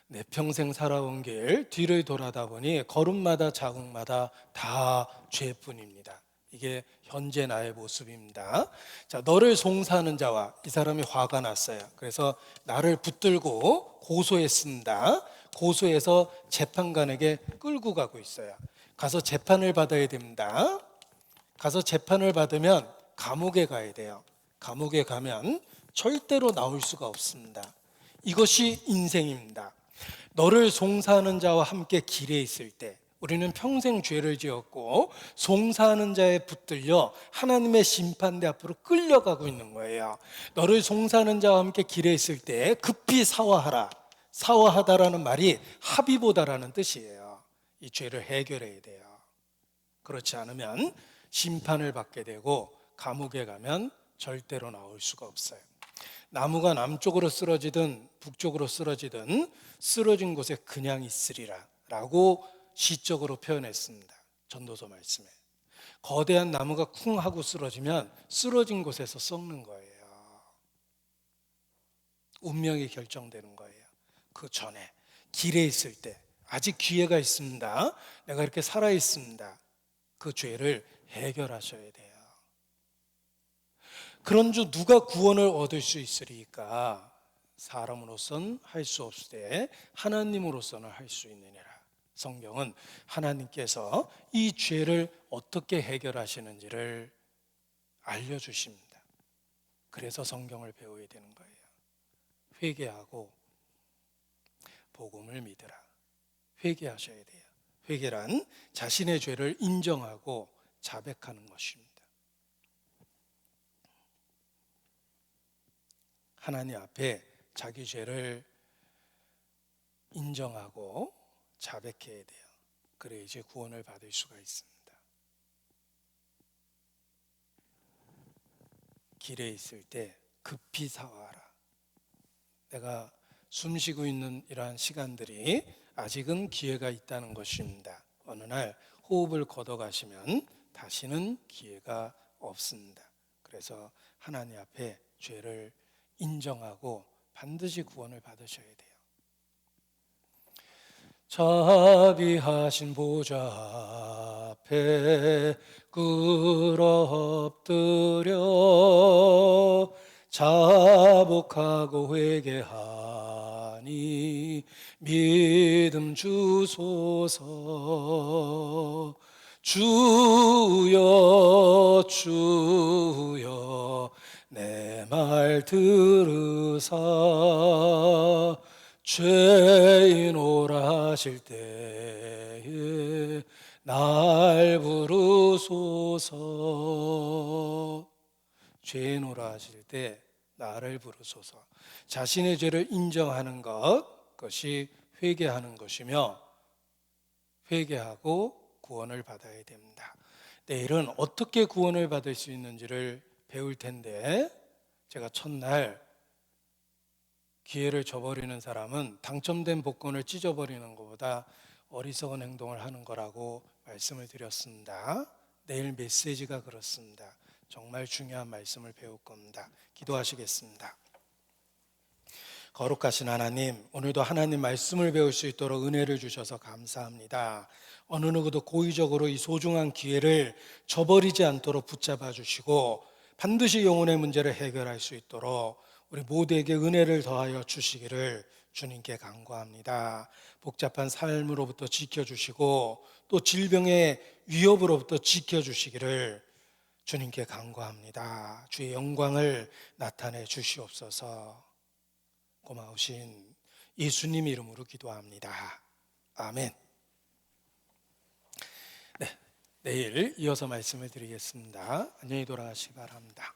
내 평생 살아온 길 뒤를 돌아다 보니 걸음마다 자국마다 다 죄뿐입니다. 이게 현재 나의 모습입니다. 자, 너를 송사하는 자와, 이 사람이 화가 났어요. 그래서 나를 붙들고 고소했습니다. 고소해서 재판관에게 끌고 가고 있어요. 가서 재판을 받아야 됩니다. 가서 재판을 받으면 감옥에 가야 돼요. 감옥에 가면 절대로 나올 수가 없습니다. 이것이 인생입니다. 너를 송사하는 자와 함께 길에 있을 때 우리는 평생 죄를 지었고 송사하는 자에 붙들려 하나님의 심판대 앞으로 끌려가고 있는 거예요. 너를 송사하는 자와 함께 길에 있을 때 급히 사화하라. 사화하다라는 말이 합의보다라는 뜻이에요. 이 죄를 해결해야 돼요. 그렇지 않으면 심판을 받게 되고 감옥에 가면 절대로 나올 수가 없어요. 나무가 남쪽으로 쓰러지든 북쪽으로 쓰러지든 쓰러진 곳에 그냥 있으리라 라고 시적으로 표현했습니다. 전도서 말씀에. 거대한 나무가 쿵 하고 쓰러지면 쓰러진 곳에서 썩는 거예요. 운명이 결정되는 거예요. 그 전에 길에 있을 때 아직 기회가 있습니다. 내가 이렇게 살아 있습니다. 그 죄를 해결하셔야 돼요. 그런즉 누가 구원을 얻을 수 있으리까? 사람으로서는 할 수 없을 때 하나님으로서는 할 수 있느니라. 성경은 하나님께서 이 죄를 어떻게 해결하시는지를 알려주십니다. 그래서 성경을 배워야 되는 거예요. 회개하고 복음을 믿으라. 회개하셔야 돼요. 회개란 자신의 죄를 인정하고 자백하는 것입니다. 하나님 앞에 자기 죄를 인정하고 자백해야 돼요. 그래야 이제 구원을 받을 수가 있습니다. 길에 있을 때 급히 사와라. 내가 숨 쉬고 있는 이러한 시간들이 아직은 기회가 있다는 것입니다. 어느 날 호흡을 걷어가시면 다시는 기회가 없습니다. 그래서 하나님 앞에 죄를 인정하고 반드시 구원을 받으셔야 돼요. 자비하신 보좌 앞에 꿇어엎드려 자복하고 회개하니 믿음 주소서. 주여 주여 내 말 들으사 죄인 오라 하실 때에 날 부르소서. 죄인 오라 하실 때 나를 부르소서. 자신의 죄를 인정하는 것, 그것이 회개하는 것이며 회개하고 구원을 받아야 됩니다. 내일은 어떻게 구원을 받을 수 있는지를 배울 텐데, 제가 첫날 기회를 저버리는 사람은 당첨된 복권을 찢어버리는 것보다 어리석은 행동을 하는 거라고 말씀을 드렸습니다. 내일 메시지가 그렇습니다. 정말 중요한 말씀을 배울 겁니다. 기도하시겠습니다. 거룩하신 하나님, 오늘도 하나님 말씀을 배울 수 있도록 은혜를 주셔서 감사합니다. 어느 누구도 고의적으로 이 소중한 기회를 저버리지 않도록 붙잡아 주시고 반드시 영혼의 문제를 해결할 수 있도록 우리 모두에게 은혜를 더하여 주시기를 주님께 간구합니다. 복잡한 삶으로부터 지켜주시고 또 질병의 위협으로부터 지켜주시기를 주님께 간구합니다. 주의 영광을 나타내 주시옵소서. 고마우신 예수님 이름으로 기도합니다. 아멘. 네, 내일 이어서 말씀을 드리겠습니다. 안녕히 돌아가시기 바랍니다.